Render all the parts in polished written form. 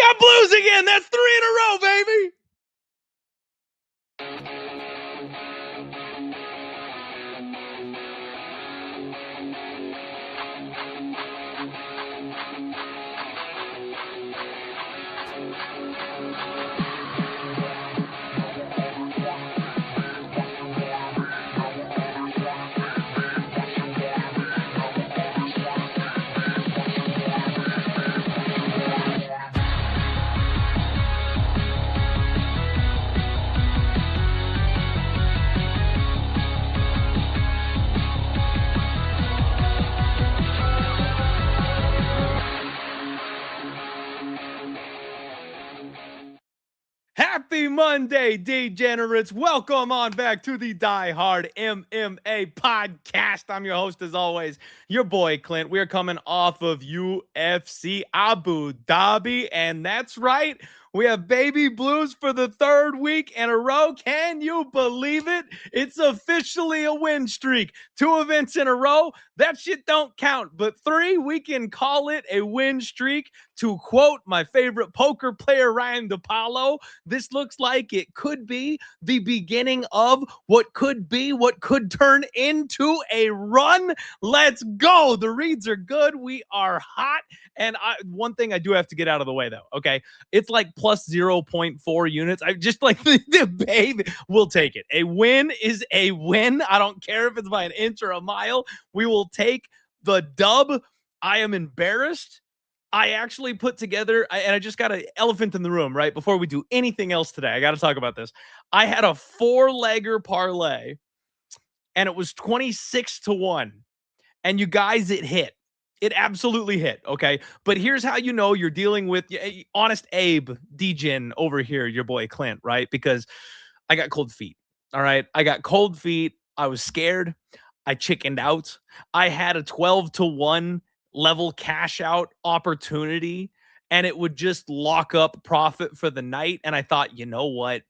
got blues again. That's 3 in a row, baby. Happy Monday, degenerates. Welcome on back to the Die Hard MMA podcast. I'm your host, as always, your boy, Clint. We are coming off of UFC Abu Dhabi, and that's right. We have baby blues for the 3rd week in a row. Can you believe it? It's officially a win streak. 2 events in a row. That shit don't count. But 3, we can call it a win streak. To quote my favorite poker player, Ryan DePaulo, this looks like it could be the beginning of what could turn into a run. Let's go. The reads are good. We are hot. And one thing I do have to get out of the way, though, okay? It's like plus 0.4 units. I just like the baby. We'll take it. A win is a win. I don't care if it's by an inch or a mile. We will take the dub. I am embarrassed. I actually put together, and I just got an elephant in the room, right? Before we do anything else today, I got to talk about this. I had a 4-legger parlay, and it was 26-1. And you guys, it hit. It absolutely hit, okay? But here's how you know you're dealing with Honest Abe Degen over here, your boy Clint, right? Because I got cold feet, all right? I got cold feet. I was scared. I chickened out. I had a 12-1 level cash out opportunity, and it would just lock up profit for the night. And I thought, you know what?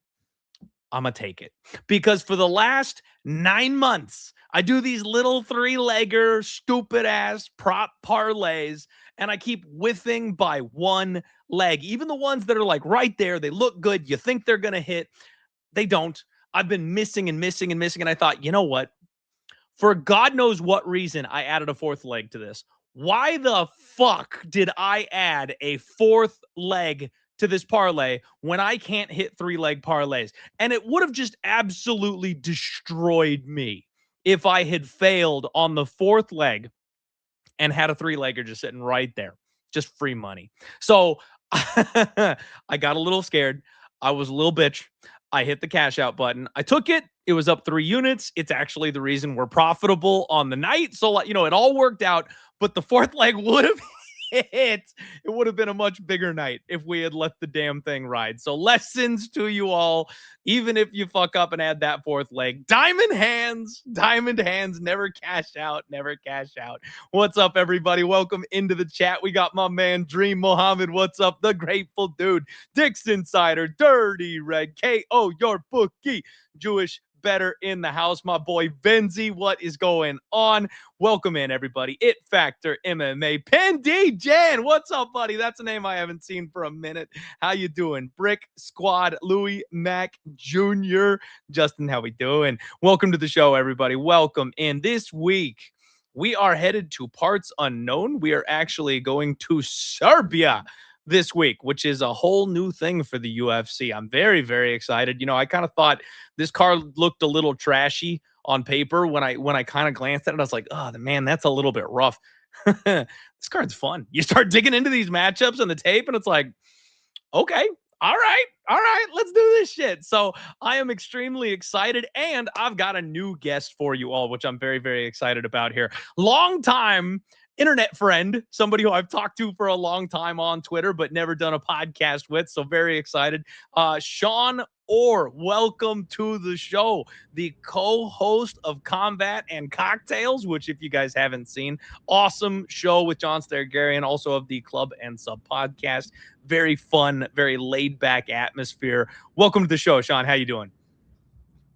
I'm going to take it. Because for the last 9 months, I do these little 3-legger, stupid-ass prop parlays, and I keep whiffing by 1 leg. Even the ones that are like right there, they look good. You think they're going to hit. They don't. I've been missing, and I thought, you know what? For God knows what reason, I added a 4th leg to this. Why the fuck did I add a 4th leg to this parlay when I can't hit 3-leg parlays? And it would have just absolutely destroyed me if I had failed on the 4th leg and had a 3-legger just sitting right there, just free money. So I got a little scared. I was a little bitch. I hit the cash out button. I took it. It was up 3 units. It's actually the reason we're profitable on the night. So, you know, it all worked out, but the 4th leg would have hit. It would have been a much bigger night if we had let the damn thing ride. So lessons to you all, even if you fuck up and add that 4th leg. Diamond hands, never cash out. What's up, everybody? Welcome into the chat. We got my man Dream Mohammed. What's up? The Grateful Dude, Dix Insider, Dirty Red, KO, your bookie, Jewish Better in the house, my boy Benzi. What is going on? Welcome in, everybody. It Factor MMA. Pendy Jan, what's up, buddy? That's a name I haven't seen for a minute. How you doing? Brick Squad, Louis Mack Jr. Justin, how we doing? Welcome to the show, everybody. Welcome in. This week, we are headed to parts unknown. We are actually going to Serbia this week, which is a whole new thing for the UFC. I'm very, very excited. You know, I kind of thought this card looked a little trashy on paper when I kind of glanced at it. I was like, oh, man, that's a little bit rough. This card's fun. You start digging into these matchups on the tape, and it's like, okay, all right, let's do this shit. So I am extremely excited, and I've got a new guest for you all, which I'm very, very excited about here. Long time internet friend, somebody who I've talked to for a long time on Twitter, but never done a podcast with. So very excited. Sean Orr, welcome to the show. The co-host of Combat and Cocktails, which if you guys haven't seen, awesome show with John Stargarian, also of the Club and Sub podcast. Very fun, very laid back atmosphere. Welcome to the show, Sean. How you doing?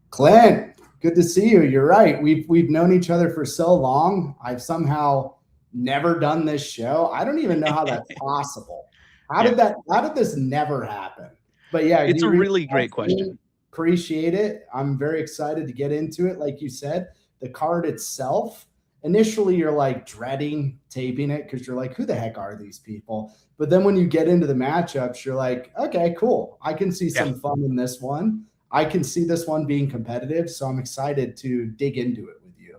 Clint, good to see you. You're right. We've known each other for so long. I've somehow never done this show. I don't even know how that's possible. How did this never happen? But yeah, it's a really great question. Appreciate it. I'm very excited to get into it. Like you said, the card itself, initially you're like dreading taping it because you're like, who the heck are these people? But then when you get into the matchups, you're like, okay, cool. I can see some fun in this one. I can see this one being competitive. So I'm excited to dig into it with you.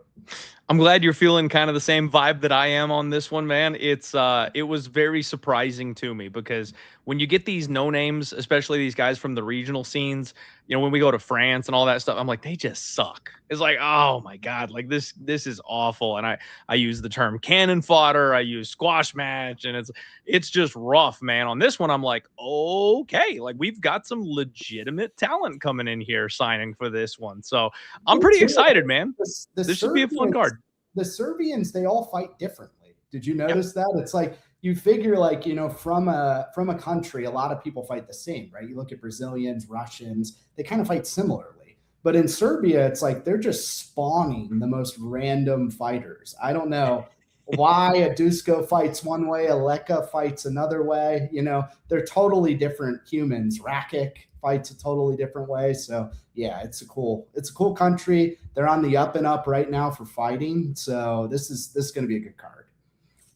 I'm glad you're feeling kind of the same vibe that I am on this one, man. It was very surprising to me because when you get these no names, especially these guys from the regional scenes, you know, when we go to France and all that stuff, I'm like, they just suck. It's like, oh my God, like this is awful. And I use the term cannon fodder, I use squash match, and it's just rough, man. On this one, I'm like, okay, like we've got some legitimate talent coming in here signing for this one. So I'm pretty excited, man. This should be a fun card. The Serbians, they all fight differently. Did you notice that? It's like you figure like, you know, from a country, a lot of people fight the same, right? You look at Brazilians, Russians, they kind of fight similarly. But in Serbia, it's like they're just spawning the most random fighters. I don't know why a Duško fights one way, a Leka fights another way. You know, they're totally different humans. Rakić fights a totally different way. So yeah, it's a cool country. They're on the up and up right now for fighting. So this is going to be a good card.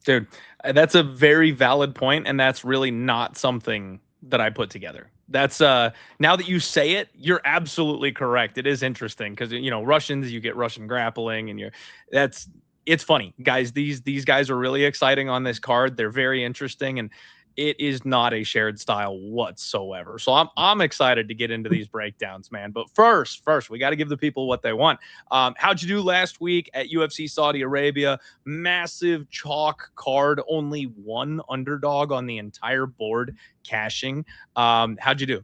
Dude, that's a very valid point, and that's really not something that I put together. That's now that you say it, you're absolutely correct. It is interesting because, you know, Russians, you get Russian grappling, and it's funny, guys. These guys are really exciting on this card. They're very interesting, and it is not a shared style whatsoever. So I'm excited to get into these breakdowns, man. But first, we got to give the people what they want. How'd you do last week at UFC Saudi Arabia? Massive chalk card, only one underdog on the entire board cashing. How'd you do?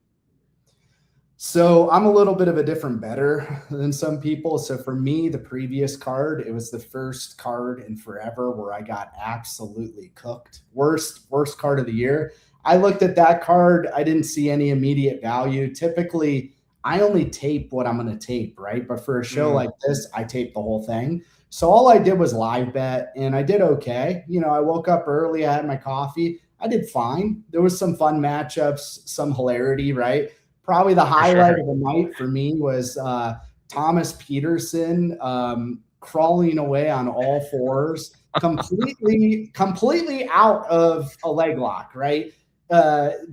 So I'm a little bit of a different bettor than some people. So for me, the previous card, it was the first card in forever where I got absolutely cooked. Worst card of the year. I looked at that card. I didn't see any immediate value. Typically, I only tape what I'm going to tape, right? But for a show like this, I tape the whole thing. So all I did was live bet, and I did okay. You know, I woke up early. I had my coffee. I did fine. There was some fun matchups, some hilarity, right? Probably the highlight of the night for me was Thomas Peterson crawling away on all fours, completely out of a leg lock, right?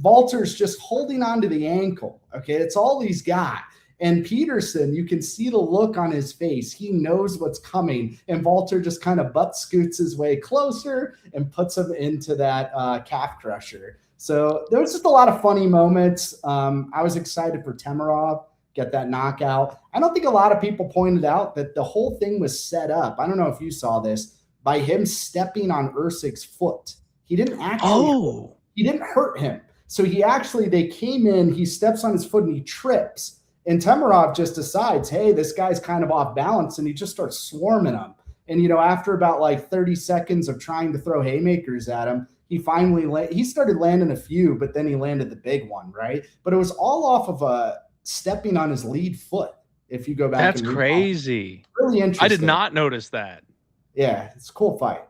Walter's just holding onto the ankle, okay? It's all he's got. And Peterson, you can see the look on his face. He knows what's coming. And Walter just kind of butt scoots his way closer and puts him into that calf crusher. So there was just a lot of funny moments. I was excited for Temirov, get that knockout. I don't think a lot of people pointed out that the whole thing was set up. I don't know if you saw this, by him stepping on Usyk's foot. He didn't actually he didn't hurt him. So they came in, he steps on his foot and he trips. And Temirov just decides, hey, this guy's kind of off balance, and he just starts swarming him. And, you know, after about like 30 seconds of trying to throw haymakers at him, he started landing a few, but then he landed the big one, right? But it was all off of stepping on his lead foot. If you go back, that's crazy. Really interesting. I did not notice that. Yeah, it's a cool fight.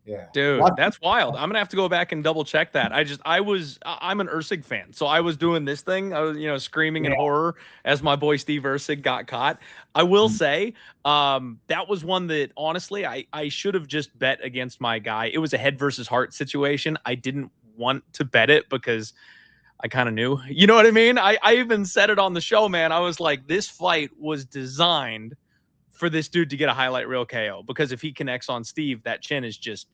Yeah, dude, that's wild. I'm gonna have to go back and double check that. I'm an Usyk fan, so I was doing this thing. I was, you know, screaming in horror as my boy Steve Usyk got caught. I will say, that was one that honestly I should have just bet against my guy. It was a head versus heart situation. I didn't want to bet it because I kind of knew. You know what I mean? I even said it on the show, man. I was like, this fight was designed for this dude to get a highlight reel KO, because if he connects on Steve, that chin is just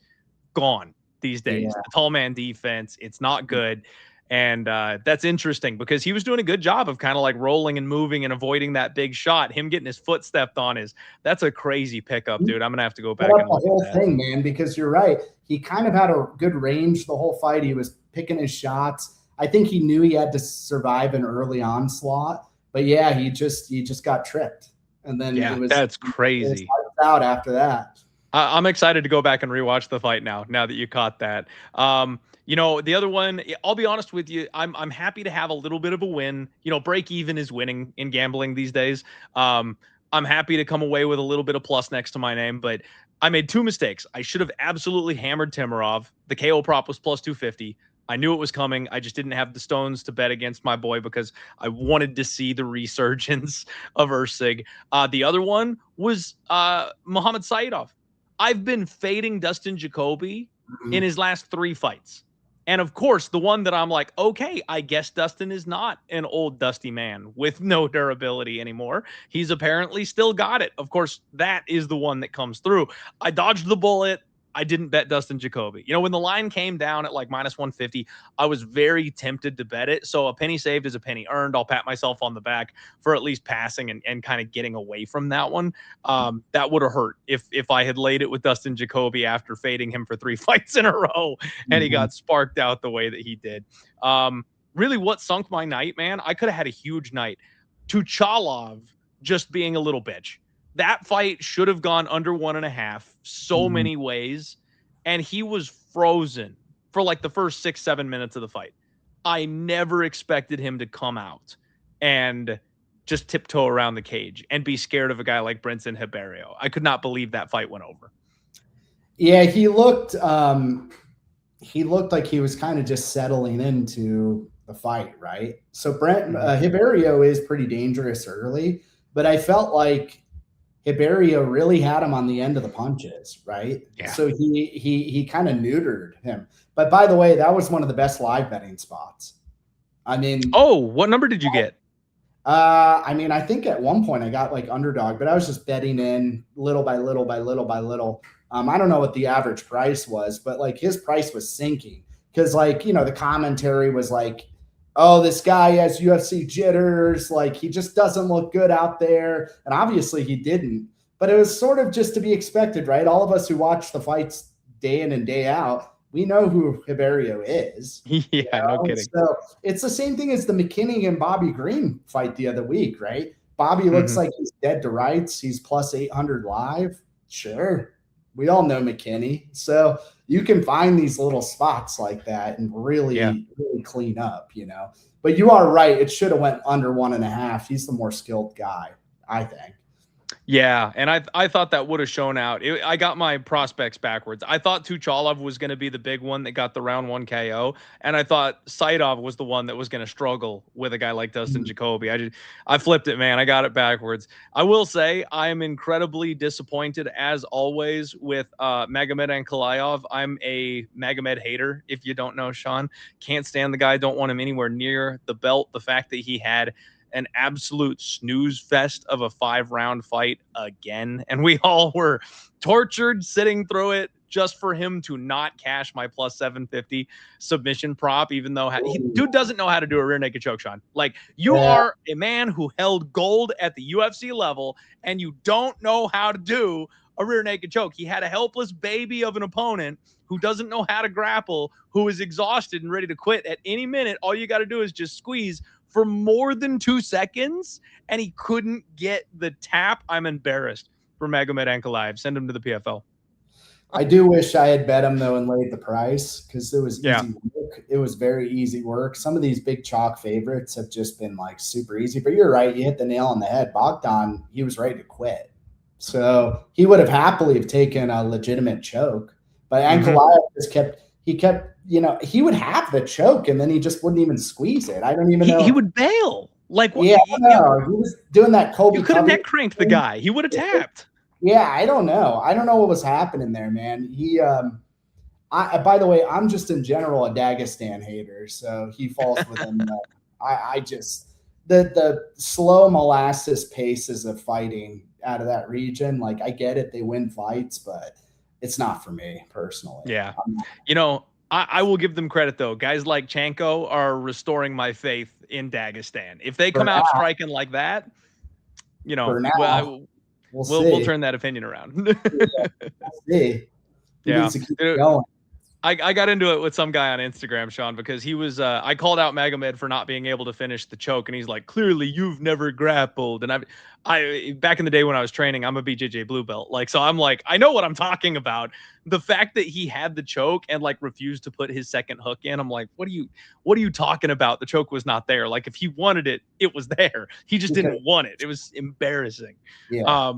gone these days. Yeah. The tall man defense, it's not good. And that's interesting because he was doing a good job of kind of like rolling and moving and avoiding that big shot. Him getting his foot stepped on that's a crazy pickup, dude. I'm gonna have to go back and look the whole at that thing, man, because you're right. He kind of had a good range the whole fight. He was picking his shots. I think he knew he had to survive an early onslaught, but yeah, he just got tripped. And then that's crazy. It was out after that. I'm excited to go back and rewatch the fight now that you caught that. You know, the other one, I'll be honest with you, I'm happy to have a little bit of a win. You know, break even is winning in gambling these days. I'm happy to come away with a little bit of plus next to my name, but I made two mistakes. I should have absolutely hammered Temirov. The KO prop was plus 250. I knew it was coming. I just didn't have the stones to bet against my boy because I wanted to see the resurgence of Ursig. The other one was Muhammad Saidov. I've been fading Dustin Jacoby in his last 3 fights. And of course, the one that I'm like, okay, I guess Dustin is not an old dusty man with no durability anymore. He's apparently still got it. Of course, that is the one that comes through. I dodged the bullet. I didn't bet Dustin Jacoby. You know, when the line came down at like minus 150, I was very tempted to bet it. So a penny saved is a penny earned. I'll pat myself on the back for at least passing and kind of getting away from that one. That would have hurt if I had laid it with Dustin Jacoby after fading him for 3 fights in a row and he got sparked out the way that he did. Really what sunk my night, man, I could have had a huge night. Tuchalov just being a little bitch. That fight should have gone under 1.5 so many ways, and he was frozen for like the first 6-7 minutes of the fight. I never expected him to come out and just tiptoe around the cage and be scared of a guy like Brenton Ribeiro. I could not believe that fight went over. Yeah, he looked like he was kind of just settling into the fight, right? So Ribeiro is pretty dangerous early, but I felt like Ribeiro really had him on the end of the punches, right? Yeah. So he kind of neutered him. But by the way, that was one of the best live betting spots. I mean, oh, what number did you get? I mean, I think at one point I got like underdog, but I was just betting in little by little by little by little. I don't know what the average price was, but like his price was sinking because, like, you know, the commentary was like, oh, this guy has UFC jitters. Like, he just doesn't look good out there. And obviously he didn't. But it was sort of just to be expected, right? All of us who watch the fights day in and day out, we know who Ribeiro is. Yeah, no kidding. So it's the same thing as the McKinney and Bobby Green fight the other week, right? Bobby looks like he's dead to rights. He's plus 800 live. Sure. We all know McKinney. So you can find these little spots like that and really clean up, you know. But you are right. It should have went under 1.5. He's the more skilled guy, I think. Yeah, and I thought that would have shown out. I got my prospects backwards. I thought Tuchalov was going to be the big one that got the round 1 KO, and I thought Saidov was the one that was going to struggle with a guy like Dustin Jacoby. I flipped it, man. I got it backwards. I will say I am incredibly disappointed, as always, with Magomed Ankalaev. I'm a Magomed hater, if you don't know, Sean. Can't stand the guy. Don't want him anywhere near the belt. The fact that he had an absolute snooze fest of a 5-round fight again. And we all were tortured sitting through it just for him to not cash my plus 750 submission prop, even though dude doesn't know how to do a rear naked choke, Sean. Like, you are a man who held gold at the UFC level and you don't know how to do a rear naked choke. He had a helpless baby of an opponent who doesn't know how to grapple, who is exhausted and ready to quit at any minute. All you got to do is just squeeze for more than 2 seconds, and he couldn't get the tap. I'm embarrassed for Magomed Ankalaev. Send him to the PFL. I do wish I had bet him, though, and laid the price because it was easy work. It was very easy work. Some of these big chalk favorites have just been, like, super easy. But you're right. You hit the nail on the head. Bogdan, he was ready to quit. So he would have happily have taken a legitimate choke. But Ankalaev just kept – you know, he would have the choke and then he just wouldn't even squeeze it. I don't even know. He would bail. Like, what? Yeah, he was doing that Kobe. You could have neck cranked the guy. He would have tapped. Yeah, I don't know. I don't know what was happening there, man. By the way, I'm just in general a Dagestan hater, so he falls within the I just the slow molasses paces of fighting out of that region. Like, I get it, they win fights, but it's not for me personally. Yeah. You know, I will give them credit, though. Guys like Chanko are restoring my faith in Dagestan. If they come out striking like that, you know, we'll turn that opinion around. Yeah. I got into it with some guy on Instagram, Sean, because he was I called out Magomed for not being able to finish the choke, and he's like, clearly you've never grappled. And I back in the day when I was training, I'm a BJJ blue belt. Like, so I'm like, I know what I'm talking about. The fact that he had the choke and like refused to put his second hook in, I'm like, what are you talking about? The choke was not there. Like, if he wanted it, it was there. He just didn't want it. It was embarrassing. Yeah.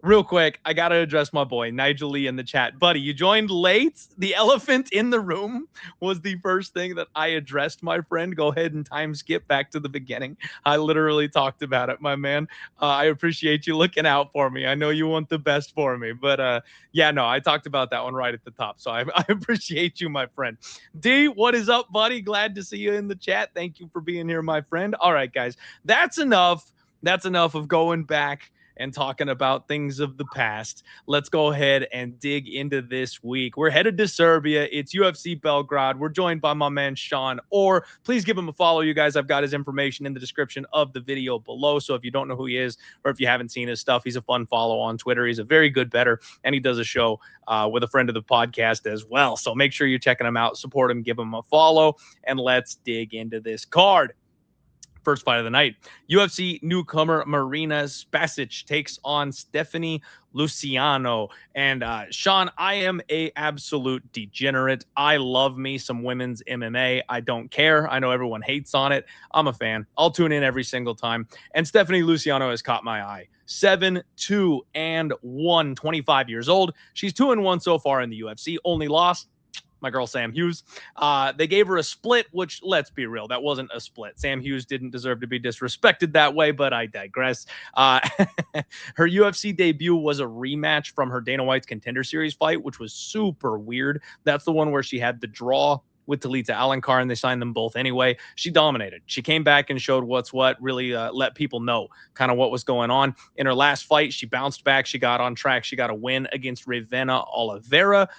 Real quick, I got to address my boy, Nigel Lee, in the chat. Buddy, you joined late. The elephant in the room was the first thing that I addressed, my friend. Go ahead and time skip back to the beginning. I literally talked about it, my man. I appreciate you looking out for me. I know you want the best for me. But yeah, no, I talked about that one right at the top. So I appreciate you, my friend. D, what is up, buddy? Glad to see you in the chat. Thank you for being here, my friend. All right, guys, that's enough. That's enough of going back and talking about things of the past. Let's go ahead and dig into this week. We're headed to Serbia. It's UFC Belgrade. We're joined by my man, Sean Orr. Please give him a follow, you guys. I've got his information in the description of the video below. So if you don't know who he is, or if you haven't seen his stuff, he's a fun follow on Twitter. He's a very good bettor, and he does a show with a friend of the podcast as well. So make sure you're checking him out, support him, give him a follow, and let's dig into this card. First fight of the night, UFC newcomer Marina Spasic takes on Stephanie Luciano. And Sean, I am a absolute degenerate. I love me some women's MMA. I don't care. I know everyone hates on it. I'm a fan. I'll tune in every single time. And Stephanie Luciano has caught my eye. 7-2-1, 25 years old. She's 2-1 so far in the UFC. Only loss, my girl Sam Hughes. They gave her a split, which, let's be real, that wasn't a split. Sam Hughes didn't deserve to be disrespected that way, but I digress. Her UFC debut was a rematch from her Dana White's Contender Series fight, which was super weird. That's the one where she had the draw with Talita Alencar, and they signed them both anyway. She dominated. She came back and showed what's what, really let people know kind of what was going on. In her last fight, she bounced back. She got on track. She got a win against Ravenna Oliveira.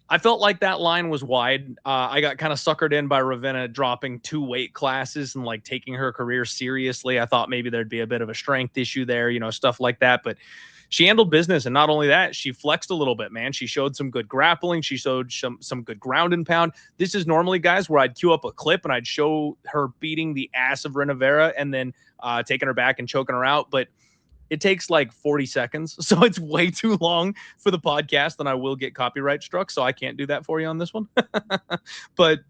I felt like that line was wide. I got kind of suckered in by Ravenna dropping 2 weight classes and like taking her career seriously. I thought maybe there'd be a bit of a strength issue there, you know, stuff like that. But she handled business. And not only that, she flexed a little bit, man. She showed some good grappling. She showed some good ground and pound. This is normally, guys, where I'd queue up a clip and I'd show her beating the ass of Rębecki and then taking her back and choking her out. But it takes like 40 seconds, so it's way too long for the podcast, and I will get copyright struck, so I can't do that for you on this one. But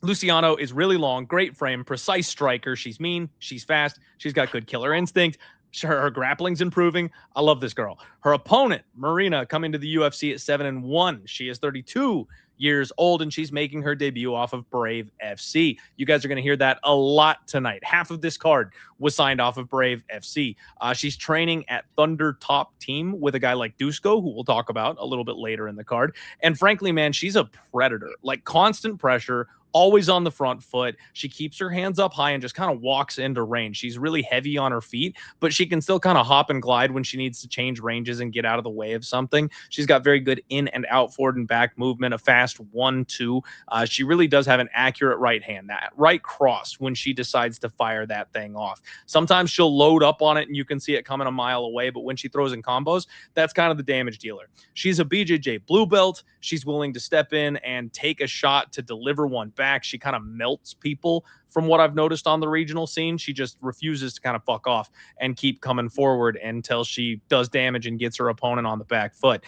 Luciano is really long, great frame, precise striker. She's mean, she's fast, she's got good killer instinct. Her grappling's improving. I love this girl. Her opponent, Marina, coming to the UFC at 7-1. She is 32 years old, and she's making her debut off of Brave FC. You guys are going to hear that a lot tonight. Half of this card was signed off of Brave FC. She's training at Thunder Top Team with a guy like Duško, who we'll talk about a little bit later in the card. And frankly, man, she's a predator. Like constant pressure, always on the front foot. She keeps her hands up high and just kind of walks into range. She's really heavy on her feet, but she can still kind of hop and glide when she needs to change ranges and get out of the way of something. She's got very good in and out, forward and back movement, a fast 1-2. She really does have an accurate right hand, that right cross when she decides to fire that thing off. Sometimes she'll load up on it and you can see it coming a mile away, but when she throws in combos, that's kind of the damage dealer. She's a BJJ blue belt. She's willing to step in and take a shot to deliver one back. She kind of melts people from what I've noticed on the regional scene. She just refuses to kind of fuck off and keep coming forward until she does damage and gets her opponent on the back foot.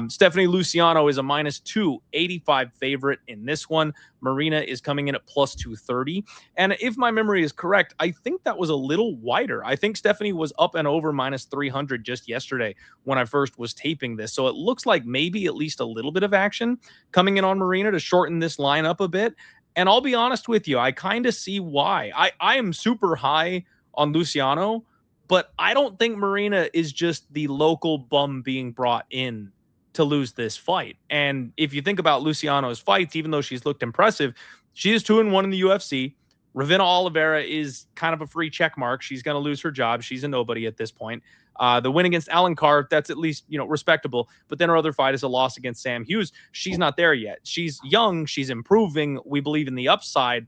Stephanie Luciano is a -285 favorite in this one. Marina is coming in at +230. And if my memory is correct, I think that was a little wider. I think Stephanie was up and over -300 just yesterday when I first was taping this. So it looks like maybe at least a little bit of action coming in on Marina to shorten this line up a bit. And I'll be honest with you, I kind of see why. I am super high on Luciano, but I don't think Marina is just the local bum being brought in to lose this fight. And if you think about Luciano's fights, even though she's looked impressive, she is 2-1 in the UFC. Ravenna Oliveira is kind of a free check mark. She's going to lose her job. She's a nobody at this point. The win against Alencar, that's at least, you know, respectable. But then her other fight is a loss against Sam Hughes. She's not there yet. She's young. She's improving. We believe in the upside.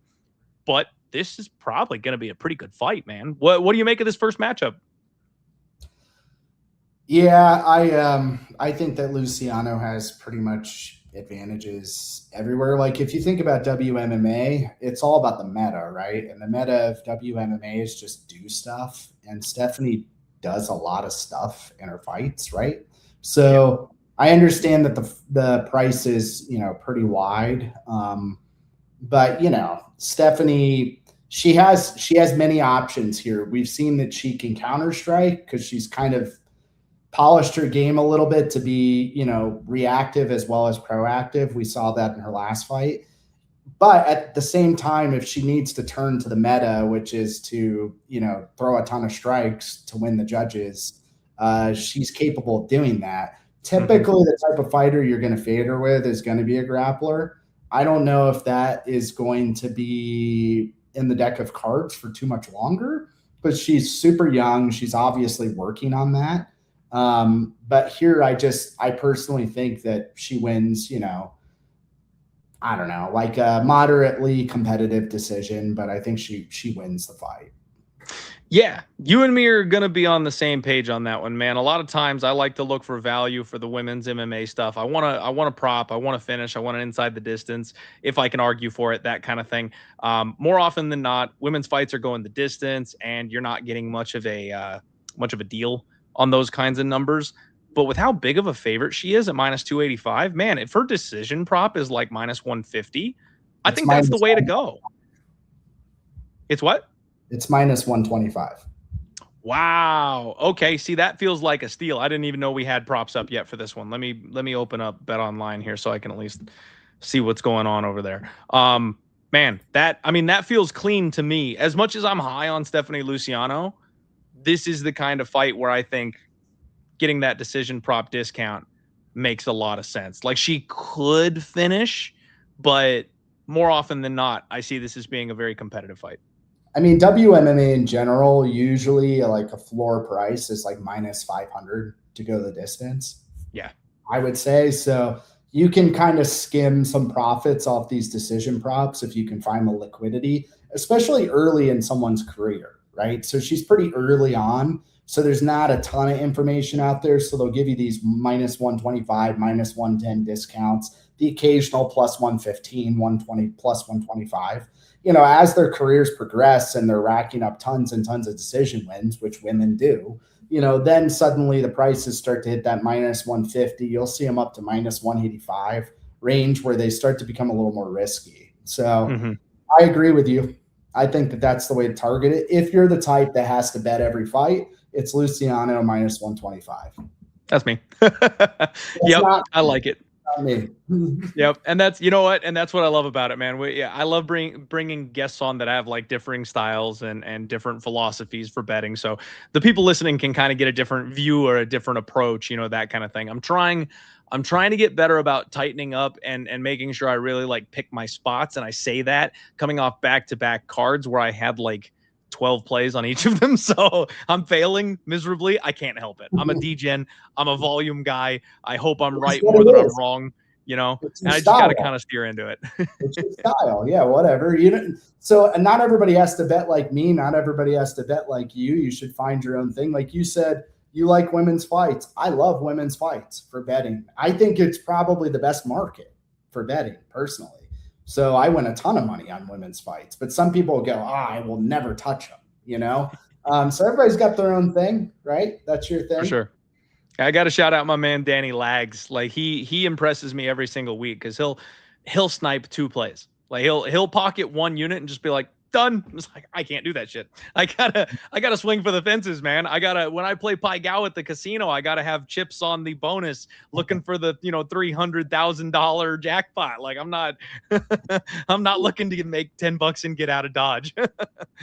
But this is probably going to be a pretty good fight, man. What do you make of this first matchup? Yeah, I think that Luciano has pretty much advantages everywhere. Like if you think about WMMA, it's all about the meta, right? And the meta of WMMA is just do stuff. And Stephanie does a lot of stuff in her fights, right? So I understand that the price is, you know, pretty wide. But you know, Stephanie, she has many options here. We've seen that she can counter strike because she's kind of polished her game a little bit to be, reactive as well as proactive. We saw that in her last fight. But at the same time, if she needs to turn to the meta, which is to, throw a ton of strikes to win the judges, she's capable of doing that. Typically, the type of fighter you're going to fade her with is going to be a grappler. I don't know if that is going to be in the deck of cards for too much longer, but she's super young. She's obviously working on that. But here, I personally think that she wins, I don't know, like a moderately competitive decision, but I think she wins the fight. Yeah, you and me are going to be on the same page on that one, man. A lot of times I like to look for value for the women's MMA stuff. I want to prop, I want to finish, I want an inside the distance if I can argue for it, that kind of thing. More often than not, women's fights are going the distance and you're not getting much of a deal on those kinds of numbers. But with how big of a favorite she is at -285, man, if her decision prop is like -150, I think that's the way to go. It's what? It's -125. Wow. Okay. See, that feels like a steal. I didn't even know we had props up yet for this one. Let me open up Bet Online here so I can at least see what's going on over there. Man, that feels clean to me. As much as I'm high on Stephanie Luciano, this is the kind of fight where I think getting that decision prop discount makes a lot of sense. Like, she could finish, but more often than not, I see this as being a very competitive fight. I mean, WMMA in general, usually like a floor price is like -500 to go the distance. Yeah, I would say. So you can kind of skim some profits off these decision props if you can find the liquidity, especially early in someone's career, right? So she's pretty early on. So there's not a ton of information out there. So they'll give you these -125, -110 discounts, the occasional +115, 120, +125. As their careers progress and they're racking up tons and tons of decision wins, which women do, then suddenly the prices start to hit that -150. You'll see them up to -185 range where they start to become a little more risky. So I agree with you. I think that that's the way to target it. If you're the type that has to bet every fight, it's Luciano -125. That's me. Yep, I like it. Me. Yep, and that's what I love about it, man. I love bringing guests on that have like differing styles and different philosophies for betting, so the people listening can kind of get a different view or a different approach, that kind of thing. I'm trying to get better about tightening up and making sure I really like pick my spots, and I say that coming off back-to-back cards where I had like 12 plays on each of them. So I'm failing miserably. I can't help it. I'm a degen. I'm a volume guy. I hope I'm right more than I'm wrong, and I just got to kind of steer into it. It's your style. Yeah, whatever. So not everybody has to bet like me. Not everybody has to bet like you. You should find your own thing. Like you said, you like women's fights. I love women's fights for betting. I think it's probably the best market for betting personally. So I win a ton of money on women's fights, but some people go, I will never touch them, So everybody's got their own thing, right? That's your thing. For sure. I got to shout out my man, Danny Lags. Like he impresses me every single week because he'll snipe 2 plays. Like he'll pocket 1 unit and just be like, done. It's like, I can't do that shit. I gotta swing for the fences, man. When I play Pai Gow at the casino, I gotta have chips on the bonus looking for the, $300,000 jackpot. Like I'm not looking to make $10 and get out of Dodge.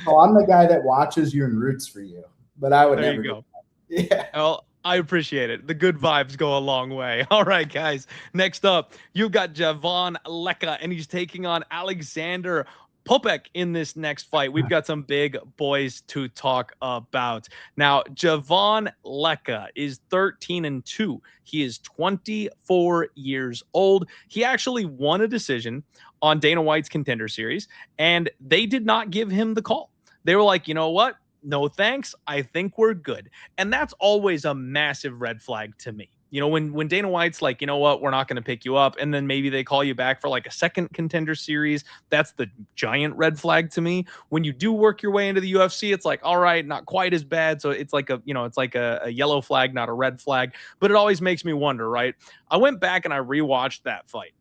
Oh, I'm the guy that watches you and roots for you, but I would never go. Yeah. Well, I appreciate it. The good vibes go a long way. All right, guys. Next up, you've got Javan Leka, and he's taking on Alexander Popek in this next fight. We've got some big boys to talk about. Now, Javan Leka is 13-2. He is 24 years old. He actually won a decision on Dana White's Contender Series, and they did not give him the call. They were like, you know what? No thanks. I think we're good. And that's always a massive red flag to me. When Dana White's like, you know what, we're not going to pick you up, and then maybe they call you back for like a second Contender Series, that's the giant red flag to me. When you do work your way into the UFC, it's like, all right, not quite as bad. So it's like a yellow flag, not a red flag. But it always makes me wonder, right? I went back and I rewatched that fight.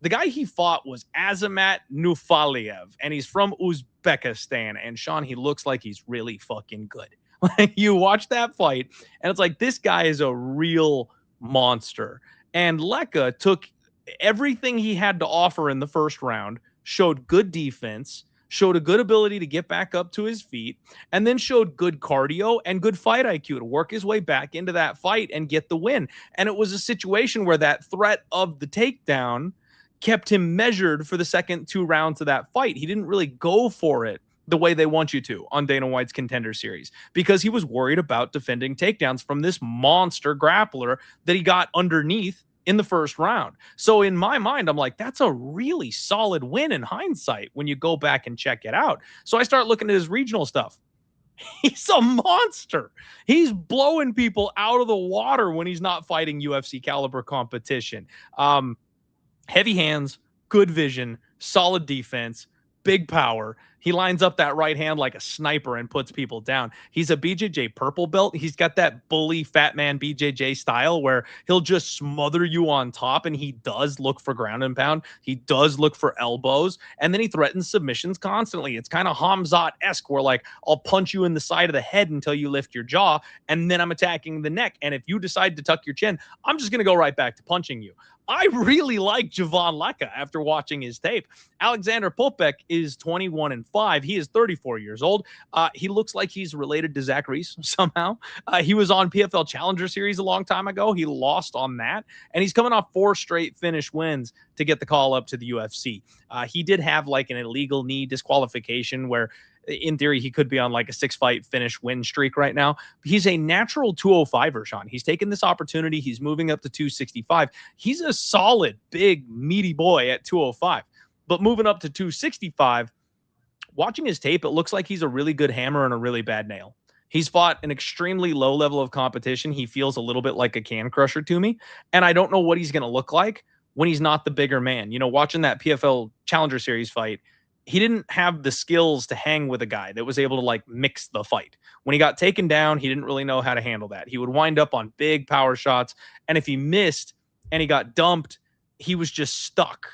The guy he fought was Azamat Nurfaliev, and he's from Uzbekistan. And Sean, he looks like he's really fucking good. Like, you watch that fight, and it's like, this guy is a real monster. And Leka took everything he had to offer in the first round, showed good defense, showed a good ability to get back up to his feet, and then showed good cardio and good fight IQ to work his way back into that fight and get the win. And it was a situation where that threat of the takedown kept him measured for the second 2 rounds of that fight. He didn't really go for it the way they want you to on Dana White's Contender Series, because he was worried about defending takedowns from this monster grappler that he got underneath in the first round. So in my mind, I'm like, that's a really solid win in hindsight when you go back and check it out. So I start looking at his regional stuff. He's a monster. He's blowing people out of the water when he's not fighting UFC caliber competition. Heavy hands, good vision, solid defense, big power. He lines up that right hand like a sniper and puts people down. He's a BJJ purple belt. He's got that bully fat man BJJ style where he'll just smother you on top, and he does look for ground and pound. He does look for elbows, and then he threatens submissions constantly. It's kind of Hamzat-esque, where like, I'll punch you in the side of the head until you lift your jaw, and then I'm attacking the neck. And if you decide to tuck your chin, I'm just going to go right back to punching you. I really like Javan Leka after watching his tape. Alexander Popek is 21-5. He is 34 years old. He looks like he's related to Zach Reese somehow. He was on PFL Challenger Series a long time ago. He lost on that, and he's coming off 4 straight finish wins to get the call up to the UFC. He did have like an illegal knee disqualification where, in theory, he could be on like a 6-fight finish win streak right now. He's a natural 205er, Sean. He's taken this opportunity. He's moving up to 265. He's a solid, big, meaty boy at 205. But moving up to 265, watching his tape, it looks like he's a really good hammer and a really bad nail. He's fought an extremely low level of competition. He feels a little bit like a can crusher to me. And I don't know what he's going to look like when he's not the bigger man. You know, watching that PFL Challenger Series fight, he didn't have the skills to hang with a guy that was able to like mix the fight. When he got taken down, he didn't really know how to handle that. He would wind up on big power shots, and if he missed and he got dumped, he was just stuck.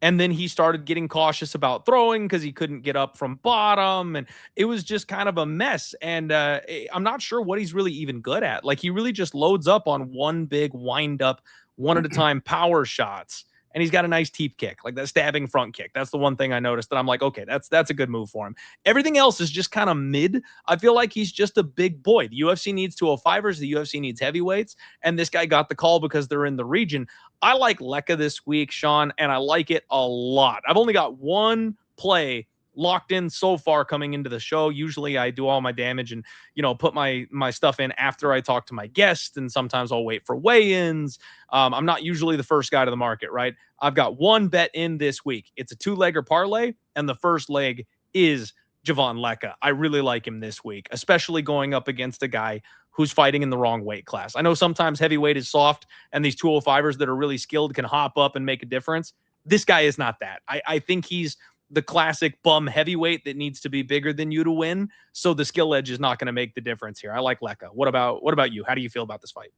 And then he started getting cautious about throwing because he couldn't get up from bottom, and it was just kind of a mess. And I'm not sure what he's really even good at. Like, he really just loads up on one big wind up, one at a time power shots. And he's got a nice teep kick, like that stabbing front kick. That's the one thing I noticed that I'm like, okay, that's a good move for him. Everything else is just kind of mid. I feel like he's just a big boy. The UFC needs 205ers. The UFC needs heavyweights. And this guy got the call because they're in the region. I like Leka this week, Sean, and I like it a lot. I've only got one play locked in so far coming into the show. Usually I do all my damage and, you know, put my stuff in after I talk to my guest, and sometimes I'll wait for weigh-ins. I'm not usually the first guy to the market, right? I've got one bet in this week. It's a 2-legger parlay, and the first leg is Javan Leka. I really like him this week, especially going up against a guy who's fighting in the wrong weight class. I know sometimes heavyweight is soft, and these 205ers that are really skilled can hop up and make a difference. This guy is not that. I think he's the classic bum heavyweight that needs to be bigger than you to win. So the skill edge is not going to make the difference here. I like Leka. What about you? How do you feel about this fight?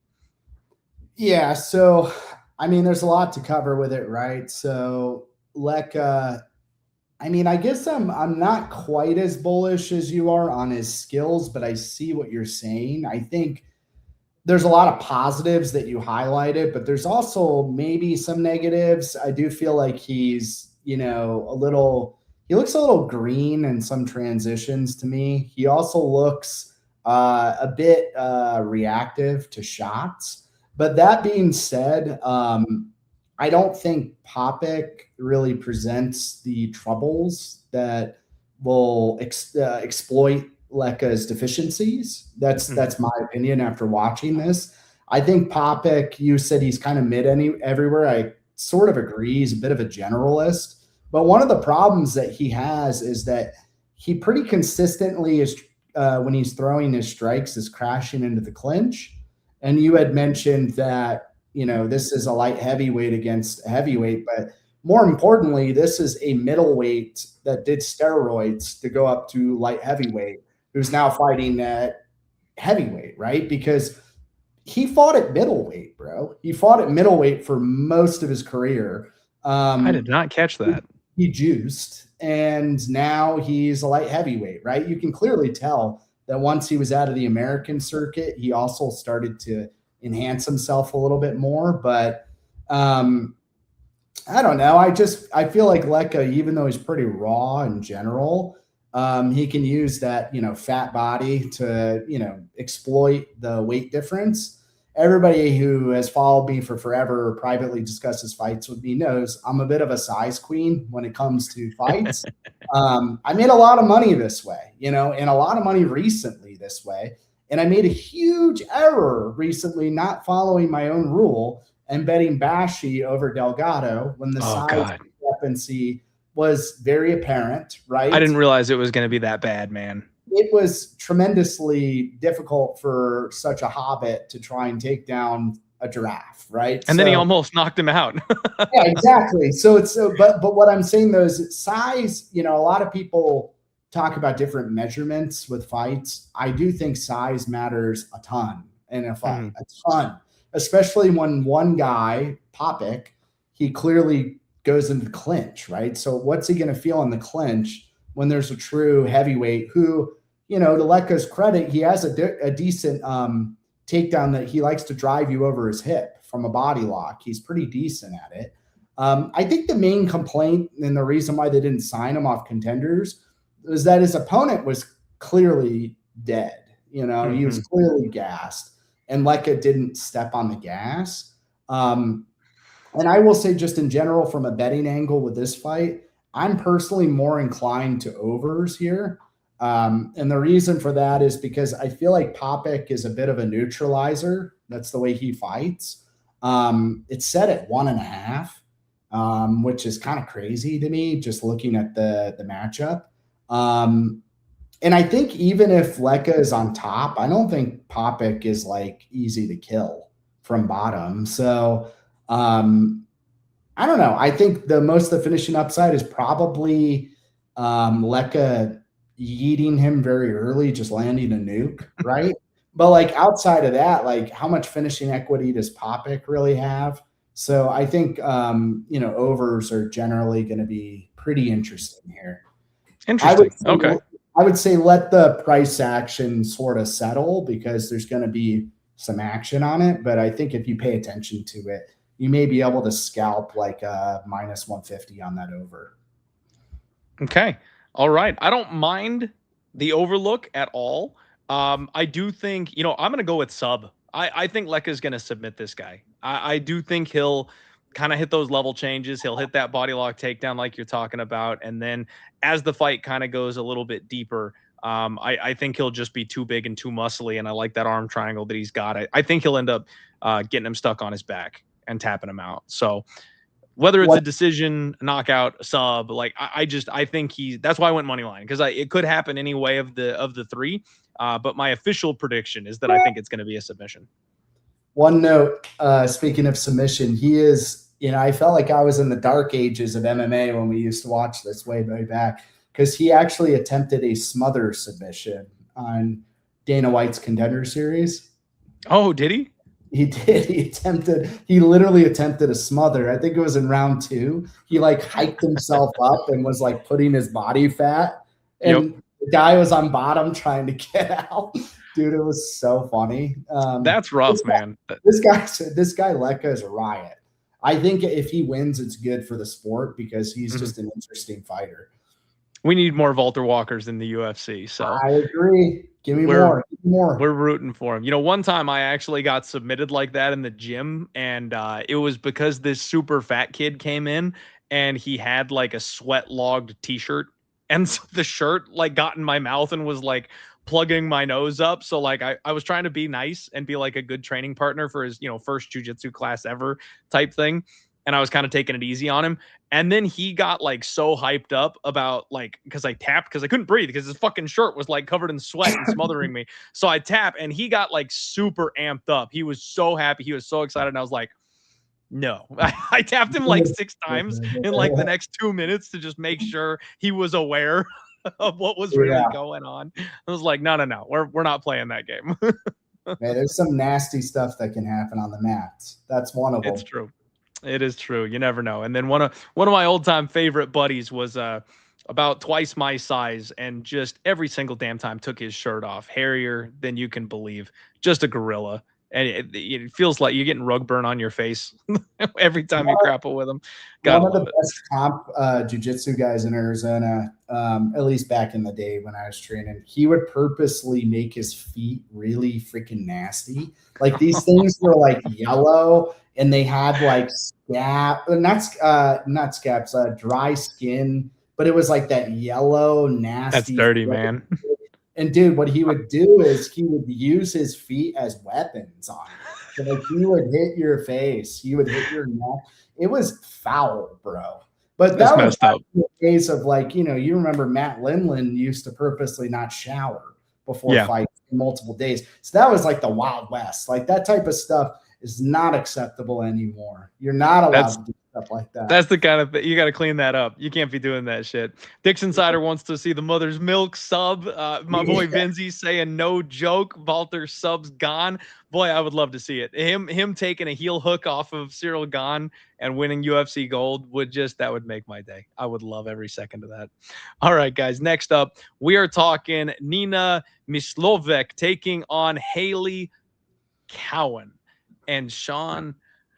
Yeah. So, I mean, there's a lot to cover with it, right? So Leka, I mean, I guess I'm not quite as bullish as you are on his skills, but I see what you're saying. I think there's a lot of positives that you highlighted, but there's also maybe some negatives. I do feel like he's, you know, he looks a little green in some transitions to me. He also looks a bit reactive to shots. But that being said, I don't think Popek really presents the troubles that will exploit Leka's deficiencies. That's my opinion after watching this. I think Popek, you said he's kind of mid everywhere. I sort of agree. He's a bit of a generalist. But one of the problems that he has is that he pretty consistently is, when he's throwing his strikes, is crashing into the clinch. And you had mentioned that, you know, this is a light heavyweight against a heavyweight, but more importantly, this is a middleweight that did steroids to go up to light heavyweight, who's now fighting at heavyweight, right? Because he fought at middleweight, bro. He fought at middleweight for most of his career. I did not catch that. He juiced, and now he's a light heavyweight, right? You can clearly tell that once he was out of the American circuit, he also started to enhance himself a little bit more. But I don't know. I feel like Leka, even though he's pretty raw in general, he can use that, fat body to, exploit the weight difference. Everybody who has followed me for forever or privately discusses fights with me knows I'm a bit of a size queen when it comes to fights. I made a lot of money this way, and a lot of money recently this way. And I made a huge error recently not following my own rule and betting Bashi over Delgado when the size discrepancy was very apparent, right? I didn't realize it was going to be that bad, man. It was tremendously difficult for such a hobbit to try and take down a giraffe, right? And then he almost knocked him out. Yeah, exactly. But what I'm saying though is size, a lot of people talk about different measurements with fights. I do think size matters a ton in a fight, a ton, especially when one guy, Topiq, he clearly goes into the clinch, right? So what's he going to feel in the clinch when there's a true heavyweight who, to Leka's credit, he has a decent takedown that he likes to drive you over his hip from a body lock. He's pretty decent at it. I think the main complaint and the reason why they didn't sign him off Contenders was that his opponent was clearly dead. He was clearly gassed, and Leka didn't step on the gas. And I will say, just in general, from a betting angle with this fight, I'm personally more inclined to overs here. And the reason for that is because I feel like Topiq is a bit of a neutralizer. That's the way he fights. It's set at 1.5, which is kind of crazy to me, just looking at the matchup. And I think even if Leka is on top, I don't think Topiq is like easy to kill from bottom. So I don't know. I think most of the finishing upside is probably Leka yeeting him very early, just landing a nuke, right? But like outside of that, like how much finishing equity does Topiq really have? So I think overs are generally going to be pretty interesting here. Interesting. I would say let the price action sort of settle because there's going to be some action on it. But I think if you pay attention to it, you may be able to scalp like a -150 on that over. Okay. All right. I don't mind the overlook at all. I do think, I'm going to go with sub. I think Leka's going to submit this guy. I do think he'll kind of hit those level changes. He'll hit that body lock takedown like you're talking about. And then as the fight kind of goes a little bit deeper, I think he'll just be too big and too muscly. And I like that arm triangle that he's got. I think he'll end up getting him stuck on his back and tapping him out. So whether it's a decision, knockout, sub, like I think that's why I went money line, because it could happen any way of the three. But my official prediction is that I think it's going to be a submission. One note, speaking of submission, he is, I felt like I was in the dark ages of MMA when we used to watch this way back, because he actually attempted a smother submission on Dana White's Contender Series. Oh, did he? He did. He literally attempted a smother. I think it was in round 2. He like hiked himself up and was like putting his body fat. And the guy was on bottom trying to get out. Dude, it was so funny. That's rough, man. This guy Leka is a riot. I think if he wins, it's good for the sport because he's just an interesting fighter. We need more Walter Walkers in the UFC. So I agree. Give me more. We're rooting for him. One time I actually got submitted like that in the gym, and it was because this super fat kid came in and he had like a sweat logged t-shirt, and so the shirt like got in my mouth and was like plugging my nose up. So like I was trying to be nice and be like a good training partner for his, first jiu-jitsu class ever type thing. And I was kind of taking it easy on him. And then he got like so hyped up about because I tapped because I couldn't breathe because his fucking shirt was like covered in sweat and smothering me. So I tapped and he got like super amped up. He was so happy. He was so excited. And I was like, no, I tapped him like 6 times in like the next 2 minutes to just make sure he was aware of what was really going on. I was like, no, we're not playing that game. Man, there's some nasty stuff that can happen on the mats. That's one of them. It's true. It is true. You never know. And then one of my old time favorite buddies was about twice my size, and just every single damn time took his shirt off. Hairier than you can believe. Just a gorilla. And it feels like you're getting rug burn on your face every time you grapple with him. One of the best comp jiu-jitsu guys in Arizona, at least back in the day when I was training, he would purposely make his feet really freaking nasty. Like these things were like yellow, and they had like not scabs, dry skin, but it was like that yellow, nasty. That's dirty, man. And dude, what he would do is he would use his feet as weapons on you. So like he would hit your face, he would hit your neck. It was foul, bro. But that was the case of like, you know, you remember Matt Limlin used to purposely not shower before fights in multiple days. So that was like the Wild West. Like that type of stuff is not acceptable anymore. You're not allowed to do stuff like that. That's the kind of thing you got to clean that up. You can't be doing that shit. Dix Insider wants to see the Mother's Milk sub. My boy Vinzi saying no joke. Walter sub's gone. Boy, I would love to see it. Him taking a heel hook off of Cyril Gahn and winning UFC gold that would make my day. I would love every second of that. All right, guys. Next up, we are talking Nina Milošević taking on Hailey Cowan. And Sean,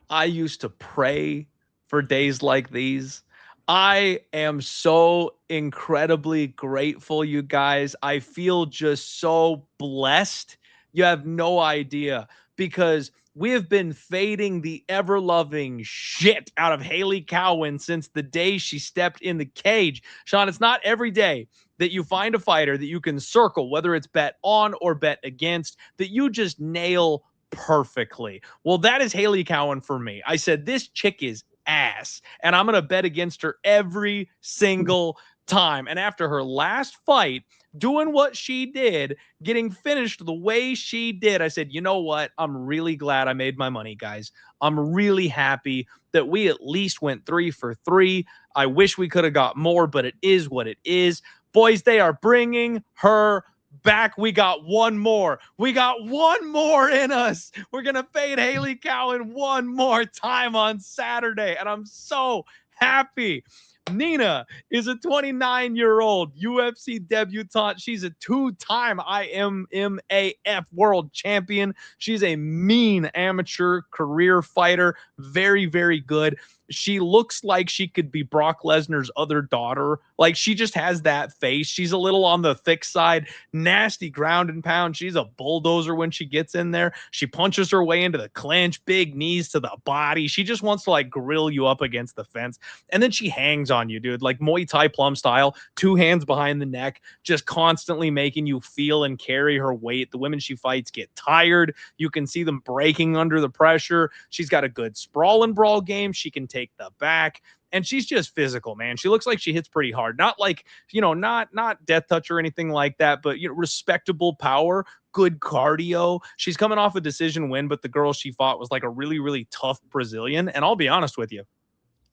I used to pray for days like these. I am so incredibly grateful, you guys. I feel just so blessed. You have no idea, because we have been fading the ever-loving shit out of Hailey Cowan since the day she stepped in the cage. Sean, it's not every day that you find a fighter that you can circle, whether it's bet on or bet against, that you just nail perfectly. Well, that is Hailey Cowan for me. I said, this chick is ass, and I'm going to bet against her every single time. And after her last fight, doing what she did, getting finished the way she did, I said, you know what? I'm really glad I made my money, guys. I'm really happy that we at least went 3 for 3. I wish we could have got more, but it is what it is. Boys, they are bringing her back. We got one more. We got one more in us. We're going to fade Hailey Cowan one more time on Saturday, and I'm so happy. Nina is a 29-year-old UFC debutante. She's a 2-time IMMAF world champion. She's a mean amateur career fighter. Very, very good. She looks like she could be Brock Lesnar's other daughter. Like, she just has that face. She's a little on the thick side. Nasty ground and pound. She's a bulldozer when she gets in there. She punches her way into the clinch, big knees to the body. She just wants to like grill you up against the fence. And then she hangs on you, dude, like Muay Thai plum style, 2 hands behind the neck, just constantly making you feel and carry her weight. The women she fights get tired. You can see them breaking under the pressure. She's got a good sprawl and brawl game. She can take the back, and she's just physical, man. She looks like she hits pretty hard. Not like, you know, not death touch or anything like that, but, you know, respectable power, good cardio. She's coming off a decision win, but the girl she fought was like a really, really tough Brazilian. And I'll be honest with you,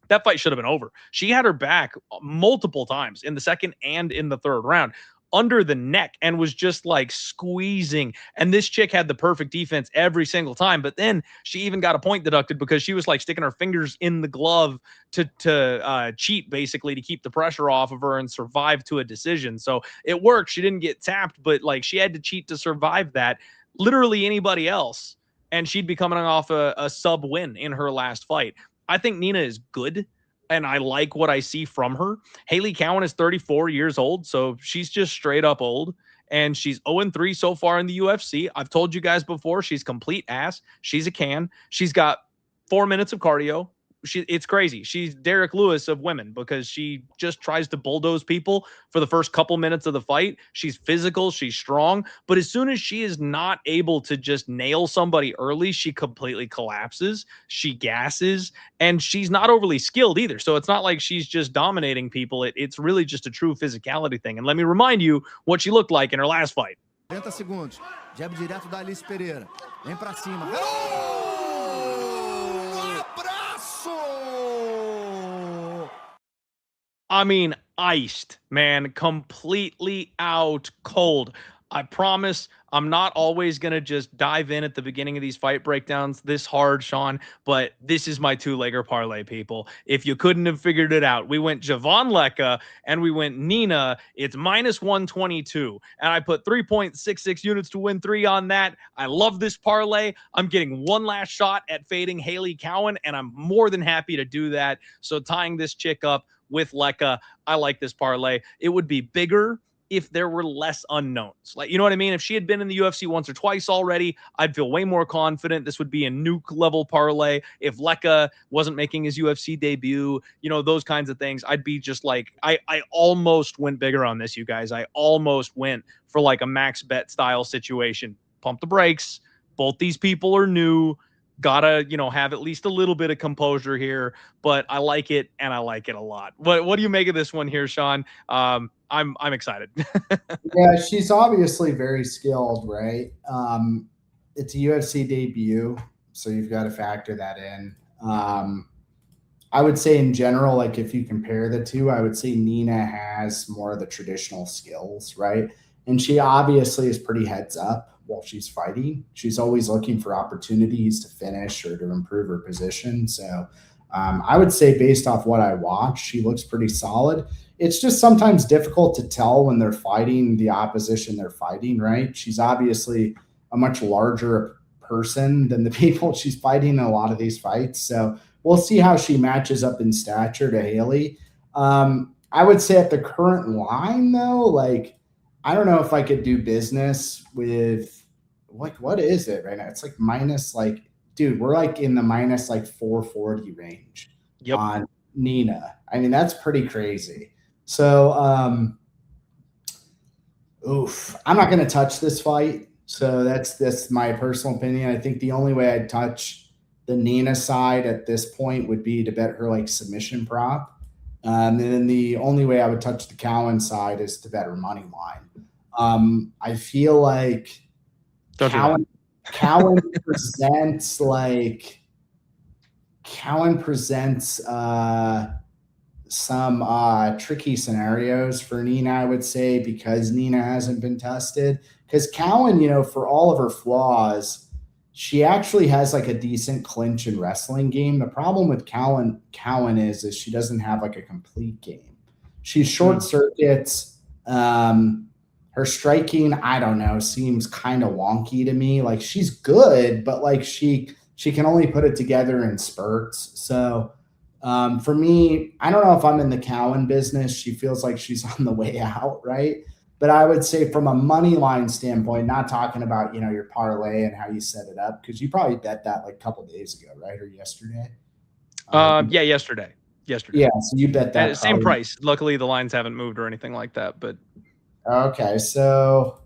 that fight should have been over. She had her back multiple times in the second and in the third round under the neck and was just like squeezing. And this chick had the perfect defense every single time. But then she even got a point deducted because she was like sticking her fingers in the glove to cheat, basically, to keep the pressure off of her and survive to a decision. So it worked. She didn't get tapped, but like she had to cheat to survive that. Literally anybody else, and she'd be coming off a sub win in her last fight. I think Nina is good, and I like what I see from her. Hailey Cowan is 34 years old, so she's just straight up old, and she's 0-3 so far in the UFC. I've told you guys before, she's complete ass. She's a can. She's got 4 minutes of cardio. It's crazy. She's Derek Lewis of women because she just tries to bulldoze people for the first couple minutes of the fight. She's physical. She's strong. But as soon as she is not able to just nail somebody early, she completely collapses. She gasses. And she's not overly skilled either. So it's not like she's just dominating people. It's really just a true physicality thing. And let me remind you what she looked like in her last fight. 30 segundos. Jab direto da Alice Pereira. Vem pra cima. I mean, iced, man, completely out cold. I promise I'm not always going to just dive in at the beginning of these fight breakdowns this hard, Sean, but this is my two-legger parlay, people. If you couldn't have figured it out, we went Javon Leka and we went Nina. It's minus 122, and I put 3.66 units to win 3 on that. I love this parlay. I'm getting one last shot at fading Hailey Cowan, and I'm more than happy to do that. So tying this chick up with Leka, I like this parlay. It would be bigger if there were less unknowns. Like, you know what I mean? If she had been in the UFC once or twice already, I'd feel way more confident. This would be a nuke level parlay. If Leka wasn't making his UFC debut, you know, those kinds of things, I'd be just like, I almost went bigger on this, you guys. I almost went for like a max bet style situation. Pump the brakes. Both these people are new. Gotta, you know, have at least a little bit of composure here, but I like it, and I like it a lot. What do you make of this one here, Sean? I'm excited. Yeah, she's obviously very skilled, right? It's a UFC debut, so you've got to factor that in. I would say in general, like if you compare the two, I would say Nina has more of the traditional skills, right? And she obviously is pretty heads up while she's fighting. She's always looking for opportunities to finish or to improve her position. So I would say based off what I watched, she looks pretty solid. It's just sometimes difficult to tell when they're fighting the opposition they're fighting, right? She's obviously a much larger person than the people she's fighting in a lot of these fights. So we'll see how she matches up in stature to Hailey. I would say at the current line, though, like, I don't know if I could do business with, like, what is it right now? It's like minus, like, dude, we're like in the minus like 440 range on Nina. I mean, that's pretty crazy. So, I'm not going to touch this fight. So that's my personal opinion. I think the only way I'd touch the Nina side at this point would be to bet her like submission prop. And then the only way I would touch the Cowan side is to bet her money line. I feel like Cowan presents some tricky scenarios for Nina, I would say, because Nina hasn't been tested. Because Cowan, you know, for all of her flaws, she actually has like a decent clinch and wrestling game. The problem with Cowan is she doesn't have like a complete game. She's short circuits. Her striking, I don't know, seems kind of wonky to me. Like, she's good, but like she can only put it together in spurts. So for me, I don't know if I'm in the Cowan business. She feels like she's on the way out, right? But I would say from a money line standpoint, not talking about, you know, your parlay and how you set it up, because you probably bet that like a couple of days ago, right? Or yesterday? Yeah, yesterday. Yeah, so you bet that. Same price. Luckily, the lines haven't moved or anything like that, but. Okay, so,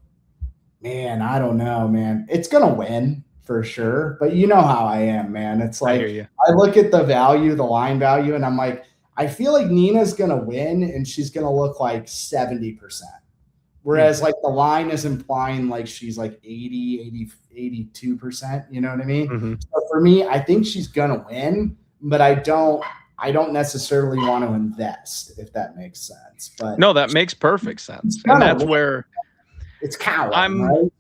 man, I don't know, man. It's going to win for sure, but you know how I am, man. It's like I look at the value, the line value, and I'm like, I feel like Nina's going to win, and she's going to look like 70%. Whereas, like, the line is implying like she's like 80, 82%. You know what I mean? Mm-hmm. So for me, I think she's going to win, but I don't necessarily want to invest, if that makes sense. But no, that makes perfect sense. And that's where it's Cowan, right?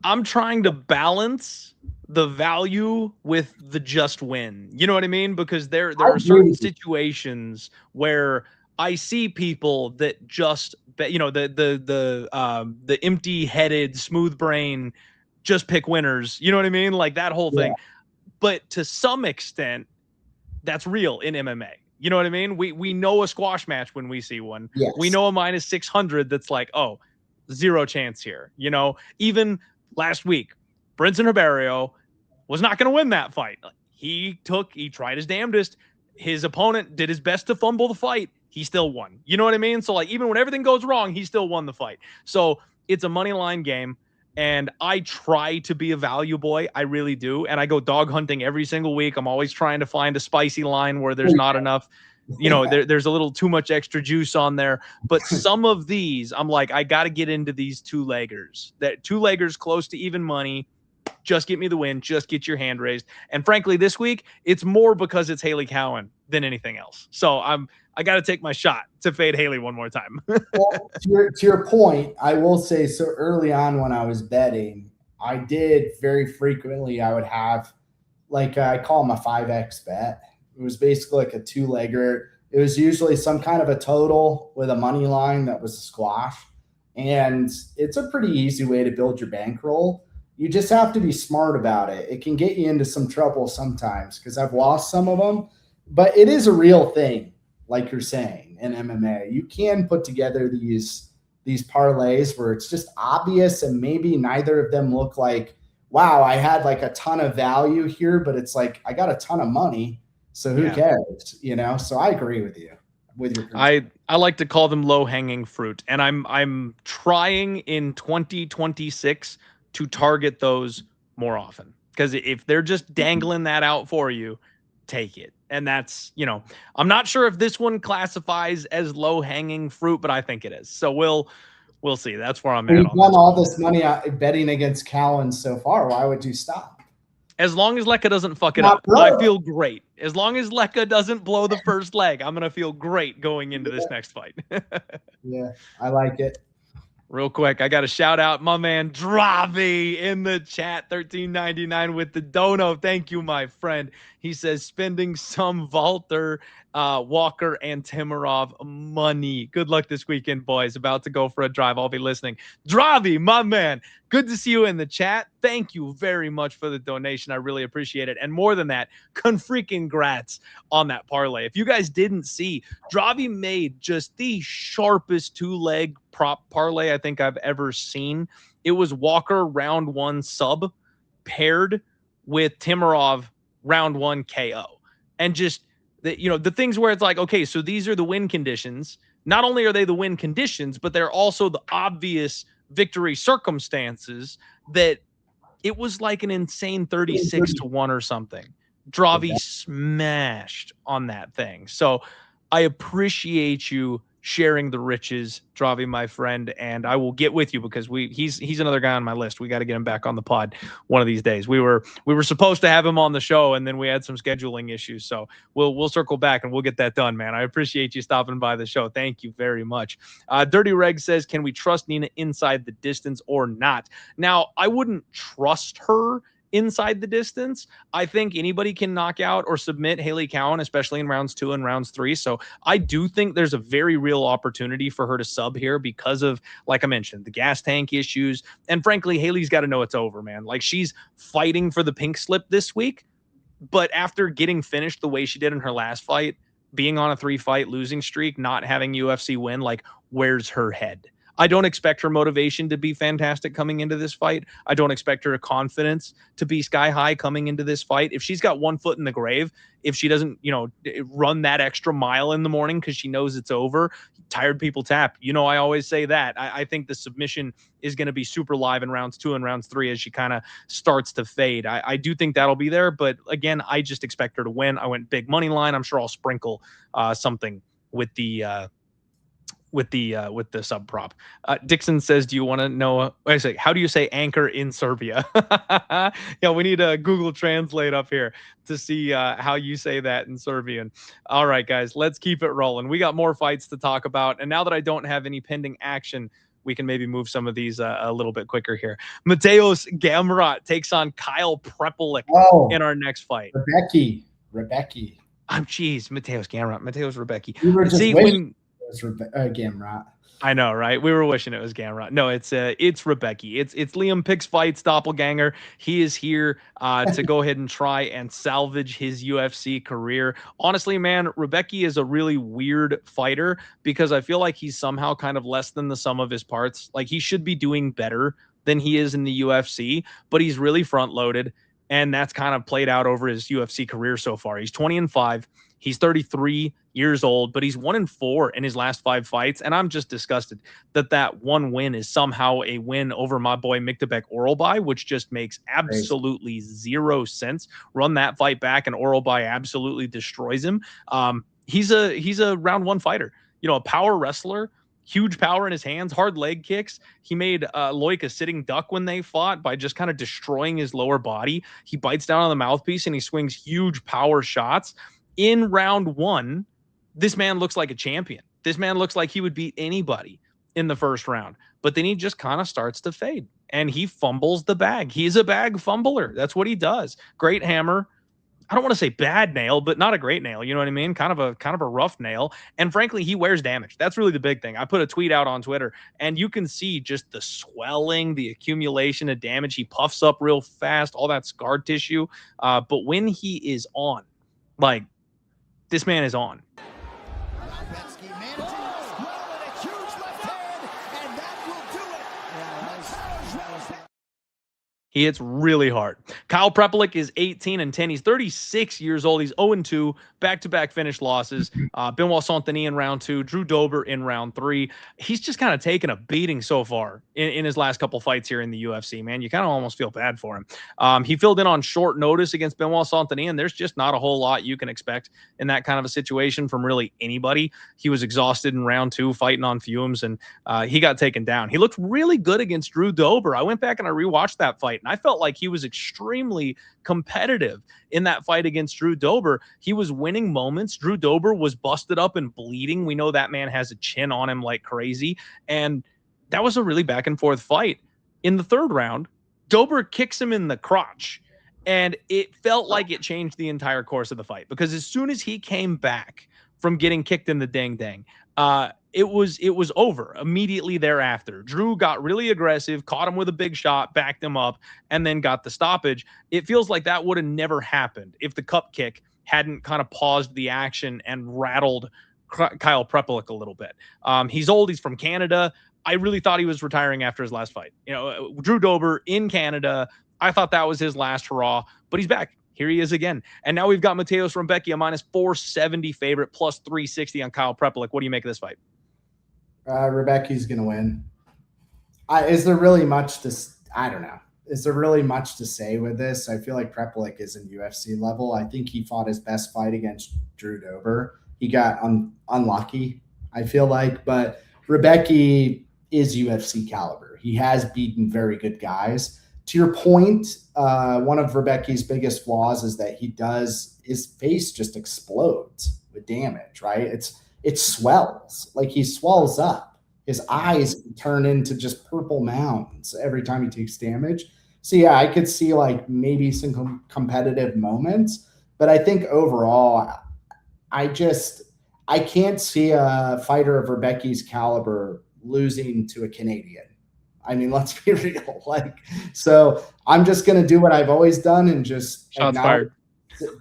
I'm trying to balance the value with the just win. You know what I mean? Because there are certain situations where I see people that just, you know, the empty-headed, smooth brain, just pick winners. You know what I mean? Like that whole thing. But to some extent, that's real in MMA. You know what I mean? We know a squash match when we see one. Yes. We know a minus 600 that's like, oh, zero chance here. You know, even last week, Brinson Ribeiro was not going to win that fight. He tried his damnedest. His opponent did his best to fumble the fight. He still won. You know what I mean? So like, even when everything goes wrong, he still won the fight. So it's a money line game. And I try to be a value boy. I really do. And I go dog hunting every single week. I'm always trying to find a spicy line where there's not enough, you know, there's a little too much extra juice on there. But some of these, I'm like, I got to get into these two-leggers. That two-leggers close to even money, just get me the win, just get your hand raised. And frankly, this week, it's more because it's Hailey Cowan than anything else. So I got to take my shot to fade Hailey one more time. Well, to your point, I will say, so early on when I was betting, I did very frequently, I would have, like, I call them a 5X bet. It was basically like a two-legger. It was usually some kind of a total with a money line that was a squash. And it's a pretty easy way to build your bankroll. You just have to be smart about it. It can get you into some trouble sometimes because I've lost some of them. But it is a real thing, like you're saying, in MMA. You can put together these parlays where it's just obvious and maybe neither of them look like, wow, I had like a ton of value here, but it's like I got a ton of money. So who cares, you know? So I agree with you. With your I like to call them low-hanging fruit, and I'm trying in 2026 to target those more often, because if they're just dangling that out for you, take it. And that's, you know, I'm not sure if this one classifies as low-hanging fruit, but I think it is. So we'll see. That's where I'm at. You've won all this money betting against Cowan so far. Why would you stop? As long as Leka doesn't fuck it up, I feel great. As long as Leka doesn't blow the first leg, I'm going to feel great going into this next fight. Yeah, I like it. Real quick, I got to shout out my man Dravi in the chat, $13.99 with the dono. Thank you, my friend. He says, spending some Walter, Walker, and Timurov money. Good luck this weekend, boys. About to go for a drive. I'll be listening. Dravi, my man, good to see you in the chat. Thank you very much for the donation. I really appreciate it. And more than that, congrats on that parlay. If you guys didn't see, Dravi made just the sharpest two-leg prop parlay I think I've ever seen. It was Walker round 1 sub paired with Timurov round 1 KO. And just the things where it's like, okay, so these are the win conditions. Not only are they the win conditions, but they're also the obvious victory circumstances that it was like an insane 36-1 or something. Dravi smashed on that thing. So I appreciate you sharing the riches, Dravi, my friend, and I will get with you because he's another guy on my list. We got to get him back on the pod one of these days. We were supposed to have him on the show, and then we had some scheduling issues. So we'll circle back and we'll get that done, man. I appreciate you stopping by the show. Thank you very much. Dirty Reg says, can we trust Nina inside the distance or not? Now, I wouldn't trust her inside the distance. I think anybody can knock out or submit Hailey Cowan, especially in rounds 2 and rounds 3. So I do think there's a very real opportunity for her to sub here because of, like I mentioned, the gas tank issues. And frankly, Hailey's got to know it's over, man. Like, she's fighting for the pink slip this week, but after getting finished the way she did in her last fight, being on a 3-fight losing streak, not having UFC win, like, where's her head? I don't expect her motivation to be fantastic coming into this fight. I don't expect her confidence to be sky high coming into this fight. If she's got one foot in the grave, if she doesn't, run that extra mile in the morning because she knows it's over, tired people tap. I always say that. I think the submission is going to be super live in rounds 2 and rounds 3 as she kind of starts to fade. I do think that'll be there, but again, I just expect her to win. I went big money line. I'm sure I'll sprinkle something with the sub prop. Dixon says, do you want to know, how do you say anchor in Serbia? Yeah, we need a Google Translate up here to see how you say that in Serbian. All right, guys, let's keep it rolling. We got more fights to talk about. And now that I don't have any pending action, we can maybe move some of these a little bit quicker here. Mateusz Gamrot takes on Kyle Prepelic in our next fight. Rębecki. Oh, geez, Mateusz Gamrot. Mateusz Rębecki. You were just waiting. Gamrot. I know, right? We were wishing it was Gamrot. No, it's Rębecki. It's Liam Pick's Fights doppelganger. He is here to go ahead and try and salvage his UFC career. Honestly, man, Rębecki is a really weird fighter because I feel like he's somehow kind of less than the sum of his parts. Like, he should be doing better than he is in the UFC, but he's really front loaded, and that's kind of played out over his UFC career so far. He's 20-5. He's 33 years old, but he's 1-4 in his last 5 fights. And I'm just disgusted that one win is somehow a win over my boy Miktabek Oralbai, which just makes absolutely zero sense. Run that fight back and Oralbai absolutely destroys him. He's a round 1 fighter, a power wrestler. huge power in his hands, hard leg kicks. He made Loic a sitting duck when they fought by just kind of destroying his lower body. He bites down on the mouthpiece and he swings huge power shots. In round 1, this man looks like a champion. This man looks like he would beat anybody in the first round. But then he just kind of starts to fade and he fumbles the bag. He's a bag fumbler. That's what he does. Great hammer. I don't want to say bad nail, but not a great nail. You know what I mean? Kind of a rough nail. And frankly, he wears damage. That's really the big thing. I put a tweet out on Twitter and you can see just the swelling, the accumulation of damage. He puffs up real fast, all that scar tissue. But when he is on, like, this man is on. Rębecki managing to roll in a huge left hand, and that will do it. He hits really hard. Kyle Prepelic is 18-10. He's 36 years old. He's 0-2, back-to-back finish losses. Benoit Saint-Denis in round 2, Drew Dober in round 3. He's just kind of taken a beating so far in his last couple fights here in the UFC, man. You kind of almost feel bad for him. He filled in on short notice against Benoit Saint-Denis, and there's just not a whole lot you can expect in that kind of a situation from really anybody. He was exhausted in round 2, fighting on fumes, and he got taken down. He looked really good against Drew Dober. I went back and I rewatched that fight, and I felt like he was extremely competitive in that fight against Drew Dober. He was winning moments. Drew Dober was busted up and bleeding. We know that man has a chin on him like crazy. And that was a really back and forth fight. In the third round, Dober kicks him in the crotch. And it felt like it changed the entire course of the fight, because as soon as he came back from getting kicked in the ding-dang, it was over immediately thereafter. Drew got really aggressive, caught him with a big shot, backed him up, and then got the stoppage. It feels like that would have never happened if the cup kick hadn't kind of paused the action and rattled Kyle Prepelic a little bit. He's old. He's from Canada. I really thought he was retiring after his last fight. You know, Drew Dober in Canada, I thought that was his last hurrah, but he's back. Here he is again. And now we've got Mateusz Rębecki, a minus 470 favorite, plus 360 on Kyle Prepelic. What do you make of this fight? Rębecki's going to win. Is there really much to – I don't know. Is there really much to say with this? I feel like Prepelic is in UFC level. I think he fought his best fight against Drew Dober. He got unlucky, I feel like. But Rębecki is UFC caliber. He has beaten very good guys. To your point, one of Rębecki's biggest flaws is that his face just explodes with damage, right? It swells, like he swells up. His eyes turn into just purple mountains every time he takes damage. So yeah, I could see like maybe some competitive moments, but I think overall, I can't see a fighter of Rębecki's caliber losing to a Canadian. I mean, let's be real. So I'm just going to do what I've always done and just shots fired.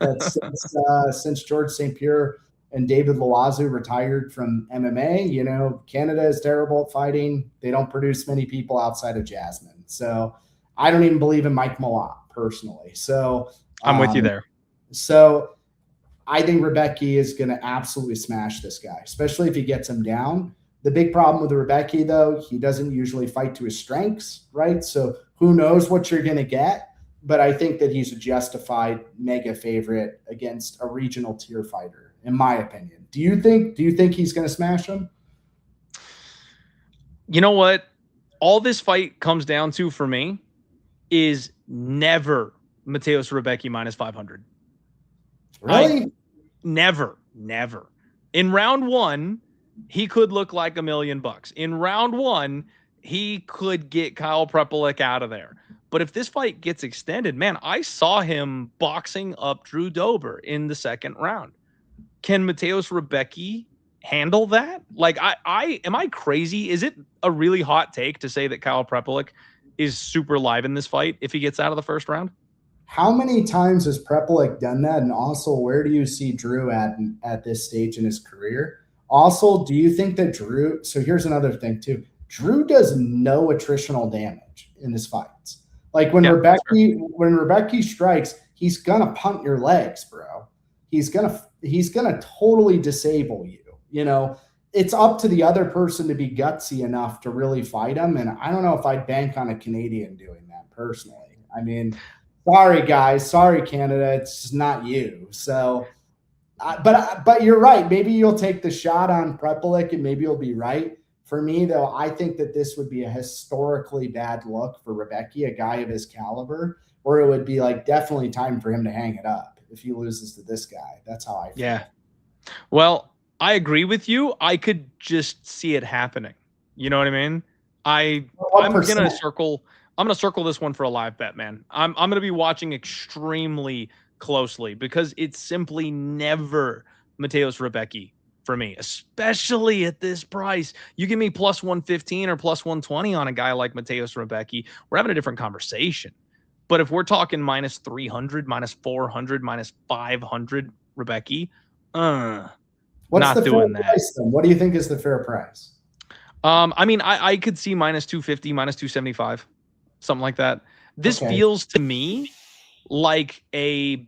That since George St. Pierre and David Loazu retired from MMA, you know, Canada is terrible at fighting. They don't produce many people outside of Jasmine. So I don't even believe in Mike Malott personally. So I'm with you there. So I think Rębecki is going to absolutely smash this guy, especially if he gets him down. The big problem with Rębecki, though, he doesn't usually fight to his strengths, right? So who knows what you're going to get, but I think that he's a justified mega favorite against a regional tier fighter, in my opinion. Do you think he's going to smash him? You know what? All this fight comes down to for me is never Mateusz Rębecki minus 500. Really? Never. In round 1, he could look like $1 million. In round 1, he could get Kyle Prepelic out of there. But if this fight gets extended, man, I saw him boxing up Drew Dober in the second round. Can Mateusz Rębecki handle that? Like, am I crazy? Is it a really hot take to say that Kyle Prepelic is super live in this fight if he gets out of the first round? How many times has Prepelic done that? And also, where do you see Drew at this stage in his career? Also, do you think that Drew – so here's another thing too. Drew does no attritional damage in his fights. Like when Rębecki strikes, he's going to punt your legs, bro. He's gonna totally disable you. You know, it's up to the other person to be gutsy enough to really fight him. And I don't know if I'd bank on a Canadian doing that personally. I mean, sorry, guys. Sorry, Canada. It's just not you. So – but you're right. Maybe you'll take the shot on Prepelic and maybe you'll be right. For me, though, I think that this would be a historically bad look for Rębecki, a guy of his caliber, or it would be like definitely time for him to hang it up if he loses to this guy. That's how I feel. Yeah. Well, I agree with you. I could just see it happening. You know what I mean? I'm gonna circle this one for a live bet, man. I'm gonna be watching extremely closely because it's simply never Mateusz Rębecki for me, especially at this price. You give me plus 115 or plus 120 on a guy like Mateusz Rębecki, we're having a different conversation. But if we're talking minus 300, minus 400, minus 500 Rębecki, what's not the doing fair that. price, then? What do you think is the fair price? I mean, I could see minus 250, minus 275, something like that. This feels to me like a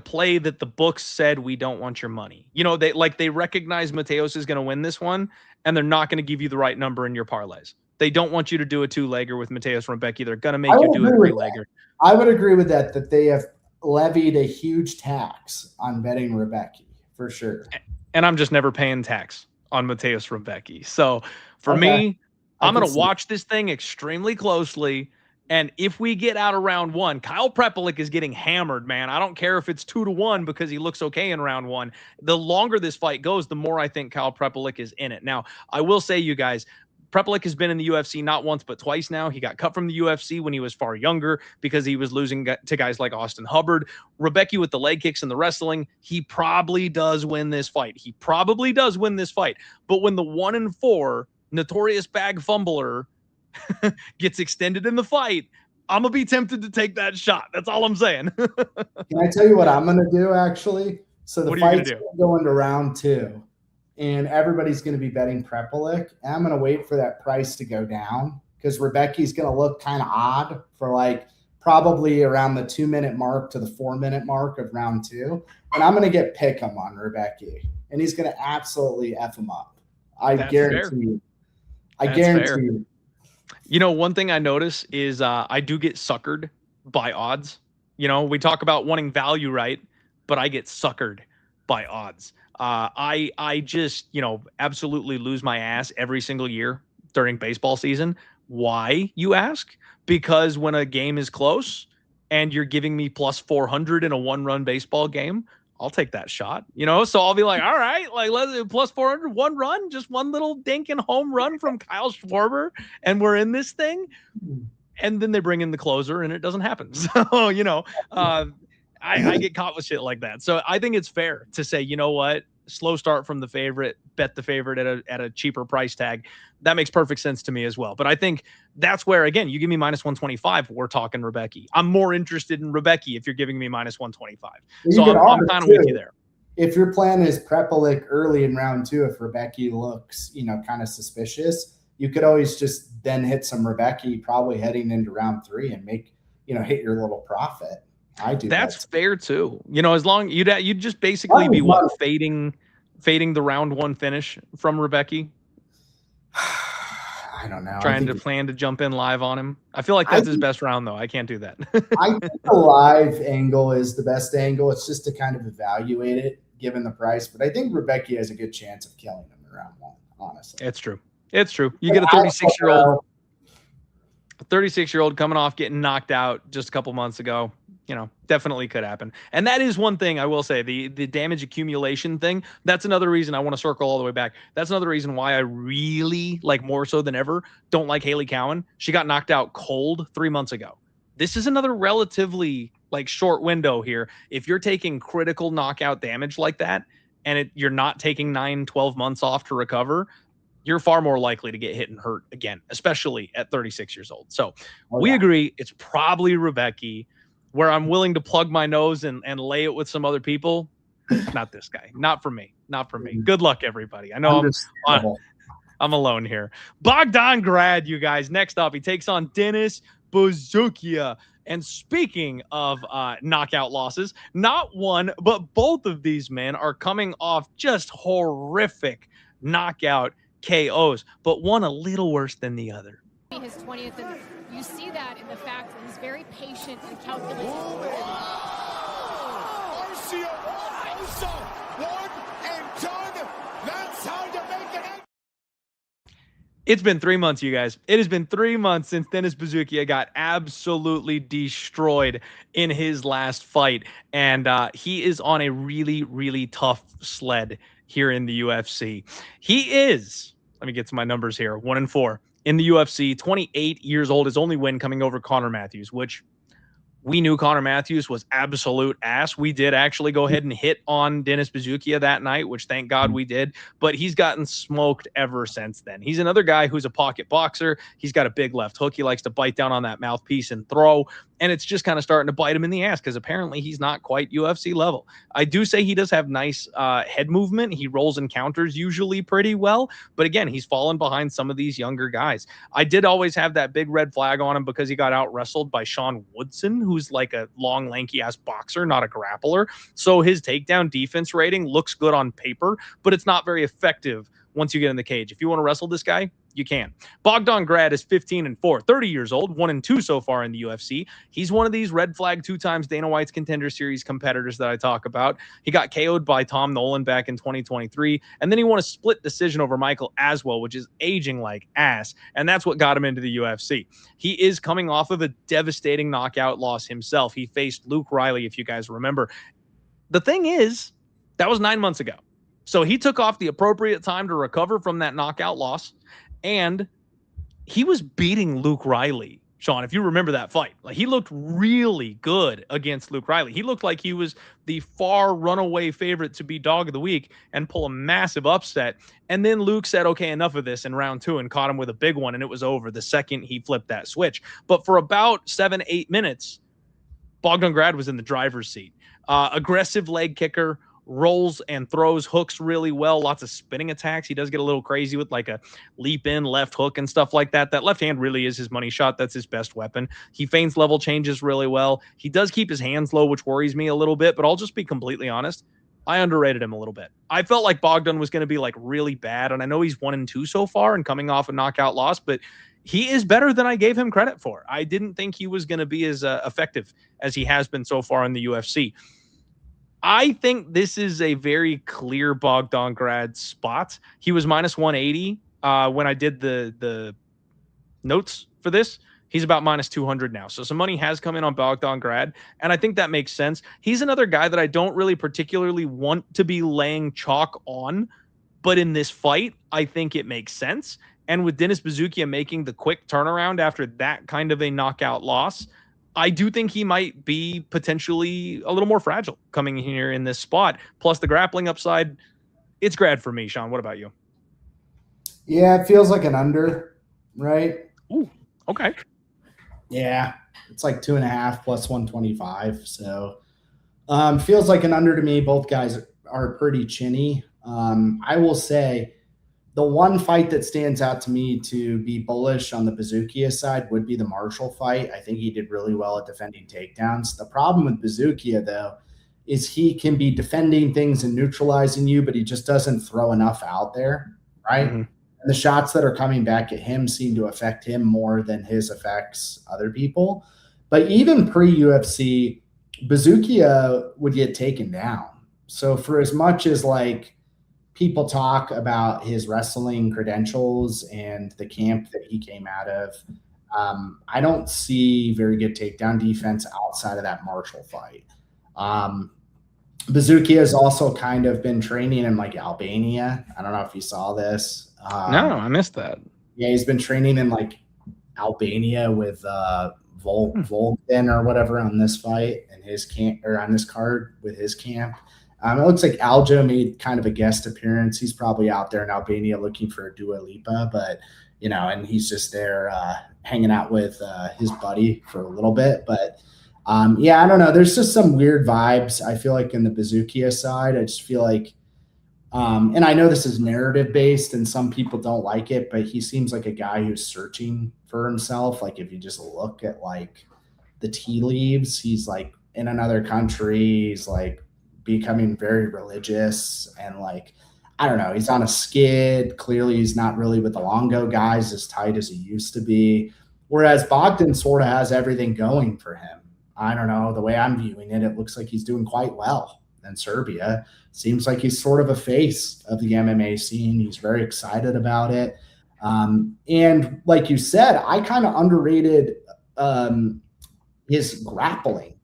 play that the books said we don't want your money. You know, they recognize Mateusz is going to win this one, and they're not going to give you the right number in your parlays. They don't want you to do a 2-legger with Mateusz Rębecki. They're going to make you do a 3-legger. I would agree with that they have levied a huge tax on betting Rębecki for sure. And I'm just never paying tax on Mateusz Rębecki. So for me, I'm going to watch this thing extremely closely. And if we get out of round one, Kyle Prepelic is getting hammered, man. I don't care if it's 2-1 because he looks okay in round one. The longer this fight goes, the more I think Kyle Prepelic is in it. Now, I will say, you guys, Prepelic has been in the UFC not once but twice now. He got cut from the UFC when he was far younger because he was losing to guys like Austin Hubbard. Rębecki with the leg kicks and the wrestling, he probably does win this fight. But when the 1-4 notorious bag fumbler gets extended in the fight, I'm going to be tempted to take that shot. That's all I'm saying. Can I tell you what I'm going to do, actually? So the fight's going to go into round 2. And everybody's going to be betting Prepelic. And I'm going to wait for that price to go down because Rębecki's going to look kind of odd for like probably around the 2-minute mark to the 4-minute mark of round 2. And I'm going to get pick him on Rębecki. And he's going to absolutely F him up. I guarantee you. I guarantee you. You know, one thing I notice is I do get suckered by odds. You know, we talk about wanting value, right? But I get suckered by odds. I just, you know, absolutely lose my ass every single year during baseball season. Why, you ask? Because when a game is close and you're giving me plus 400 in a 1-run baseball game, I'll take that shot, you know? So I'll be like, all right, like let's do plus 400, 1 run, just one little dinking home run from Kyle Schwarber, and we're in this thing. And then they bring in the closer and it doesn't happen. So, you know, I get caught with shit like that. So I think it's fair to say, you know what, slow start from the favorite, bet the favorite at a cheaper price tag. That makes perfect sense to me as well. But I think that's where, again, you give me minus 125, we're talking Rębecki. I'm more interested in Rębecki if you're giving me minus 125. So I'm kind of with you there. If your plan is Prepelic early in round 2, if Rębecki looks, you know, kind of suspicious, you could always just then hit some Rębecki probably heading into round 3 and make, you know, hit your little profit. I do. That's fair too. You know, as long you'd just basically be fading the round 1 finish from Rębecki. I don't know. Trying to plan to jump in live on him. I feel like that's his best round though. I can't do that. I think the live angle is the best angle. It's just to kind of evaluate it given the price. But I think Rębecki has a good chance of killing him in round 1, honestly. It's true. It's true. You get a 36-year-old coming off getting knocked out just a couple months ago. You know, definitely could happen. And that is one thing I will say, the damage accumulation thing, that's another reason I want to circle all the way back. That's another reason why I really, like more so than ever, don't like Hailey Cowan. She got knocked out cold 3 months ago. This is another relatively like short window here. If you're taking critical knockout damage like that, and you're not taking 9-12 months off to recover, you're far more likely to get hit and hurt again, especially at 36 years old. So we agree it's probably Rębecki. Where I'm willing to plug my nose and lay it with some other people. Not this guy. Not for me. Not for me. Good luck, everybody. I know I'm alone here. Bogdan Grad, you guys. Next up, he takes on Denis Buzukja. And speaking of knockout losses, not one, but both of these men are coming off just horrific knockout KOs, but one a little worse than the other. His 20th, and you see that in the fact that he's very patient and calculated. One and done. That's how you make it. It's been 3 months, you guys. It has been 3 months since Denis Buzukja got absolutely destroyed in his last fight. And he is on a really, really tough sled here in the UFC. He is, let me get to my numbers here, 1-4 in the UFC, 28 years old. His only win coming over Conor Matthews, which we knew Conor Matthews was absolute ass. We did actually go ahead and hit on Denis Buzukja that night, which thank God we did. But he's gotten smoked ever since then. He's another guy who's a pocket boxer. He's got a big left hook. He likes to bite down on that mouthpiece and throw. And it's just kind of starting to bite him in the ass because apparently he's not quite UFC level. I do say he does have nice head movement. He rolls and counters usually pretty well. But again, he's fallen behind some of these younger guys. I did always have that big red flag on him because he got out wrestled by Sean Woodson, who's like a long, lanky ass boxer, not a grappler. So his takedown defense rating looks good on paper, but it's not very effective once you get in the cage. If you want to wrestle this guy, you can. Bogdan Grad is 15-4, 30 years old, 1-2 so far in the UFC. He's one of these red flag 2 times Dana White's Contender Series competitors that I talk about. He got KO'd by Tom Nolan back in 2023, and then he won a split decision over Michael Aswell, which is aging like ass, and that's what got him into the UFC. He is coming off of a devastating knockout loss himself. He faced Luke Riley, if you guys remember. The thing is, that was 9 months ago. So he took off the appropriate time to recover from that knockout loss. And he was beating Luke Riley, Sean, if you remember that fight. Like, he looked really good against Luke Riley. He looked like he was the far runaway favorite to be dog of the week and pull a massive upset. And then Luke said, okay, enough of this in round 2 and caught him with a big one. And it was over the second he flipped that switch. But for about 7-8 minutes, Bogdan Grad was in the driver's seat. Aggressive leg kicker, rolls and throws hooks really well, lots of spinning attacks. He does get a little crazy with like a leap in left hook and stuff like that. That left hand really is his money shot. That's his best weapon. He feints level changes really well. He does keep his hands low, which worries me a little bit, but I'll just be completely honest. I underrated him a little bit. I felt like Bogdan was going to be like really bad, and I know he's 1-2 so far and coming off a knockout loss, but he is better than I gave him credit for. I didn't think he was going to be as effective as he has been so far in the UFC. I think this is a very clear Bogdan Grad spot. He was -180 when I did the notes for this. He's about -200 now. So some money has come in on Bogdan Grad, and I think that makes sense. He's another guy that I don't really particularly want to be laying chalk on, but in this fight, I think it makes sense. And with Denis Buzukja making the quick turnaround after that kind of a knockout loss, I do think he might be potentially a little more fragile coming here in this spot. Plus the grappling upside, it's Grad for me. Sean, what about you? Yeah, it feels like an under, right? Ooh, okay. Yeah, it's like 2.5 plus 125. So feels like an under to me. Both guys are pretty chinny. I will say the one fight that stands out to me to be bullish on the Buzukja side would be the Marshall fight. I think he did really well at defending takedowns. The problem with Buzukja, though, is he can be defending things and neutralizing you, but he just doesn't throw enough out there, right? Mm-hmm. And the shots that are coming back at him seem to affect him more than his affects other people. But even pre-UFC, Buzukja would get taken down. So for as much as like people talk about his wrestling credentials and the camp that he came out of, I don't see very good takedown defense outside of that Marshall fight. Buzukja has also kind of been training in like Albania. I don't know if you saw this. No, I missed that. Yeah, he's been training in like Albania with Vologdin or whatever on this fight and his camp, or on this card with his camp. It looks like Aljo made kind of a guest appearance. He's probably out there in Albania looking for a Dua Lipa, but and he's just there hanging out with his buddy for a little bit. But I don't know. There's just some weird vibes. I feel like in the Buzukja side, I just feel like, and I know this is narrative based and some people don't like it, but he seems like a guy who's searching for himself. Like if you just look at like the tea leaves, he's like in another country. He's like becoming very religious and like, I don't know, he's on a skid. Clearly he's not really with the Longo guys as tight as he used to be. Whereas Bogdan sort of has everything going for him. I don't know, the way I'm viewing it, it looks like he's doing quite well in Serbia. Seems like he's sort of a face of the MMA scene. He's very excited about it. And like you said, I kind of underrated his grappling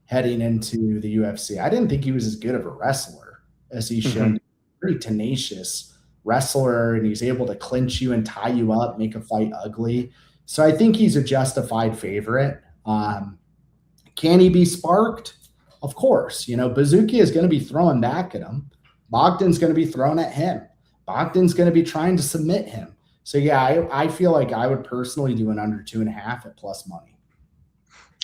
heading into the UFC. I didn't think he was as good of a wrestler as he's shown. Pretty tenacious wrestler, and he's able to clinch you and tie you up, make a fight ugly. So I think he's a justified favorite. Can he be sparked? Of course. Bazooki is going to be throwing back at him. Bogdan's going to be thrown at him. Bogdan's going to be trying to submit him. So, yeah, I feel like I would personally do an under 2.5 at plus money.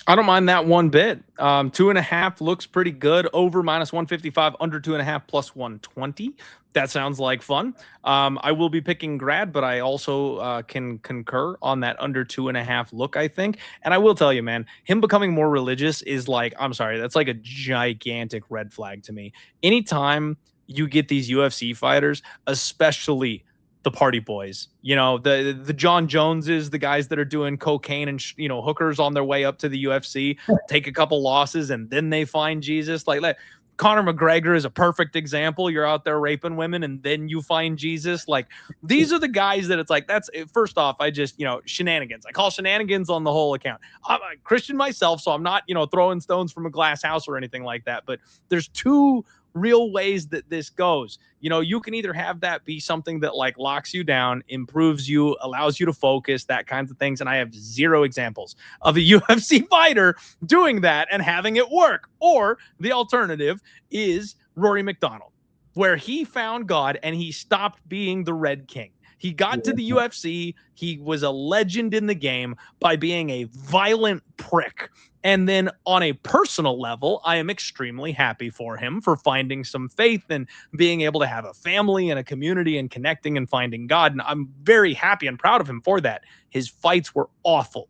I don't mind that one bit. 2.5 looks pretty good. Over -155, under 2.5 plus 120. That sounds like fun. I will be picking Grad, but I also can concur on that under 2.5 look, I think. And I will tell you, man, him becoming more religious is like, I'm sorry, that's like a gigantic red flag to me. Anytime you get these UFC fighters, especially the party boys, the John Joneses, the guys that are doing cocaine and hookers on their way up to the UFC, take a couple losses and then they find Jesus. Like Conor McGregor is a perfect example. You're out there raping women and then you find Jesus. Like, these are the guys that it's like, that's first off, I just, shenanigans. I call shenanigans on the whole account. I'm a Christian myself, so I'm not, throwing stones from a glass house or anything like that. But there's two real ways that this goes. You can either have that be something that like locks you down, improves you, allows you to focus, that kinds of things. And I have zero examples of a UFC fighter doing that and having it work. Or the alternative is Rory McDonald, where he found God and he stopped being the Red King. He got to the UFC. He was a legend in the game by being a violent prick. And then on a personal level, I am extremely happy for him for finding some faith and being able to have a family and a community and connecting and finding God. And I'm very happy and proud of him for that. His fights were awful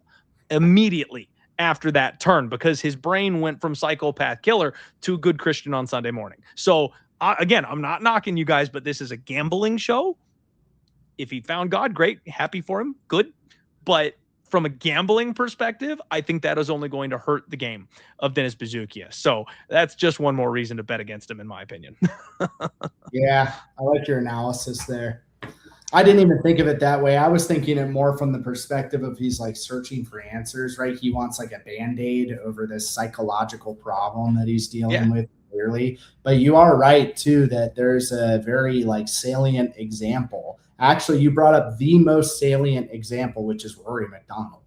immediately after that turn because his brain went from psychopath killer to good Christian on Sunday morning. So again, I'm not knocking you guys, but this is a gambling show. If he found God, great. Happy for him. Good. But from a gambling perspective, I think that is only going to hurt the game of Denis Buzukja. So that's just one more reason to bet against him, in my opinion. Yeah, I like your analysis there. I didn't even think of it that way. I was thinking it more from the perspective of he's like searching for answers, right? He wants like a Band-Aid over this psychological problem that he's dealing with clearly. But you are right, too, that there's a very like salient example. Actually, you brought up the most salient example, which is Rory McDonald.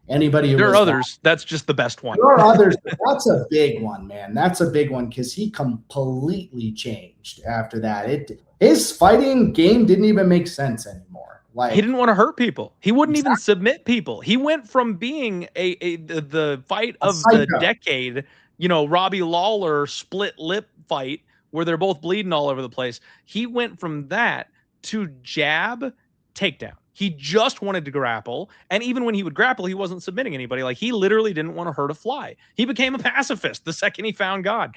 Anybody who there are others. That's just the best one. There are others. But that's a big one, man. That's a big one because he completely changed after that. His fighting game didn't even make sense anymore. Like, he didn't want to hurt people. He wouldn't even submit people. He went from being the fight of the decade, Robbie Lawler split lip fight where they're both bleeding all over the place. He went from that to jab takedown. He just wanted to grapple. And even when he would grapple, he wasn't submitting anybody. Like, he literally didn't want to hurt a fly. He became a pacifist the second he found God.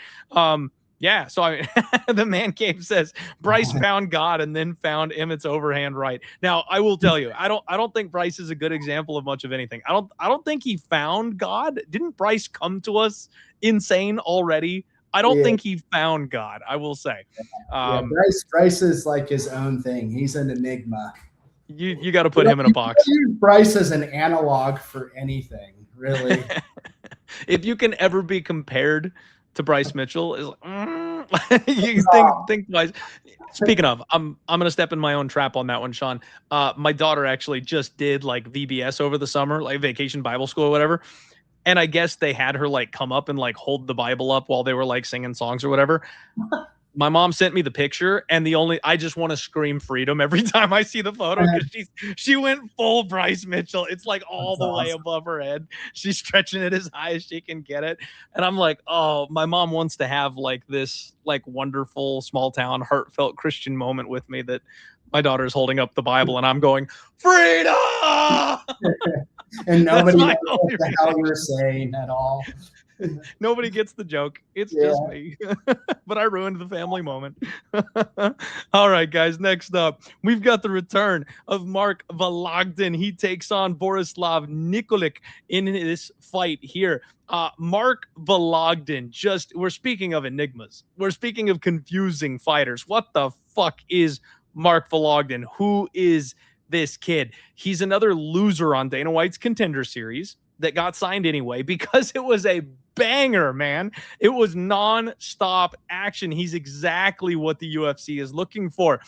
Yeah. So the Man Cave says Bryce found God and then found Emmett's overhand right. Now, I will tell you, I don't think Bryce is a good example of much of anything. I don't think he found God. Didn't Bryce come to us insane already? I don't think he found God, I will say. Bryce is like his own thing. He's an enigma. You got to put him in a box. Use Bryce as an analog for anything, really. If you can ever be compared to Bryce Mitchell, is you think twice. Speaking of, I'm gonna step in my own trap on that one, Sean. My daughter actually just did like VBS over the summer, like Vacation Bible School or whatever. And I guess they had her like come up and like hold the Bible up while they were like singing songs or whatever. My mom sent me the picture, and I just want to scream freedom every time I see the photo because she went full Bryce Mitchell. It's like all the way above her head. She's stretching it as high as she can get it. And I'm like, oh, my mom wants to have like this like wonderful small town heartfelt Christian moment with me that my daughter's holding up the Bible and I'm going, freedom! And nobody knows what the hell you're saying at all. Nobody gets the joke. It's just me. But I ruined the family moment. All right, guys. Next up, we've got the return of Mark Vologdin. He takes on Borislav Nikolić in this fight here. Mark Vologdin, we're speaking of enigmas. We're speaking of confusing fighters. What the fuck is Mark Vologdin? Who is this kid. He's another loser on Dana White's Contender Series that got signed anyway because it was a banger, man. It was non-stop action. He's exactly what the UFC is looking for.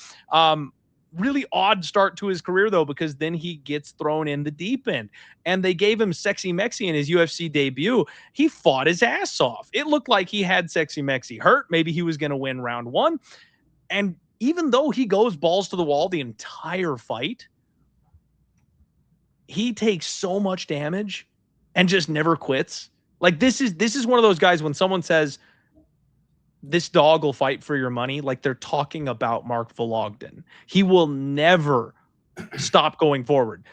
Really odd start to his career, though, because then he gets thrown in the deep end. And they gave him Sexy Mexi in his UFC debut. He fought his ass off. It looked like he had Sexy Mexi hurt. Maybe he was going to win round one. And even though he goes balls to the wall the entire fight, he takes so much damage and just never quits. Like, this is one of those guys when someone says, this dog will fight for your money, like they're talking about Mark Vologdin. He will never stop going forward.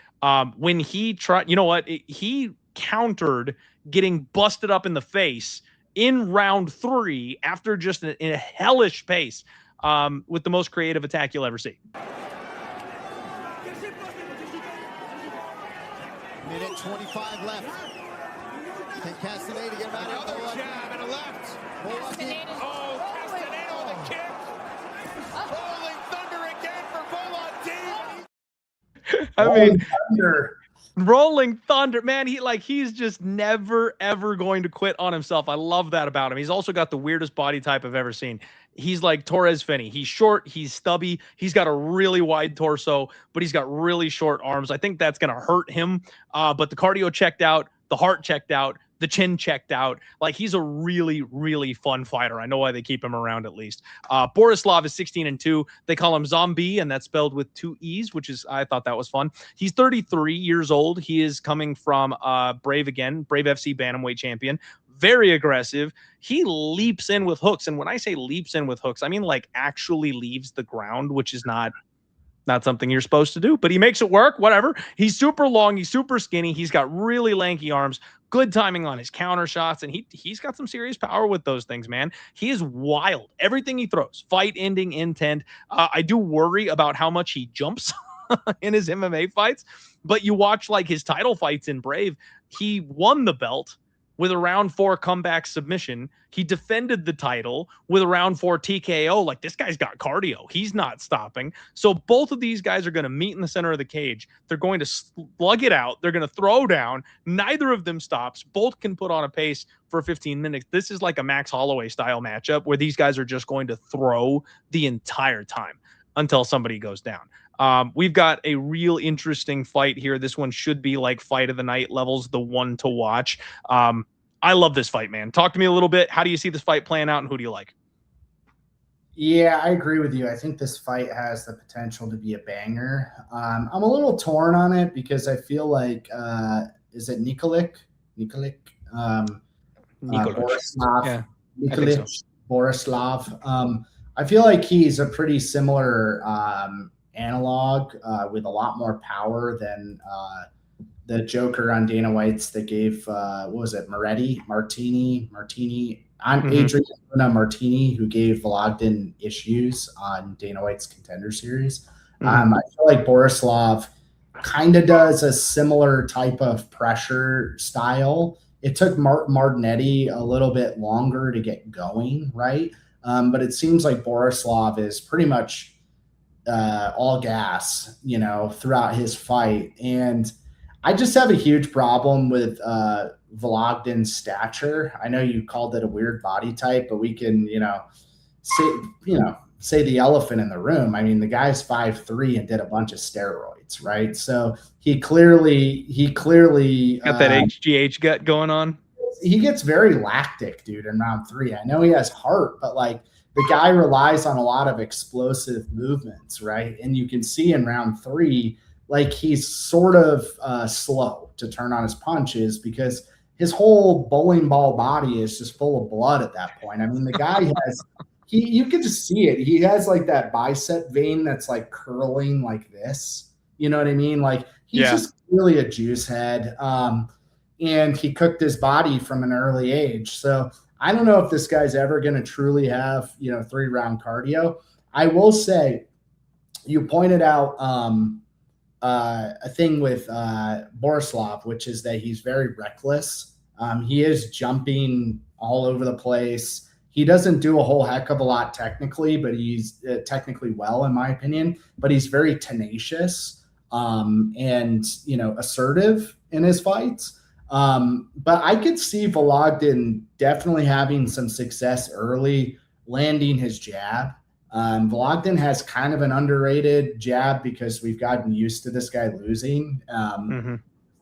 When he tried, you know what? He countered getting busted up in the face in round 3 after just in a hellish pace with the most creative attack you'll ever see. Minute 25 left. Can Castaneda get him out of the jab and a left? Castaneda. Oh, Castaneda with a kick. Rolling thunder again for Vologdin. I mean, Thunder. Rolling Thunder, man, he's just never, ever going to quit on himself. I love that about him. He's also got the weirdest body type I've ever seen. He's like Torres Finney. He's short, he's stubby, he's got a really wide torso, but he's got really short arms. I think that's going to hurt him. But the cardio checked out, the heart checked out, the chin checked out. Like, he's a really, really fun fighter. I know why they keep him around at least. Borislav is 16-2. They call him Zombie, and that's spelled with 2 E's, which is, I thought that was fun. He's 33 years old. He is coming from Brave FC Bantamweight champion. Very aggressive. He leaps in with hooks. And when I say leaps in with hooks, I mean like actually leaves the ground, which is not something you're supposed to do, but he makes it work, whatever. He's super long. He's super skinny. He's got really lanky arms, good timing on his counter shots, and he's got some serious power with those things, man. He is wild. Everything he throws, fight-ending intent. I do worry about how much he jumps in his MMA fights, but you watch like his title fights in Brave, he won the belt with a round 4 comeback submission. He defended the title with a round 4 TKO. Like, this guy's got cardio. He's not stopping. So both of these guys are going to meet in the center of the cage. They're going to slug it out. They're going to throw down. Neither of them stops. Both can put on a pace for 15 minutes. This is like a Max Holloway style matchup where these guys are just going to throw the entire time until somebody goes down. We've got a real interesting fight here. This one should be like fight of the night levels, the one to watch. I love this fight, man. Talk to me a little bit. How do you see this fight playing out, and who do you like? Yeah, I agree with you. I think this fight has the potential to be a banger. I'm a little torn on it because I feel like, is it Nikolić? Borislav. Yeah, Nikolić, Borislav. I feel like he's a pretty similar analog with a lot more power than the Joker on Dana White's that gave what was it, Martini. I'm Adrian Martini, who gave Vologdin issues on Dana White's Contender Series. I feel like Borislav kind of does a similar type of pressure style. It took Martinetti a little bit longer to get going, right? But it seems like Borislav is pretty much all gas, throughout his fight. And I just have a huge problem with Vologdin's stature. I know you called it a weird body type, but we can, say the elephant in the room. I mean, the guy's 5'3" and did a bunch of steroids, right? So he clearly got that HGH gut going on. He gets very lactic, dude, in round 3. I know he has heart, but like the guy relies on a lot of explosive movements, right? And you can see in round 3, like he's sort of slow to turn on his punches because his whole bowling ball body is just full of blood at that point. I mean, the guy has, you can just see it. He has like that bicep vein that's like curling like this. You know what I mean? Like he's just really a juice head. And he cooked his body from an early age. So I don't know if this guy's ever going to truly have, 3-round cardio. I will say, you pointed out a thing with Borislav, which is that he's very reckless. He is jumping all over the place. He doesn't do a whole heck of a lot technically, but he's technically well, in my opinion. But he's very tenacious. and, assertive in his fights. But I could see Vologdin definitely having some success early, landing his jab. Vologdin has kind of an underrated jab because we've gotten used to this guy losing,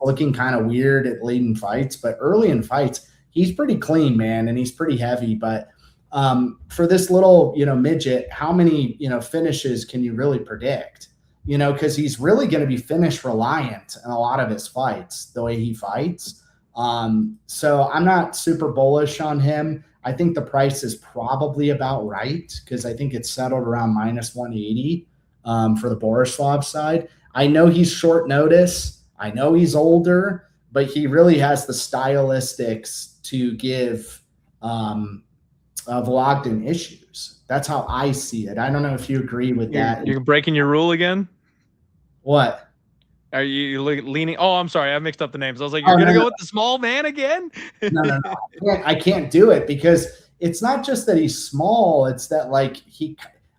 looking kind of weird at late in fights. But early in fights, he's pretty clean, man, and he's pretty heavy. But for this little, midget, how many, finishes can you really predict? Because he's really going to be finish reliant in a lot of his fights, the way he fights. So I'm not super bullish on him. I think the price is probably about right because I think it's settled around -180 for the Borislav side. I know he's short notice. I know he's older, but he really has the stylistics to give Vologdin issues. That's how I see it. I don't know if you agree with that. You're breaking your rule again? What? Are you leaning? Oh, I'm sorry. I mixed up the names. I was like, you're going to go with the small man again? No. I can't do it because it's not just that he's small. It's that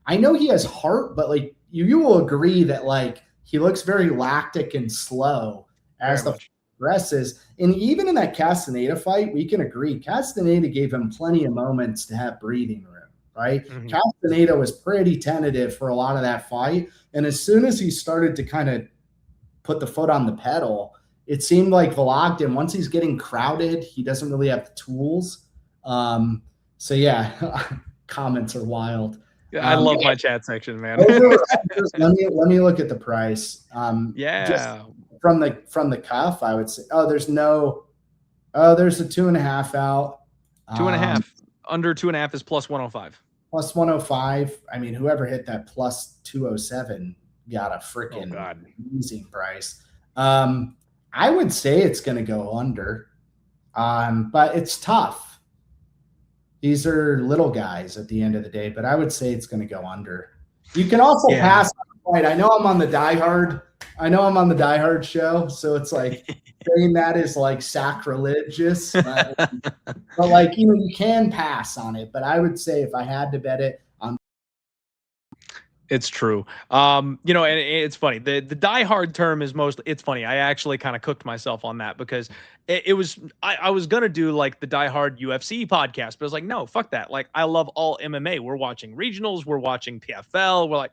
I know he has heart, but you will agree that he looks very lactic and slow as the fight progresses. And even in that Castaneda fight, we can agree Castaneda gave him plenty of moments to have breathing room, right? Castaneda was pretty tentative for a lot of that fight. And as soon as he started to kind of put the foot on the pedal, it seemed like Vologdin, once he's getting crowded, he doesn't really have the tools. So yeah, comments are wild. I love my chat section, man. let me look at the price. Just from the cuff, I would say. There's a 2.5 out. 2.5 under 2.5 is +105. +105. I mean, whoever hit that +207 got a freaking amazing price. I would say it's going to go under, but it's tough. These are little guys at the end of the day, but I would say it's going to go under. You can also pass on the fight. I know I'm on the Die Hard show, so it's like saying that is sacrilegious. But you can pass on it. But I would say if I had to bet it, it's true. And it's funny. The diehard term is it's funny. I actually kind of cooked myself on that because it was, I was going to do the diehard UFC podcast, but I was like, no, fuck that. I love all MMA. We're watching regionals. We're watching PFL.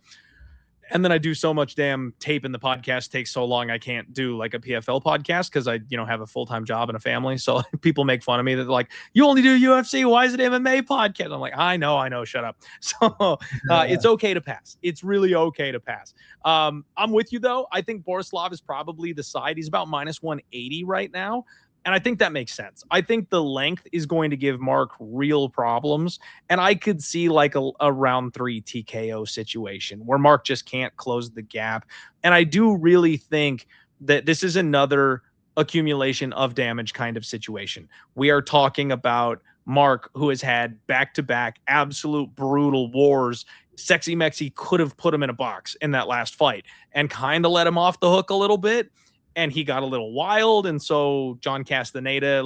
And then I do so much damn tape and the podcast takes so long. I can't do a PFL podcast because I, have a full-time job and a family. So people make fun of me that they're like, you only do UFC. Why is it MMA podcast? I'm like, I know. Shut up. So it's okay to pass. It's really okay to pass. I'm with you though. I think Borislav is probably the side. He's about -180 right now. And I think that makes sense. I think the length is going to give Mark real problems. And I could see a round 3 TKO situation where Mark just can't close the gap. And I do really think that this is another accumulation of damage kind of situation. We are talking about Mark, who has had back-to-back absolute brutal wars. Sexy Mexi could have put him in a box in that last fight and kind of let him off the hook a little bit. And he got a little wild. And so John Castaneda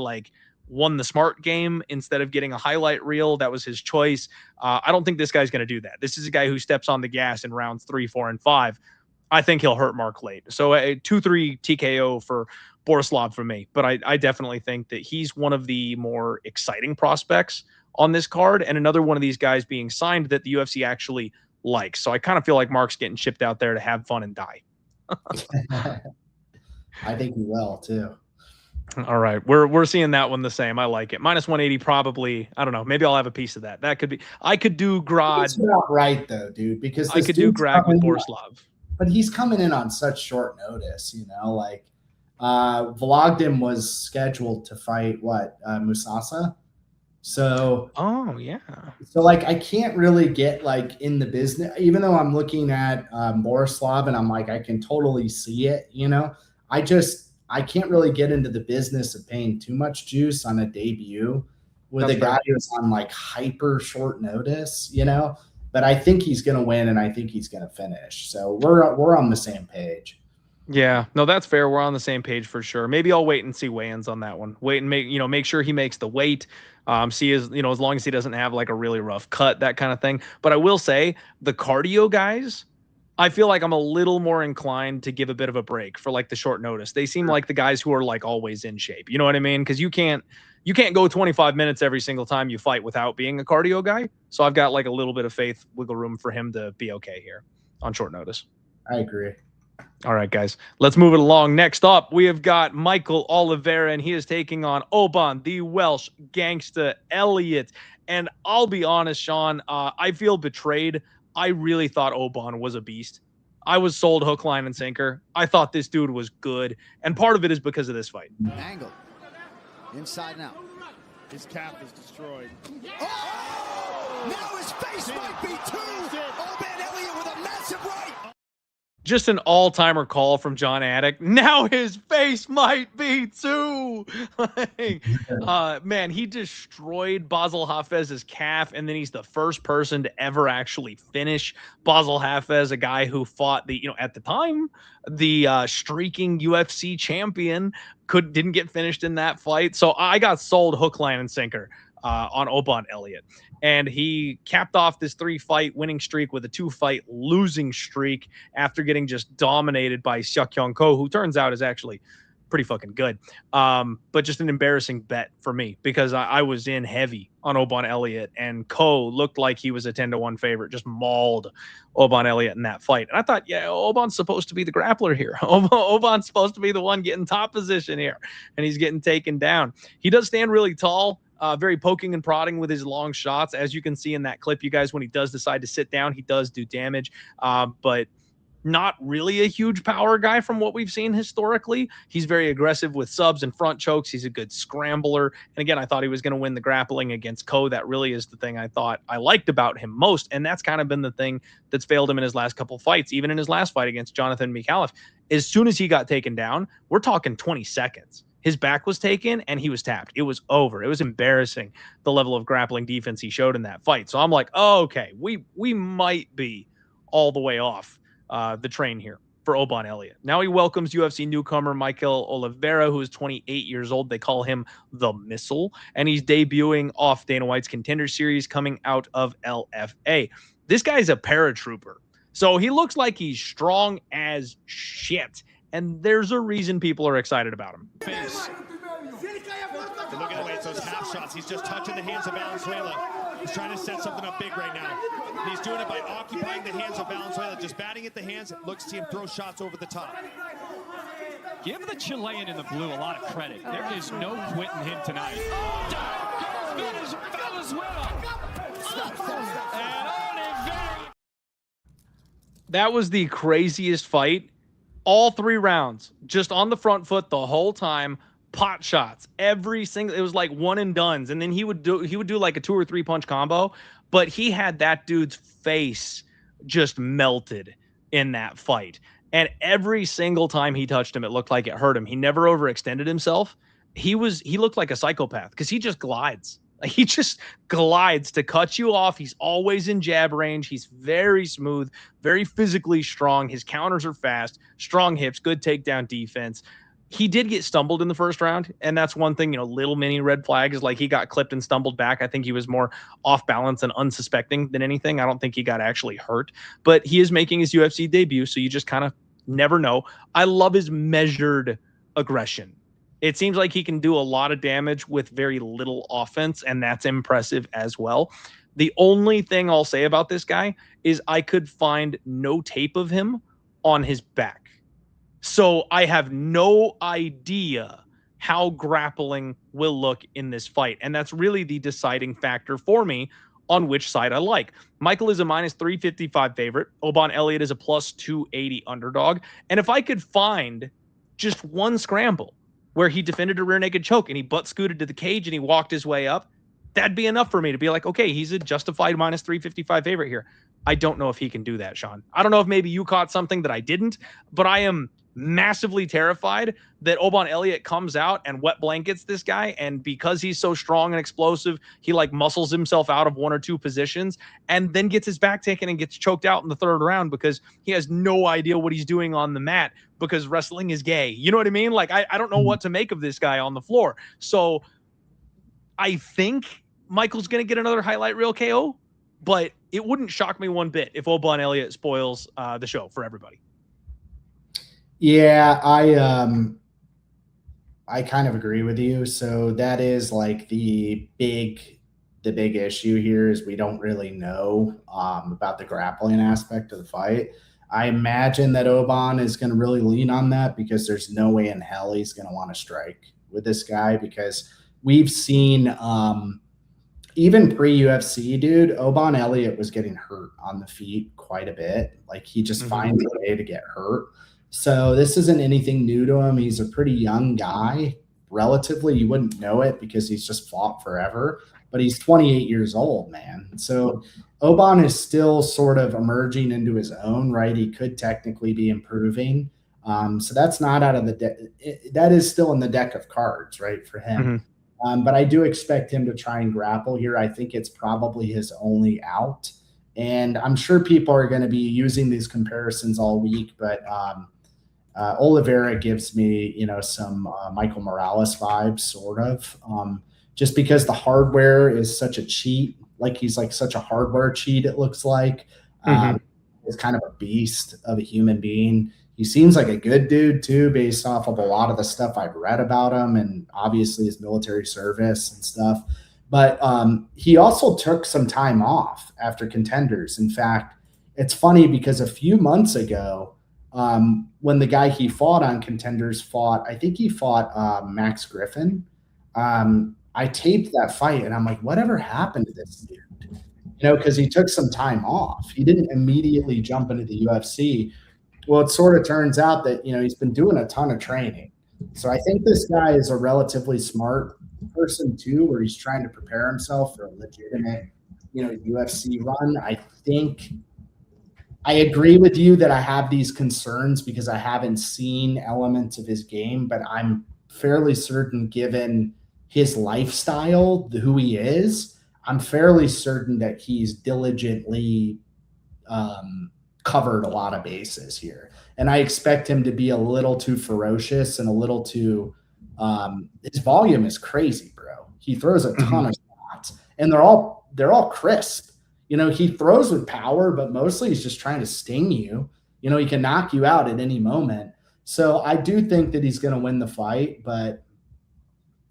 won the smart game instead of getting a highlight reel. That was his choice. I don't think this guy's going to do that. This is a guy who steps on the gas in rounds 3, 4, and 5. I think he'll hurt Mark late. So a 2-3 TKO for Borislav for me. But I definitely think that he's one of the more exciting prospects on this card and another one of these guys being signed that the UFC actually likes. So I kind of feel like Mark's getting shipped out there to have fun and die. I think he will too. All right. We're seeing that one the same. I like it. -180 probably. I don't know. Maybe I'll have a piece of that. That could be. I could do Grad. It's not right though, dude, because I could do Grad with Borislav. But he's coming in on such short notice, Vologdin was scheduled to fight Musasa. So I can't really get in the business, even though I'm looking at Borislav and I'm I can totally see it, I can't really get into the business of paying too much juice on a debut with a guy who's on hyper short notice, but I think he's going to win and I think he's going to finish. So we're on the same page. Yeah, no, that's fair. We're on the same page for sure. Maybe I'll wait and see weigh-ins on that one. Wait and make sure he makes the weight. See as long as he doesn't have a really rough cut, that kind of thing. But I will say the cardio guys I feel like I'm a little more inclined to give a bit of a break for like the short notice. They seem like the guys who are like always in shape. You know what I mean? Because you can't go 25 minutes every single time you fight without being a cardio guy. So I've got like a little bit of faith, wiggle room for him to be okay here on short notice. I agree. All right, guys, let's move it along. Next up, we have got Michael Oliveira, and he is taking on Oban, the Welsh gangsta Elliott. And I'll be honest, Sean, I feel betrayed. I really thought Oban was a beast. I was sold hook, line, and sinker. I thought this dude was good. And part of it is because of this fight. Angle. Inside and out. His calf is destroyed. Oh! Now his face might be too. Oban Elliott with a massive right. Just an all-timer call from John Attic. Now his face might be too. Man, he destroyed Basel Hafez's calf, and then he's the first person to ever actually finish Basel Hafez, a guy who fought the, at the time, the streaking UFC champion, didn't get finished in that fight. So I got sold hook, line, and sinker on Oban Elliott. And he capped off this 3-fight winning streak with a 2-fight losing streak after getting just dominated by Seokyeong Ko, who turns out is actually pretty fucking good. But just an embarrassing bet for me because I was in heavy on Oban Elliott, and Ko looked like he was a 10-1 favorite, just mauled Oban Elliott in that fight. And I thought, yeah, Oban's supposed to be the grappler here. Oban's supposed to be the one getting top position here, and he's getting taken down. He does stand really tall. Very poking and prodding with his long shots. As you can see in that clip, you guys, when he does decide to sit down, he does do damage, but not really a huge power guy from what we've seen historically. He's very aggressive with subs and front chokes. He's a good scrambler. And again, I thought he was going to win the grappling against Ko. That really is the thing I thought I liked about him most. And that's kind of been the thing that's failed him in his last couple fights, even in his last fight against Jonathan Mikhailov. As soon as he got taken down, we're talking 20 seconds. His back was taken and he was tapped. It was over. It was embarrassing, the level of grappling defense he showed in that fight. So I'm like, oh, okay, we might be all the way off the train here for Oban Elliott. Now he welcomes UFC newcomer Michael Oliveira, who is 28 years old. They call him the Missile, and he's debuting off Dana White's Contender Series coming out of LFA. This guy's a paratrooper. So he looks like he's strong as shit. And there's a reason people are excited about him. Face. And look at the way it's those half shots. He's just touching the hands of Valenzuela. He's trying to set something up big right now. And he's doing it by occupying the hands of Valenzuela, just batting at the hands. Looks to him throw shots over the top. Give the Chilean in the blue a lot of credit. There is no quitting him tonight. That was the craziest fight. All 3 rounds, just on the front foot the whole time, pot shots, every single, it was like one and dones. And then he would do like a 2 or 3 punch combo, but he had that dude's face just melted in that fight. And every single time he touched him, it looked like it hurt him. He never overextended himself. He looked like a psychopath because he just glides. He just glides to cut you off. He's always in jab range. He's very smooth, very physically strong. His counters are fast, strong hips, good takedown defense. He did get stumbled in the first round, and that's one thing, little mini red flags, like he got clipped and stumbled back. I think he was more off balance and unsuspecting than anything. I don't think he got actually hurt, but he is making his UFC debut, so you just kind of never know. I love his measured aggression. It seems like he can do a lot of damage with very little offense, and that's impressive as well. The only thing I'll say about this guy is I could find no tape of him on his back. So I have no idea how grappling will look in this fight. And that's really the deciding factor for me on which side I like. Michael is a minus 355 favorite. Oban Elliott is a plus 280 underdog. And if I could find just one scramble where he defended a rear naked choke and he butt scooted to the cage and he walked his way up, that'd be enough for me to be like, okay, he's a justified minus 355 favorite here. I don't know if he can do that, Sean. I don't know if maybe you caught something that I didn't, but I am massively terrified that Oban Elliott comes out and wet blankets this guy, and because he's so strong and explosive, he like muscles himself out of 1 or 2 positions and then gets his back taken and gets choked out in the 3rd round because he has no idea what he's doing on the mat because wrestling is gay. You know what I mean? Like, I don't know what to make of this guy on the floor. So I think Michael's going to get another highlight reel KO, but it wouldn't shock me one bit if Oban Elliott spoils the show for everybody. Yeah, I kind of agree with you. So that is like the big issue here is we don't really know about the grappling aspect of the fight. I imagine that Oban is going to really lean on that because there's no way in hell he's going to want to strike with this guy, because we've seen even pre-UFC, dude, Oban Elliott was getting hurt on the feet quite a bit. Like he just finds a way to get hurt. So this isn't anything new to him. He's a pretty young guy. Relatively, you wouldn't know it because he's just fought forever. But he's 28 years old, man. So Oban is still sort of emerging into his own, right? He could technically be improving. So that's not out of the deck. That is still in the deck of cards, right, for him. But I do expect him to try and grapple here. I think it's probably his only out. And I'm sure people are going to be using these comparisons all week, but Oliveira gives me, you know, some Michael Morales vibes, sort of, just because the hardware is such a cheat. Like he's like such a hardware cheat, it looks like. He's kind of a beast of a human being. He seems like a good dude too, based off of a lot of the stuff I've read about him and obviously his military service and stuff. But he also took some time off after Contenders. In fact, it's funny because a few months ago, when the guy he fought on Contenders fought, I think he fought Max Griffin. I taped that fight and I'm like, whatever happened to this dude? You know, because he took some time off. He didn't immediately jump into the UFC. Well, it sort of turns out that, you know, he's been doing a ton of training. So I think this guy is a relatively smart person too, where he's trying to prepare himself for a legitimate, you know, UFC run. I think I agree with you that I have these concerns because I haven't seen elements of his game, but I'm fairly certain, given his lifestyle, who he is, I'm fairly certain that he's diligently covered a lot of bases here. And I expect him to be a little too ferocious and a little too his volume is crazy, bro. He throws a ton of shots and they're all crisp. You know, he throws with power, but mostly he's just trying to sting you. You know, he can knock you out at any moment. So I do think that he's going to win the fight, but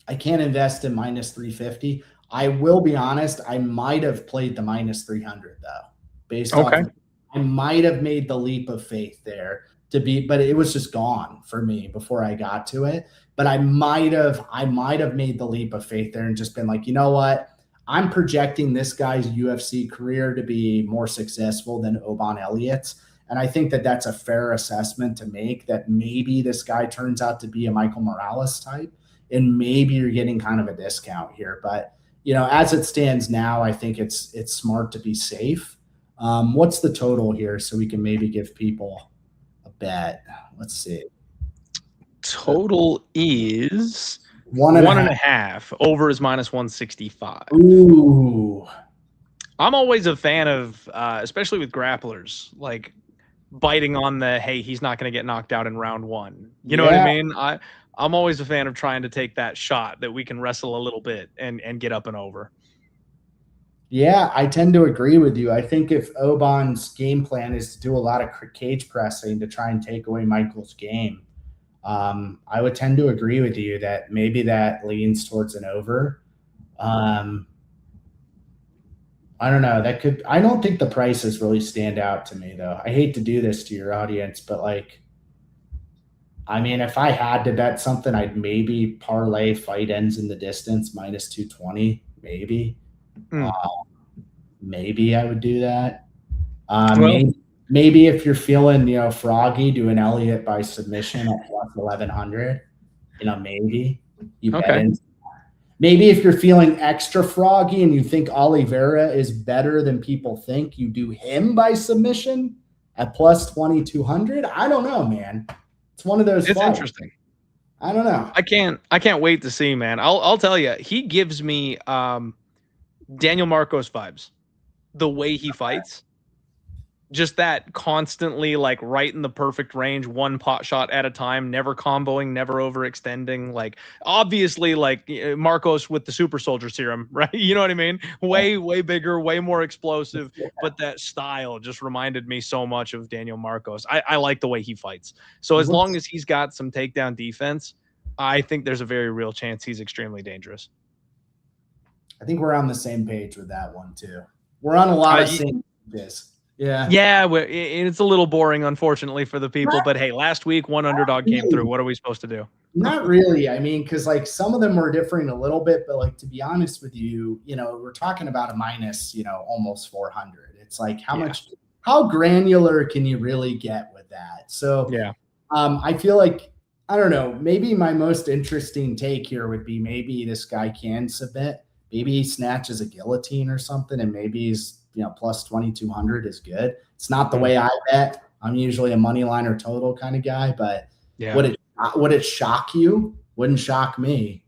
I can't invest in minus 350. I will be honest, I might have played the minus 300 though. Based off of, I might have made the leap of faith there but it was just gone for me before I got to it. But I might have made the leap of faith there and just been like, you know what? I'm projecting this guy's UFC career to be more successful than Oban Elliott's. And I think that that's a fair assessment to make, that maybe this guy turns out to be a Michael Morales type, and maybe you're getting kind of a discount here. But, you know, as it stands now, I think it's smart to be safe. What's the total here so we can maybe give people a bet? Let's see. Total is 1.5. Over is minus 165. Ooh. I'm always a fan of, especially with grapplers, like biting on the, hey, he's not going to get knocked out in round one. You know what I mean? I'm always a fan of trying to take that shot that we can wrestle a little bit and get up and over. Yeah, I tend to agree with you. I think if Oban's game plan is to do a lot of cage pressing to try and take away Michael's game, I would tend to agree with you that maybe that leans towards an over. I don't know. I don't think the prices really stand out to me though. I hate to do this to your audience, but like, I mean, if I had to bet something, I'd maybe parlay fight ends in the distance minus 220, maybe. Maybe I would do that. Maybe if you're feeling, you know, froggy, do an Elliott by submission at plus 1100. You know, maybe you bet in. Maybe if you're feeling extra froggy and you think Oliveira is better than people think, you do him by submission at plus 2200. I don't know, man. It's one of those. It's interesting. I don't know. I can't wait to see, man. I'll tell you, he gives me Daniel Marcos vibes. The way he fights. just that constantly like right in the perfect range, one pot shot at a time, never comboing, never overextending. Like obviously like Marcos with the super soldier serum, right? You know what I mean? Way bigger, way more explosive, but that style just reminded me so much of Daniel Marcos. I like the way he fights. So as long as he's got some takedown defense, I think there's a very real chance he's extremely dangerous. I think we're on the same page with that one too. We're on a lot of same pages. Yeah, it's a little boring, unfortunately, for the people. But hey, last week one underdog came through. What are we supposed to do? Not really. I mean, because like some of them were differing a little bit, but like to be honest with you, we're talking about a minus, almost 400. It's like how granular can you really get with that? So I feel like I don't know. Maybe my most interesting take here would be maybe this guy can submit. Maybe he snatches a guillotine or something, and maybe he's plus 2,200 is good. It's not the way I bet. I'm usually a money line or total kind of guy, but would it shock you? Wouldn't shock me.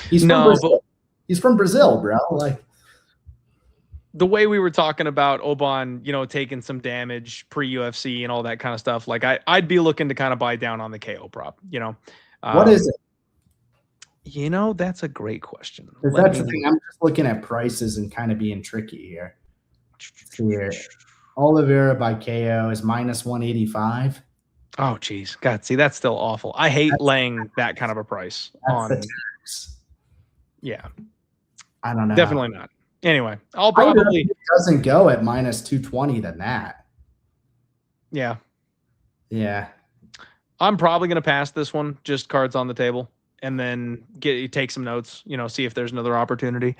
He's from Brazil, bro. Like the way we were talking about Oban, taking some damage pre-UFC and all that kind of stuff. Like I'd be looking to kind of buy down on the KO prop. What is it? That's a great question. That's the thing. I'm just looking at prices and kind of being tricky here. Oliveira by KO is minus 185. Oh, geez. God, see, that's still awful. I hate laying that kind of a price on. Yeah. I don't know. Definitely not. Anyway, I'll probably. It doesn't go at minus 220 than that. Yeah. Yeah. I'm probably going to pass this one, just cards on the table, and then take some notes, see if there's another opportunity.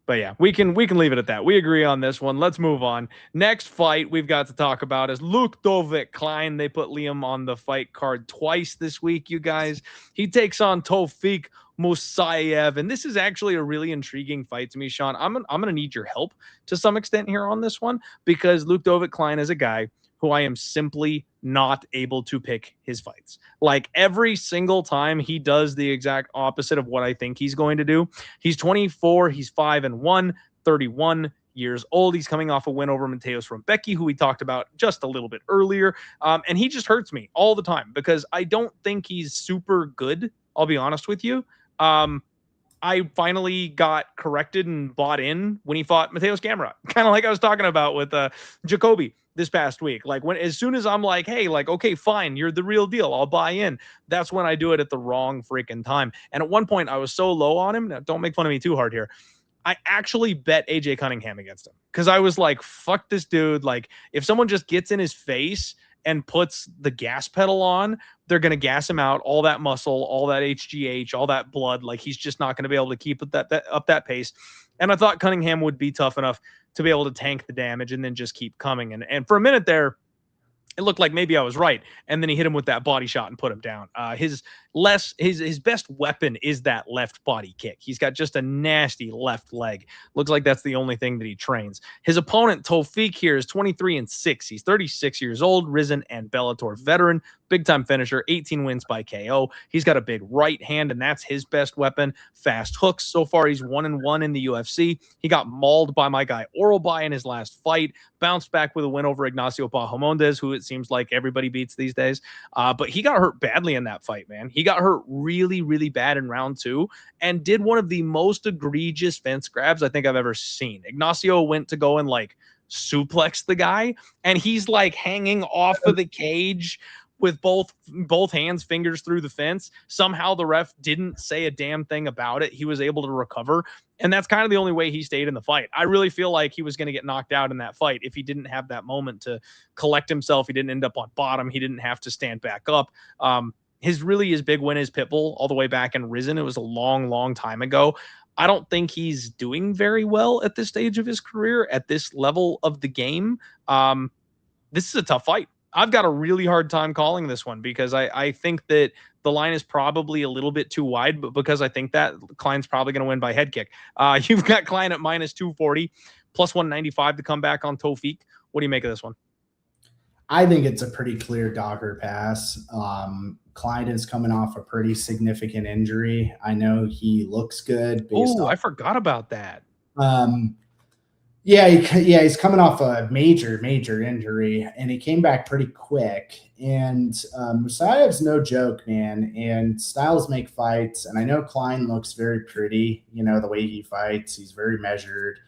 But yeah, we can leave it at that. We agree on this one. Let's move on. Next fight we've got to talk about is Ľudovít Klein. They put Liam on the fight card twice this week, you guys. He takes on Tofiq Musayev, and this is actually a really intriguing fight to me, Sean. I'm gonna need your help to some extent here on this one, because Ľudovít Klein is a guy who I am simply not able to pick his fights. Like every single time he does the exact opposite of what I think he's going to do. He's 24, he's 5-1, 31 years old. He's coming off a win over Mateusz Rębecki, who we talked about just a little bit earlier. And he just hurts me all the time because I don't think he's super good. I'll be honest with you. I finally got corrected and bought in when he fought Mateusz Gamrot, kind of like I was talking about with Jacoby this past week. Like as soon as I'm like, hey, like, okay, fine, you're the real deal, I'll buy in. That's when I do it at the wrong freaking time. And at one point I was so low on him. Now, don't make fun of me too hard here. I actually bet AJ Cunningham against him because I was like, fuck this dude. Like if someone just gets in his face and puts the gas pedal on, they're going to gas him out, all that muscle, all that HGH, all that blood. Like he's just not going to be able to keep up that pace. And I thought Cunningham would be tough enough to be able to tank the damage and then just keep coming. And for a minute there, it looked like maybe I was right. And then he hit him with that body shot and put him down. His best weapon is that left body kick. He's got just a nasty left leg. Looks like that's the only thing that he trains. His opponent, Tofiq, here is 23-6. He's 36 years old, Risen and Bellator veteran, big-time finisher, 18 wins by KO. He's got a big right hand, and that's his best weapon. Fast hooks. So far, he's 1-1 in the UFC. He got mauled by my guy Orolbai in his last fight. Bounced back with a win over Ignacio Bahamondes, who it seems like everybody beats these days. But he got hurt badly in that fight, man. He got hurt really, really bad in round 2 and did one of the most egregious fence grabs I think I've ever seen. Ignacio went to go and like suplex the guy, and he's like hanging off of the cage with both hands, fingers through the fence. Somehow the ref didn't say a damn thing about it. He was able to recover. And that's kind of the only way he stayed in the fight. I really feel like he was going to get knocked out in that fight if he didn't have that moment to collect himself. He didn't end up on bottom. He didn't have to stand back up. His big win is Pitbull all the way back in Risen. It was a long, long time ago. I don't think he's doing very well at this stage of his career, at this level of the game. This is a tough fight. I've got a really hard time calling this one because I think that the line is probably a little bit too wide, but because I think that Klein's probably going to win by head kick. You've got Klein at minus 240, plus 195 to come back on Tofiq. What do you make of this one? I think it's a pretty clear dogger pass. Klein is coming off a pretty significant injury. I know he looks good. Oh, I forgot about that. Yeah, he's coming off a major injury, and he came back pretty quick. And Musayev's no joke, man. And styles make fights. And I know Klein looks very pretty, the way he fights. He's very measured.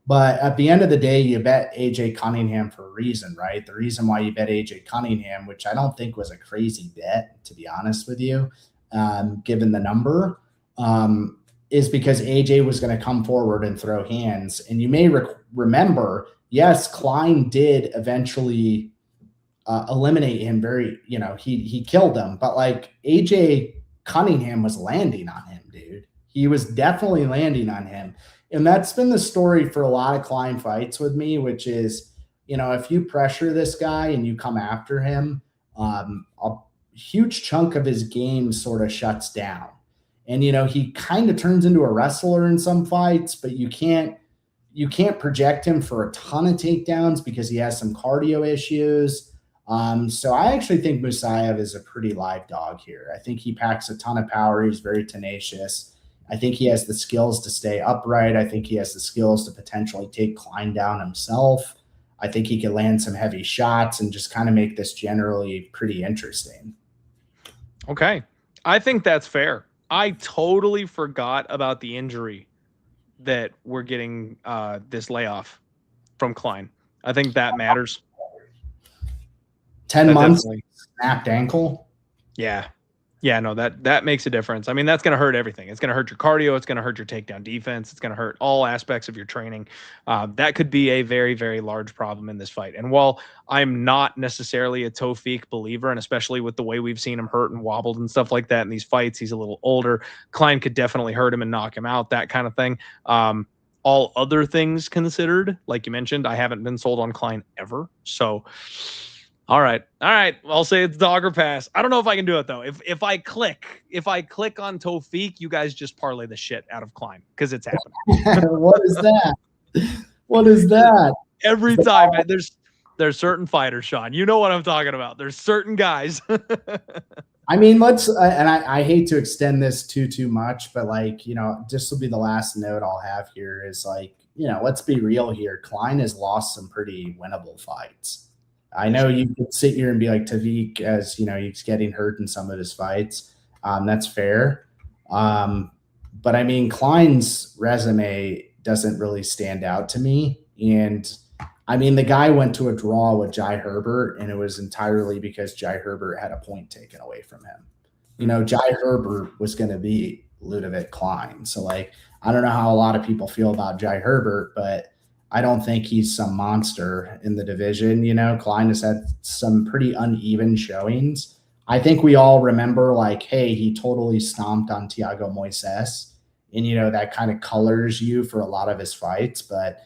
But at the end of the day, you bet AJ Cunningham for a reason, right? The reason why you bet AJ Cunningham, which I don't think was a crazy bet, to be honest with you, given the number, is because AJ was going to come forward and throw hands. And you may remember, yes, Klein did eventually eliminate him he killed him. But like AJ Cunningham was landing on him, dude. He was definitely landing on him. And that's been the story for a lot of Klein fights with me, which is, if you pressure this guy and you come after him, a huge chunk of his game sort of shuts down. And, he kind of turns into a wrestler in some fights, but you can't project him for a ton of takedowns because he has some cardio issues. So I actually think Musayev is a pretty live dog here. I think he packs a ton of power. He's very tenacious. I think he has the skills to stay upright. I think he has the skills to potentially take Klein down himself. I think he could land some heavy shots and just kind of make this generally pretty interesting. Okay. I think that's fair. I totally forgot about the injury that we're getting this layoff from Klein. I think that matters. 10 months, snapped ankle. Yeah. Yeah, no, that makes a difference. I mean, that's going to hurt everything. It's going to hurt your cardio. It's going to hurt your takedown defense. It's going to hurt all aspects of your training. That could be a very, very large problem in this fight. And while I'm not necessarily a Tofiq believer, and especially with the way we've seen him hurt and wobbled and stuff like that in these fights, he's a little older. Klein could definitely hurt him and knock him out, that kind of thing. All other things considered, like you mentioned, I haven't been sold on Klein ever. So... All right. I'll say it's dog or pass. I don't know if I can do it though. If I click on Tofiq, you guys just parlay the shit out of Klein because it's happening. What is that? What is that? Every time, man, there's certain fighters, Sean. You know what I'm talking about. There's certain guys. I mean, I hate to extend this too much, but this will be the last note I'll have here is let's be real here. Klein has lost some pretty winnable fights. I know you could sit here and be like Tofiq as, he's getting hurt in some of his fights. That's fair. But I mean, Klein's resume doesn't really stand out to me. And I mean, the guy went to a draw with Jai Herbert, and it was entirely because Jai Herbert had a point taken away from him. Jai Herbert was going to be Ľudovít Klein. So I don't know how a lot of people feel about Jai Herbert, but I don't think he's some monster in the division. Klein has had some pretty uneven showings. I think we all remember hey, he totally stomped on Thiago Moises, and, that kind of colors you for a lot of his fights. But,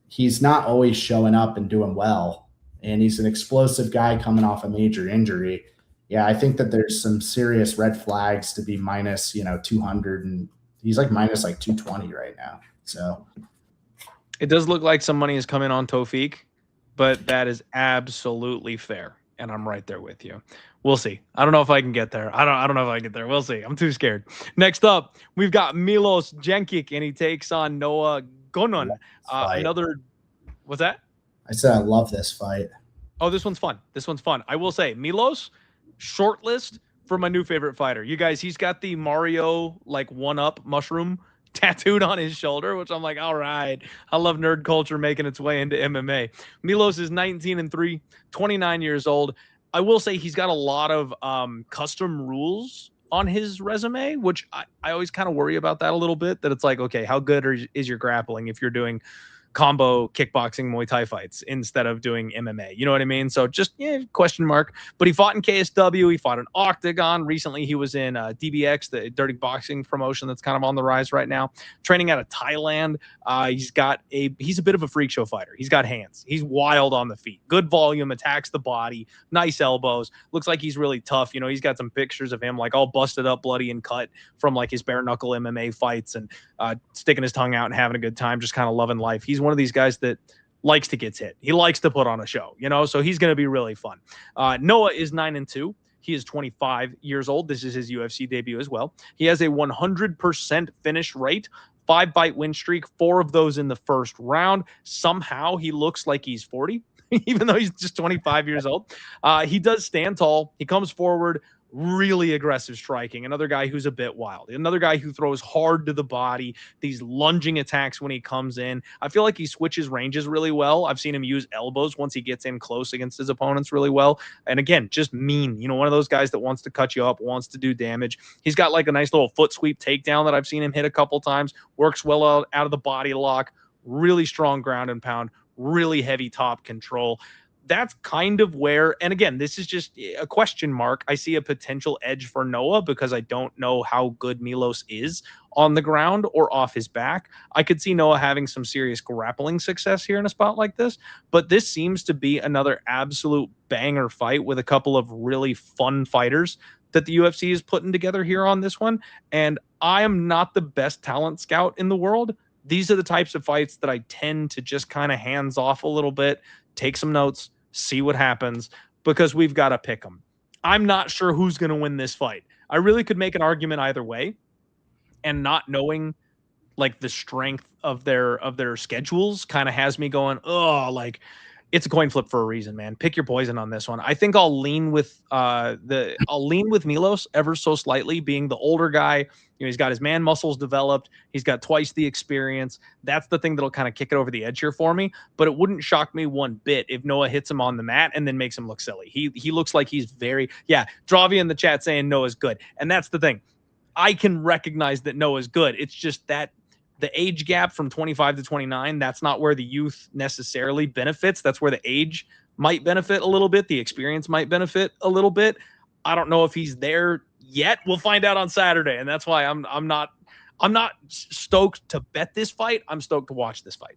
he's not always showing up and doing well. And he's an explosive guy coming off a major injury. Yeah, I think that there's some serious red flags to be minus, 200. And he's minus 220 right now. So... It does look like some money is coming on Tofiq, but that is absolutely fair, and I'm right there with you. We'll see. I don't know if I can get there. I don't know if I can get there. We'll see. I'm too scared. Next up, we've got Milošević, and he takes on Noah Gugnon. What's that? I said I love this fight. Oh, this one's fun. I will say, Miloš, shortlist for my new favorite fighter. You guys, he's got the Mario one-up mushroom tattooed on his shoulder, which I'm all right. I love nerd culture making its way into MMA. Miloš is 19-3, 29 years old. I will say he's got a lot of custom rules on his resume, which I always kind of worry about that a little bit, that it's okay, how good is your grappling if you're doing combo kickboxing Muay Thai fights instead of doing MMA? You know what I mean? So just question mark. But he fought in KSW. He fought in Octagon. Recently, he was in DBX, the dirty boxing promotion that's kind of on the rise right now. Training out of Thailand. He's a bit of a freak show fighter. He's got hands. He's wild on the feet. Good volume, attacks the body, nice elbows. Looks like he's really tough. He's got some pictures of him all busted up, bloody, and cut from his bare knuckle MMA fights, and sticking his tongue out and having a good time, just kind of loving life. He's one of these guys that likes to get hit. He likes to put on a show, so he's going to be really fun. Noah is 9-2. He is 25 years old. This is his UFC debut as well. He has a 100% finish rate, 5-fight win streak, 4 of those in the first round. Somehow he looks like he's 40, even though he's just 25 years old. He does stand tall. He comes forward, really aggressive striking. Another guy who's a bit wild. Another guy who throws hard to the body, these lunging attacks when he comes in. I feel like he switches ranges really well. I've seen him use elbows once he gets in close against his opponents really well. And again, just mean, one of those guys that wants to cut you up, wants to do damage. He's got like a nice little foot sweep takedown that I've seen him hit a couple times. Works well out of the body lock. Really strong ground and pound. Really heavy top control. That's kind of where, and again, this is just a question mark. I see a potential edge for Noah because I don't know how good Miloš is on the ground or off his back. I could see Noah having some serious grappling success here in a spot like this, but this seems to be another absolute banger fight with a couple of really fun fighters that the UFC is putting together here on this one. And I am not the best talent scout in the world. These are the types of fights that I tend to just kind of hands off a little bit, take some notes, see what happens, because we've got to pick them. I'm not sure who's going to win this fight. I really could make an argument either way, and not knowing like the strength of their schedules kind of has me going, oh, like it's a coin flip for a reason, man. Pick your poison on this one. I think I'll lean with Miloš ever so slightly, being the older guy. He's got his man muscles developed. He's got twice the experience. That's the thing that'll kind of kick it over the edge here for me. But it wouldn't shock me one bit if Noah hits him on the mat and then makes him look silly. He looks like he's Dravi in the chat saying Noah's good. And that's the thing. I can recognize that Noah's good. It's just that the age gap from 25 to 29, that's not where the youth necessarily benefits. That's where the age might benefit a little bit. The experience might benefit a little bit. I don't know if he's there yet. We'll find out on Saturday. And that's why I'm not stoked to bet this fight. I'm stoked to watch this fight.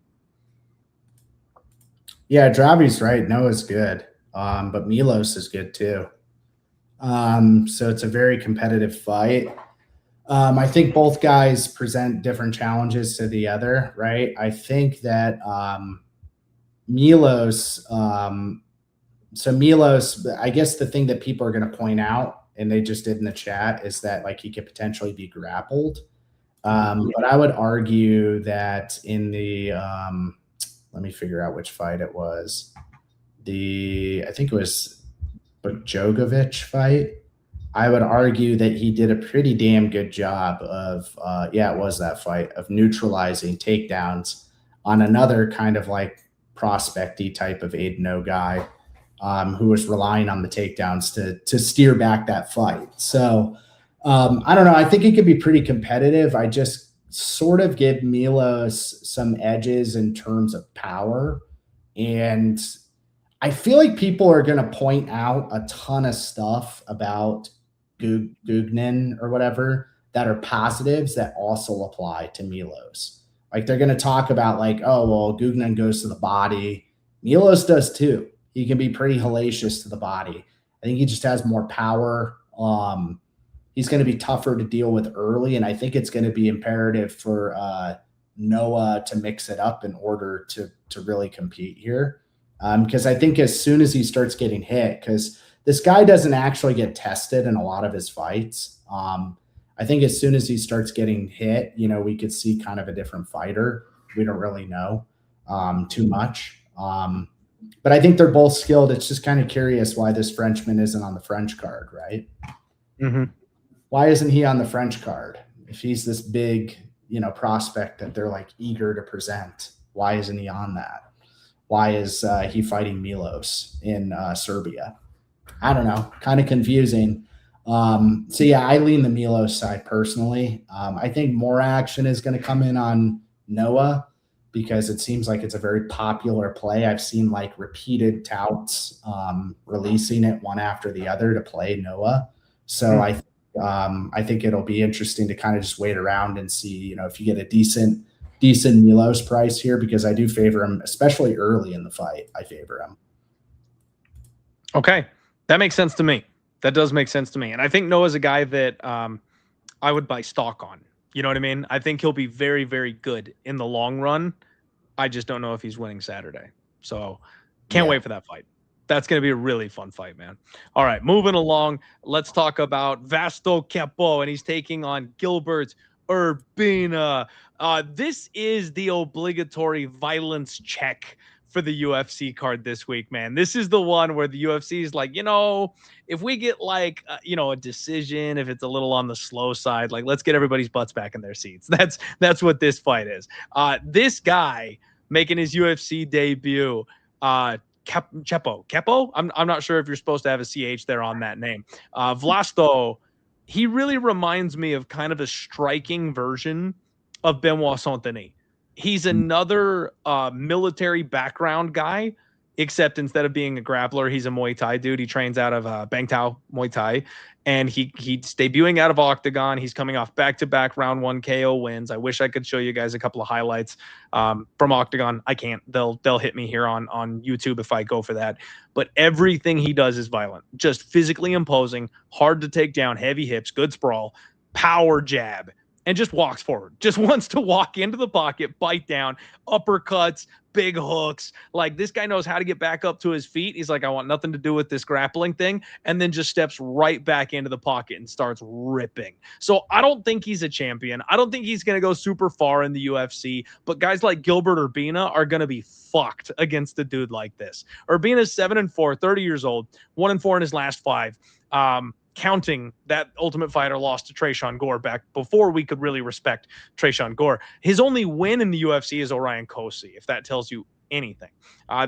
Yeah, Dravi's right. Noah's good. But Miloš is good too. So it's a very competitive fight. I think both guys present different challenges to the other, right? I think that Miloš, I guess the thing that people are going to point out, and they just did in the chat, is that like he could potentially be grappled. But I would argue that in the, let me figure out which fight it was. I think it was Bogdan fight. I would argue that he did a pretty damn good job of, it was that fight, of neutralizing takedowns on another kind of like prospecty type of 8-0 guy who was relying on the takedowns to steer back that fight. So I don't know. I think it could be pretty competitive. I just sort of give Miloš some edges in terms of power. And I feel like people are going to point out a ton of stuff about Gugnon or whatever that are positives that also apply to Miloš. Like they're going to talk about like, oh, well, Gugnon goes to the body. Miloš does too. He can be pretty hellacious to the body. I think he just has more power. He's going to be tougher to deal with early, and I think it's going to be imperative for Noah to mix it up in order to really compete here. Because I think as soon as he starts getting hit, because this guy doesn't actually get tested in a lot of his fights. I think as soon as he starts getting hit, we could see kind of a different fighter. We don't really know too much. But I think they're both skilled. It's just kind of curious why this Frenchman isn't on the French card, right? Mm-hmm. Why isn't he on the French card? If he's this big, prospect that they're like eager to present, why isn't he on that? Why is he fighting Miloš in Serbia? I don't know, kind of confusing. So yeah, I lean the Miloš side personally. I think more action is going to come in on Noah because it seems like it's a very popular play. I've seen like repeated touts releasing it one after the other to play Noah. So I think it'll be interesting to kind of just wait around and see, if you get a decent Miloš price here, because I do favor him, especially early in the fight. I favor him. Okay. That makes sense to me. That does make sense to me. And I think Noah's a guy that I would buy stock on. You know what I mean? I think he'll be very, very good in the long run. I just don't know if he's winning Saturday. So can't wait for that fight. That's going to be a really fun fight, man. All right, moving along. Let's talk about Vlasto Čepo, and he's taking on Gilbert Urbina. This is the obligatory violence check for the UFC card this week, man. This is the one where the UFC is like, if we get like, a decision, if it's a little on the slow side, like let's get everybody's butts back in their seats. That's what this fight is. This guy making his UFC debut, Čepo. I'm not sure if you're supposed to have a CH there on that name. Vlasto, he really reminds me of kind of a striking version of Benoit Saint-Denis. He's another military background guy, except instead of being a grappler, he's a Muay Thai dude. He trains out of Bang Tao Muay Thai, and he's debuting out of Octagon. He's coming off back-to-back round 1 KO wins. I wish I could show you guys a couple of highlights from Octagon. I can't. They'll hit me here on YouTube if I go for that. But everything he does is violent, just physically imposing, hard to take down, heavy hips, good sprawl, power jab, and just walks forward. Just wants to walk into the pocket, bite down, uppercuts, big hooks. Like, this guy knows how to get back up to his feet. He's like, I want nothing to do with this grappling thing. And then just steps right back into the pocket and starts ripping. So I don't think he's a champion. I don't think he's going to go super far in the UFC. But guys like Gilbert Urbina are going to be fucked against a dude like this. Urbina's 7-4, 30 years old, 1-4 in his last 5. Counting that Ultimate Fighter lost to Tresean Gore back before we could really respect Tresean Gore. His only win in the UFC is Orion Kosi, if that tells you anything.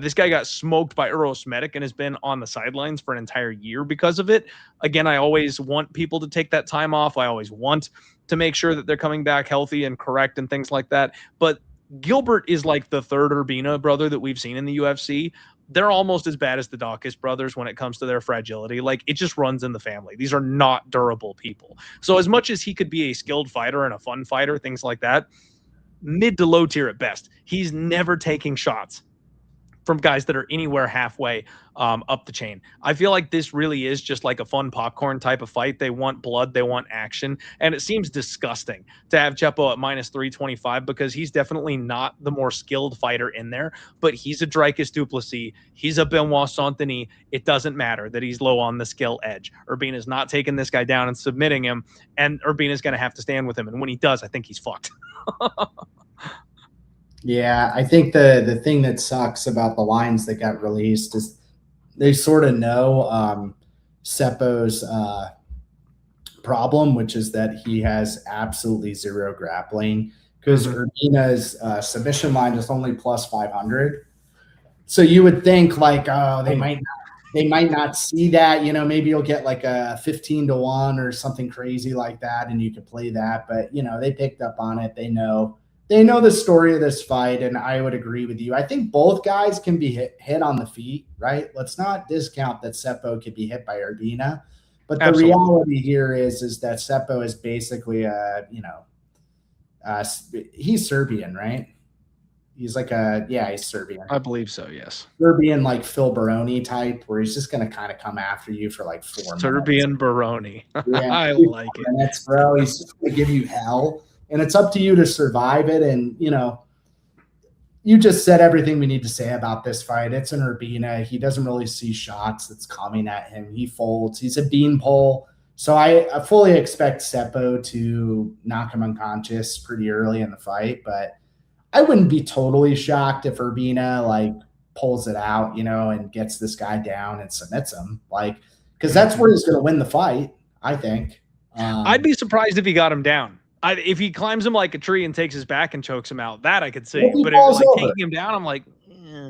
This guy got smoked by Uros and has been on the sidelines for an entire year because of it. Again, I always want people to take that time off. I always want to make sure that they're coming back healthy and correct and things like that. But Gilbert is like the third Urbina brother that we've seen in the UFC. They're almost as bad as the Dawkins brothers when it comes to their fragility. Like, it just runs in the family. These are not durable people. So as much as he could be a skilled fighter and a fun fighter, things like that, mid to low tier at best, he's never taking shots from guys that are anywhere halfway up the chain. I feel like this really is just like a fun popcorn type of fight. They want blood, they want action, and it seems disgusting to have Čepo at -325 because he's definitely not the more skilled fighter in there, but he's a Dricus du Plessis, he's a Benoit Saint-Denis. It doesn't matter that he's low on the skill edge. Urbina's not taking this guy down and submitting him, and Urbina's going to have to stand with him, and when he does, I think he's fucked. Yeah, I think the thing that sucks about the lines that got released is they sort of know Seppo's problem, which is that he has absolutely zero grappling because Urbina's submission line is only +500. So you would think like, oh, they might not see that, maybe you'll get like a 15-1 or something crazy like that, and you could play that. But they picked up on it. They know the story of this fight, and I would agree with you. I think both guys can be hit on the feet, right? Let's not discount that Čepo could be hit by Urbina, but the reality here is that Čepo is basically he's Serbian, right? He's like he's Serbian. I believe so, yes. Serbian, like Phil Baroni type, where he's just going to kind of come after you for like 4 minutes. Serbian Baroni. Yeah, I like it. Minutes, bro. He's just going to give you hell. And it's up to you to survive it. And, you just said everything we need to say about this fight. It's an Urbina. He doesn't really see shots that's coming at him. He folds. He's a beanpole. So I fully expect Čepo to knock him unconscious pretty early in the fight. But I wouldn't be totally shocked if Urbina, pulls it out, and gets this guy down and submits him. Because that's where he's going to win the fight, I think. I'd be surprised if he got him down. If he climbs him like a tree and takes his back and chokes him out, that I could see. But if taking him down, I'm like,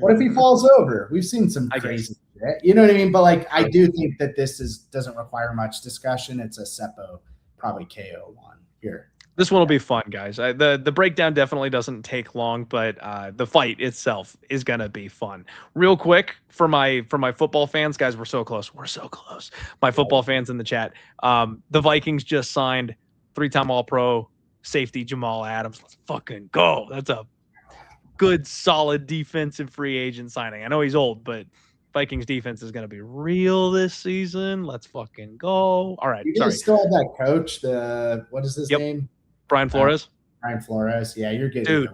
what if he falls over? We've seen some crazy shit. You know what I mean? But I do think that this doesn't require much discussion. It's a Čepo probably KO one here. This one will be fun, guys. The breakdown definitely doesn't take long, but the fight itself is gonna be fun. Real quick for my football fans, guys, we're so close. We're so close. My football fans in the chat. The Vikings just signed 3-time All-Pro safety Jamal Adams. Let's fucking go. That's a good, solid defensive free agent signing. I know he's old, but Vikings defense is going to be real this season. Let's fucking go. All right. You guys still have that coach, what is his name? Brian Flores. Brian Flores. Yeah, you're good. Dude,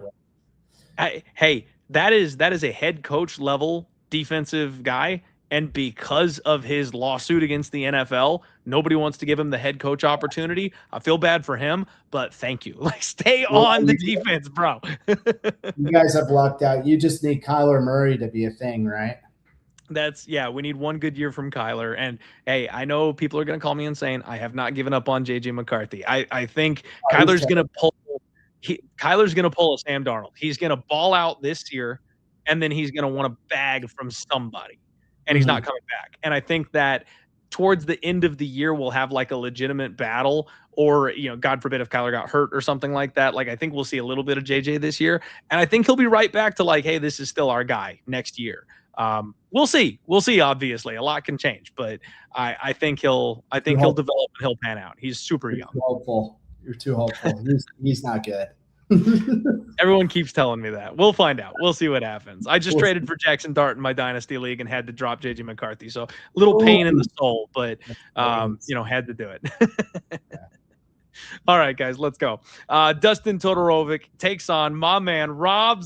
hey, that is a head coach level defensive guy, And because of his lawsuit against the NFL, nobody wants to give him the head coach opportunity. I feel bad for him, but thank you. Like, stay on the defense, bro. You guys have lucked out. You just need Kyler Murray to be a thing, right? We need one good year from Kyler. And hey, I know people are going to call me insane. I have not given up on JJ McCarthy. I think Kyler's going to pull a Sam Darnold. He's going to ball out this year, and then he's going to want to bag from somebody, and he's not coming back. And I think that towards the end of the year, we'll have like a legitimate battle, or, God forbid if Kyler got hurt or something like that. Like, I think we'll see a little bit of JJ this year, and I think he'll be right back to like, hey, this is still our guy next year. We'll see. Obviously, a lot can change, but I think he'll develop and he'll pan out. He's super young. You're too hopeful. He's not good. Everyone keeps telling me that. We'll find out. We'll see what happens. I just traded for Jackson Dart in my dynasty league and had to drop JJ McCarthy. So a little pain in the soul, but had to do it. All right, guys, let's go. Dustin Todorović takes on my man Rob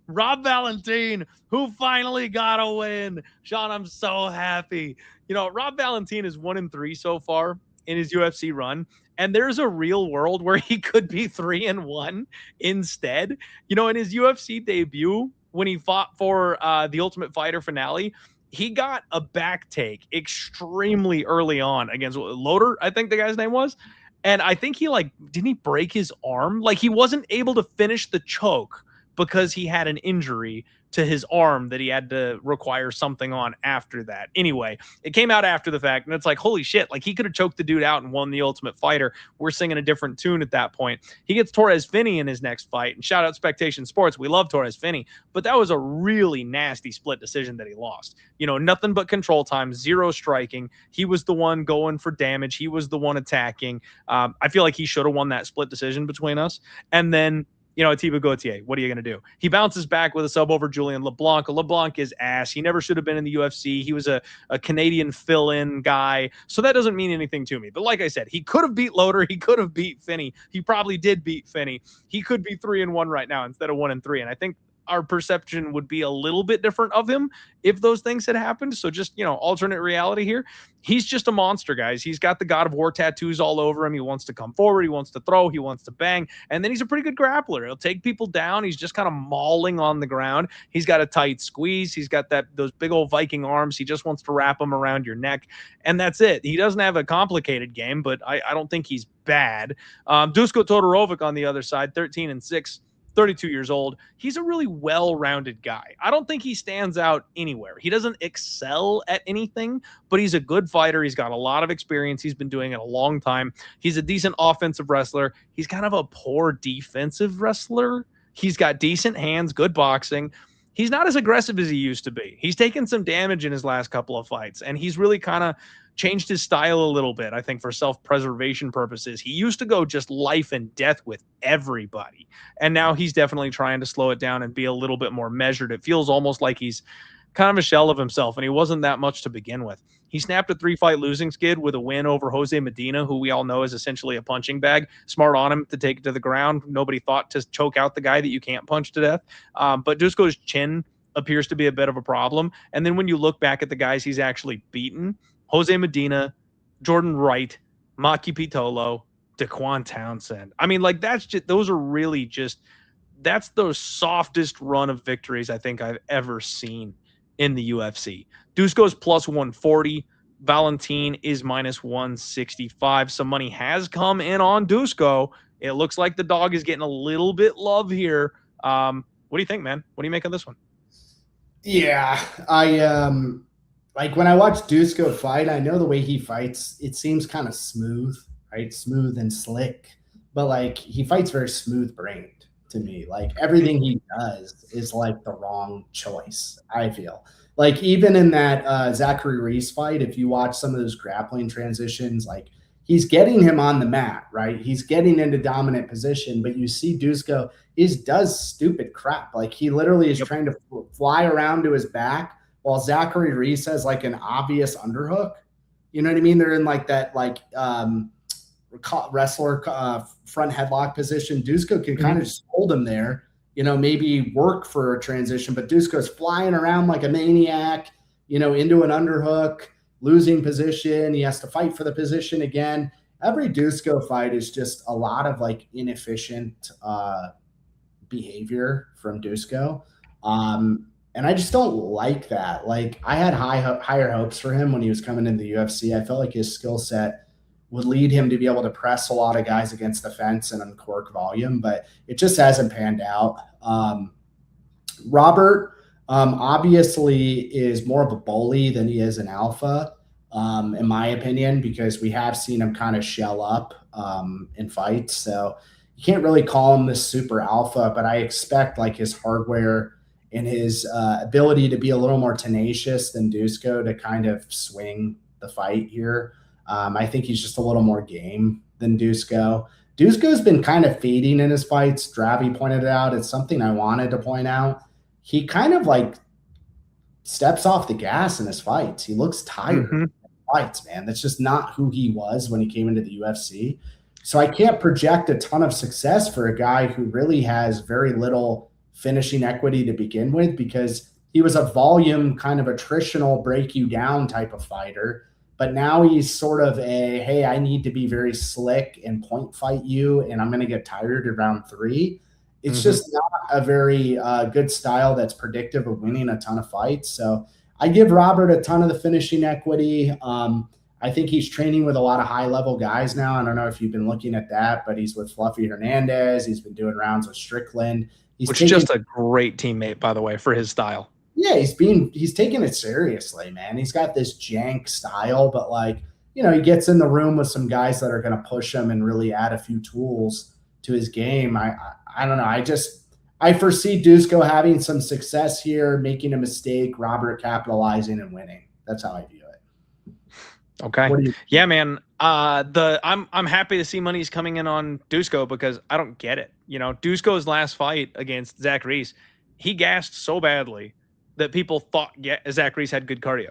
Valentin, who finally got a win. Sean, I'm so happy. Rob Valentin is 1-3 so far in his UFC run, and there's a real world where he could be 3-1 instead. In his UFC debut, when he fought for the Ultimate Fighter finale, he got a back take extremely early on against Loader, I think the guy's name was. And I think didn't he break his arm? Like, he wasn't able to finish the choke because he had an injury to his arm that he had to require something on after that. Anyway, it came out after the fact, and it's like, holy shit, like, he could have choked the dude out and won the Ultimate Fighter. We're singing a different tune at that point. He gets Torres Finney in his next fight, and shout out Spectation Sports. We love Torres Finney, but that was a really nasty split decision that he lost. Nothing but control time, zero striking. He was the one going for damage. He was the one attacking. I feel like he should have won that split decision between us. And then Atiba Gauthier, what are you going to do? He bounces back with a sub over Julian LeBlanc. LeBlanc is ass. He never should have been in the UFC. He was a Canadian fill-in guy. So that doesn't mean anything to me. But like I said, he could have beat Loader. He could have beat Finney. He probably did beat Finney. He could be 3-1 right now instead of 1-3. And I think our perception would be a little bit different of him if those things had happened. So just, alternate reality here. He's just a monster, guys. He's got the God of War tattoos all over him. He wants to come forward. He wants to throw. He wants to bang. And then he's a pretty good grappler. He'll take people down. He's just kind of mauling on the ground. He's got a tight squeeze. He's got those big old Viking arms. He just wants to wrap them around your neck. And that's it. He doesn't have a complicated game, but I don't think he's bad. Duško Todorović on the other side, 13-6. 32 years old. He's a really well-rounded guy. I don't think he stands out anywhere. He doesn't excel at anything, but he's a good fighter. He's got a lot of experience. He's been doing it a long time. He's a decent offensive wrestler. He's kind of a poor defensive wrestler. He's got decent hands, good boxing. He's not as aggressive as he used to be. He's taken some damage in his last couple of fights, and he's really kind of changed his style a little bit, I think, for self-preservation purposes. He used to go just life and death with everybody, and now he's definitely trying to slow it down and be a little bit more measured. It feels almost like he's kind of a shell of himself, and he wasn't that much to begin with. He snapped a 3-fight losing skid with a win over Jose Medina, who we all know is essentially a punching bag. Smart on him to take it to the ground. Nobody thought to choke out the guy that you can't punch to death. But Duško's chin appears to be a bit of a problem. And then when you look back at the guys he's actually beaten, Jose Medina, Jordan Wright, Maki Pitolo, Daquan Townsend. I mean, like, that's the softest run of victories I think I've ever seen in the UFC. Duško's plus 140. Valentin is minus 165. Some money has come in on Duško. It looks like the dog is getting a little bit love here. What do you think, man? What do you make of this one? Yeah, like when I watch Duško fight, I know the way he fights, it seems kind of smooth, right? Smooth and slick, but like he fights very smooth-brained to me. Like everything he does is like the wrong choice, I feel. Like even in that Zachary Reese fight, if you watch some of those grappling transitions, like he's getting him on the mat, right? He's getting into dominant position, but you see Duško does stupid crap. Like he literally is trying to fly around to his back, while Zachary Reese has like an obvious underhook. You know what I mean? They're in like that wrestler front headlock position. Duško can kind of just hold him there, maybe work for a transition, but Duško's flying around like a maniac, into an underhook, losing position. He has to fight for the position again. Every Duško fight is just a lot of like inefficient behavior from Duško. And I just don't like that. Like, I had higher hopes for him when he was coming into the UFC. I felt like his skill set would lead him to be able to press a lot of guys against the fence and uncork volume, but it just hasn't panned out. Robert obviously is more of a bully than he is an alpha, in my opinion, because we have seen him kind of shell up in fights. So you can't really call him this super alpha, but I expect like his hardware and his ability to be a little more tenacious than Duško to kind of swing the fight here. I think he's just a little more game than Duško. Duško's been kind of fading in his fights. Dravi pointed it out. It's something I wanted to point out. He kind of like steps off the gas in his fights. He looks tired in fights, man. That's just not who he was when he came into the UFC. So I can't project a ton of success for a guy who really has very little finishing equity to begin with, because he was a volume kind of attritional break you down type of fighter. But now he's sort of hey, I need to be very slick and point fight you, and I'm going to get tired at round 3. It's just not a very good style that's predictive of winning a ton of fights. So I give Robert a ton of the finishing equity. I think he's training with a lot of high-level guys now. I don't know if you've been looking at that, but he's with Fluffy Hernandez. He's been doing rounds with Strickland. Which is just a great teammate, by the way, for his style. Yeah, he's taking it seriously, man. He's got this jank style, but like, he gets in the room with some guys that are going to push him and really add a few tools to his game. I don't know. I foresee Duško having some success here, making a mistake, Robert capitalizing and winning. That's how I view it. Okay. Yeah, man. I'm happy to see money's coming in on Duško, because I don't get it. Duško's last fight against Zach Reese, he gassed so badly that people thought Zach Reese had good cardio.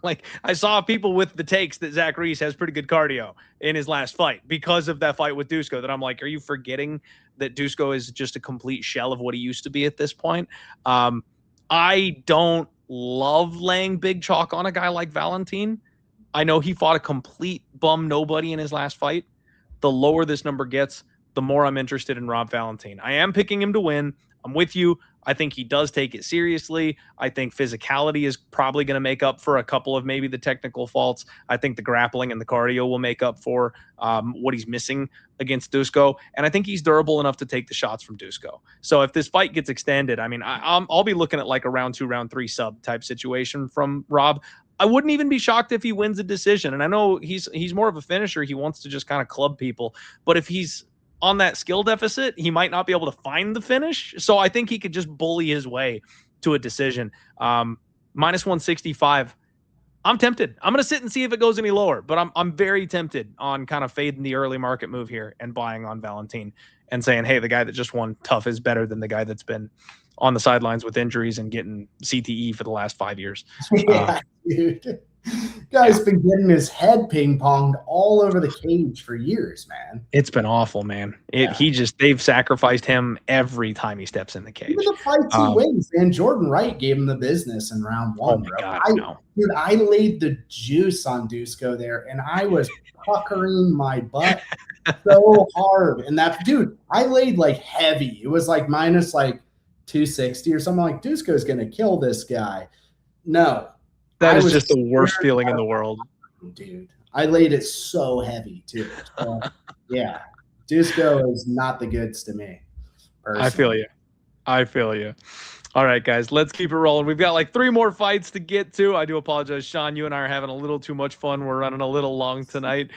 Like, I saw people with the takes that Zach Reese has pretty good cardio in his last fight because of that fight with Duško, that I'm like, are you forgetting that Duško is just a complete shell of what he used to be at this point? I don't love laying big chalk on a guy like Valentin. I know he fought a complete bum nobody in his last fight. The lower this number gets, the more I'm interested in Rob Valentin. I am picking him to win. I'm with you. I think he does take it seriously. I think physicality is probably going to make up for a couple of maybe the technical faults. I think the grappling and the cardio will make up for what he's missing against Duško. And I think he's durable enough to take the shots from Duško. So if this fight gets extended, I mean, I'll be looking at like a round 2, round 3 sub type situation from Rob. I wouldn't even be shocked if he wins a decision. And I know he's more of a finisher. He wants to just kind of club people. But if he's on that skill deficit, he might not be able to find the finish. So I think he could just bully his way to a decision. Minus 165. I'm tempted. I'm going to sit and see if it goes any lower, but I'm very tempted on kind of fading the early market move here and buying on Valentin and saying, hey, the guy that just won tough is better than the guy that's been on the sidelines with injuries and getting CTE for the last 5 years. Yeah, dude. Guy's been getting his head ping-ponged all over the cage for years, man. It's been awful, man. They've sacrificed him every time he steps in the cage. Even the fights he wins, man. Jordan Wright gave him the business in round 1. Oh my God, Dude, I laid the juice on Duško there, and I was puckering my butt so hard. And I laid like heavy. It was like minus like 260 or something. Like, Duško's gonna kill this guy. No. That is just the worst feeling in the world. Dude, I laid it so heavy too. So, yeah, Duško is not the goods to me. Personally. I feel you. All right, guys, let's keep it rolling. We've got like 3 more fights to get to. I do apologize, Sean. You and I are having a little too much fun. We're running a little long tonight.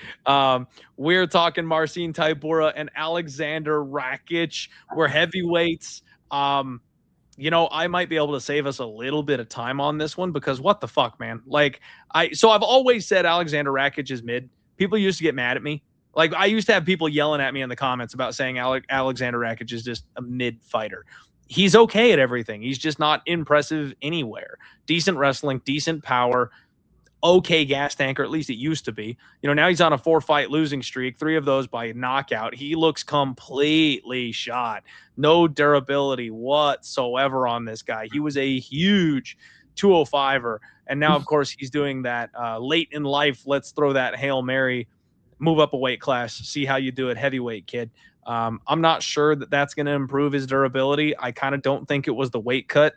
We're talking Marcin Tybura and Aleksandar Rakić. We're heavyweights. I might be able to save us a little bit of time on this one, because what the fuck, man? Like, I've always said Aleksandar Rakić is mid. People used to get mad at me. Like, I used to have people yelling at me in the comments about saying Aleksandar Rakić is just a mid fighter. He's okay at everything. He's just not impressive anywhere. Decent wrestling, decent power, okay gas tanker, at least it used to be. Now he's on a 4-fight losing streak, 3 of those by knockout. He looks completely shot. No durability whatsoever on this guy. He was a huge 205er And now, of course, he's doing that late in life. Let's throw that Hail Mary, move up a weight class, see how you do it, heavyweight kid. I'm not sure that that's going to improve his durability. I kind of don't think it was the weight cut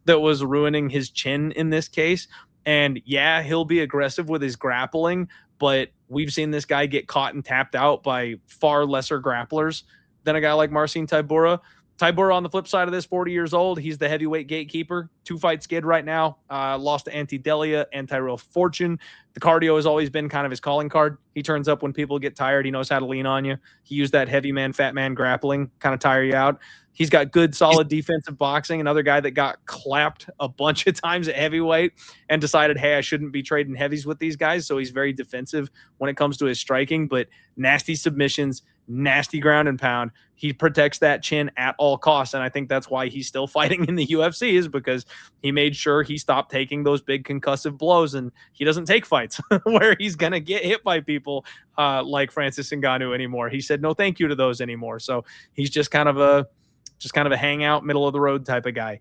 that was ruining his chin in this case. And yeah, he'll be aggressive with his grappling, but we've seen this guy get caught and tapped out by far lesser grapplers than a guy like Marcin Tybura. Tybura, on the flip side of this, 40 years old. He's the heavyweight gatekeeper. 2-fight skid right now. Lost to Anti-Delia and Tyrell Fortune. The cardio has always been kind of his calling card. He turns up when people get tired. He knows how to lean on you. He used that heavy man, fat man grappling, kind of tire you out. He's got good, solid defensive boxing. Another guy that got clapped a bunch of times at heavyweight and decided, hey, I shouldn't be trading heavies with these guys. So he's very defensive when it comes to his striking, but nasty submissions, nasty ground and pound. He protects that chin at all costs. And I think that's why he's still fighting in the UFC, is because he made sure he stopped taking those big concussive blows, and he doesn't take fights where he's going to get hit by people like Francis Ngannou anymore. He said no thank you to those anymore. So he's just kind of a hangout, middle of the road type of guy.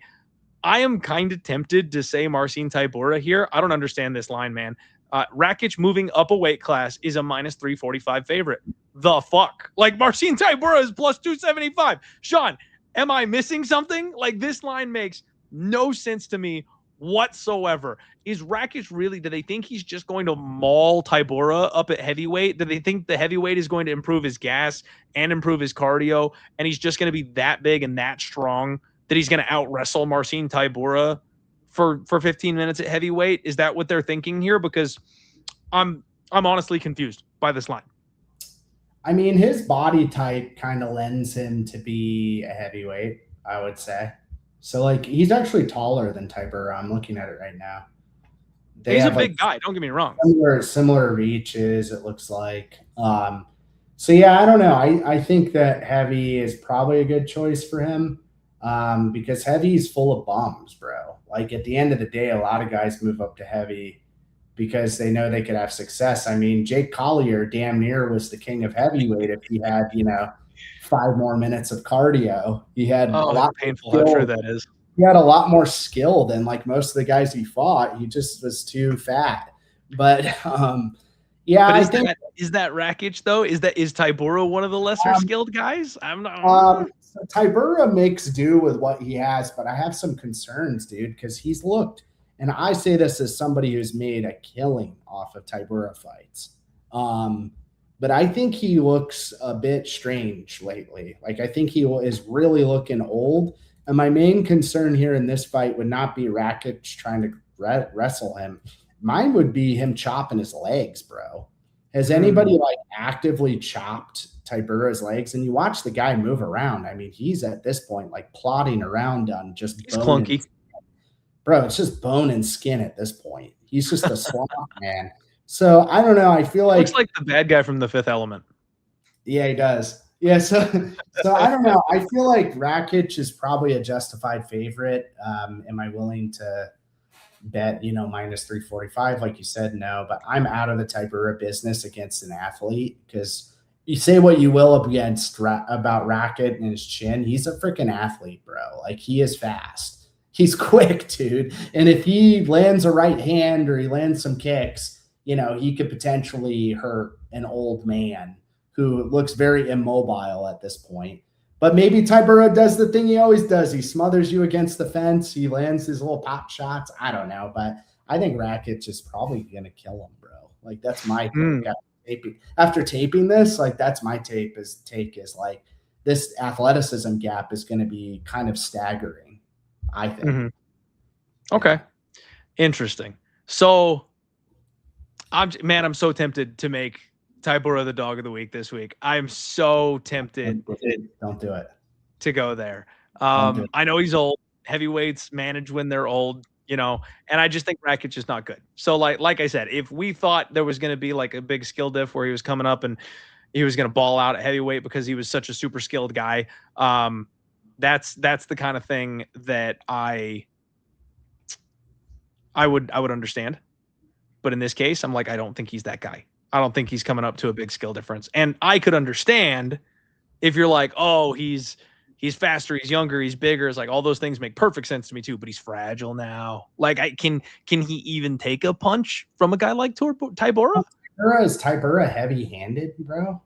I am kind of tempted to say Marcin Tybura here. I don't understand this line, man. Rakić moving up a weight class is a minus 345 favorite. The fuck? Like, Marcin Tybura is plus 275. Sean, am I missing something? Like, this line makes no sense to me whatsoever. Is Rakić really, do they think he's just going to maul Tybura up at heavyweight? Do they think the heavyweight is going to improve his gas and improve his cardio, and he's just going to be that big and that strong that he's going to out-wrestle Marcin Tybura for 15 minutes at heavyweight? Is that what they're thinking here? Because I'm honestly confused by this line. I mean, his body type kind of lends him to be a heavyweight, I would say. So, like, he's actually taller than Tybura. I'm looking at it right now. He's a big guy. Don't get me wrong. Similar reaches, it looks like. So, yeah, I don't know. I think that heavy is probably a good choice for him because heavy is full of bums, bro. Like, at the end of the day, a lot of guys move up to heavy because they know they could have success. I mean, Jake Collier damn near was the king of heavyweight if he had, 5 more minutes of cardio. He had a lot painful. How true that is. He had a lot more skill than like most of the guys he fought. He just was too fat. But yeah, but I think is that Rakić though? Is Tybura one of the lesser skilled guys? I'm not. Tybura makes do with what he has, but I have some concerns, dude, because he's looked. And I say this as somebody who's made a killing off of Tybura fights. But I think he looks a bit strange lately. Like, I think he is really looking old. And my main concern here in this fight would not be Rakić trying to wrestle him. Mine would be him chopping his legs, bro. Has anybody like actively chopped Tybura's legs? And you watch the guy move around. I mean, he's at this point like plodding around on just he's clunky. Bro, it's just bone and skin at this point. He's just a swamp man. So I don't know. I feel like looks like the bad guy from The Fifth Element. Yeah, he does. Yeah, so I don't know. I feel like Rakić is probably a justified favorite. Am I willing to bet, minus 345? Like you said, no. But I'm out of the Tybura business against an athlete because you say what you will about Rakić and his chin. He's a freaking athlete, bro. Like, he is fast. He's quick, dude. And if he lands a right hand or he lands some kicks, he could potentially hurt an old man who looks very immobile at this point. But maybe Tybura does the thing he always does. He smothers you against the fence. He lands his little pop shots. I don't know. But I think Rakić is probably going to kill him, bro. Like, that's my take. After taping this, like, that's my take is like this athleticism gap is going to be kind of staggering, I think. Mm-hmm. Okay. Interesting. So, I'm so tempted to make Tybura the dog of the week this week. I'm so tempted. Don't do it. To go there. I know he's old. Heavyweights manage when they're old, and I just think Rakić is not good. So like I said, if we thought there was going to be like a big skill diff where he was coming up and he was going to ball out at heavyweight because he was such a super skilled guy, that's the kind of thing that I would understand. But in this case, I'm like, I don't think he's that guy. I don't think he's coming up to a big skill difference. And I could understand if you're like, oh, he's He's faster, he's younger, he's bigger. It's like all those things make perfect sense to me too, but he's fragile now. Like can he even take a punch from a guy like Tybura? Is Tybura heavy-handed, bro?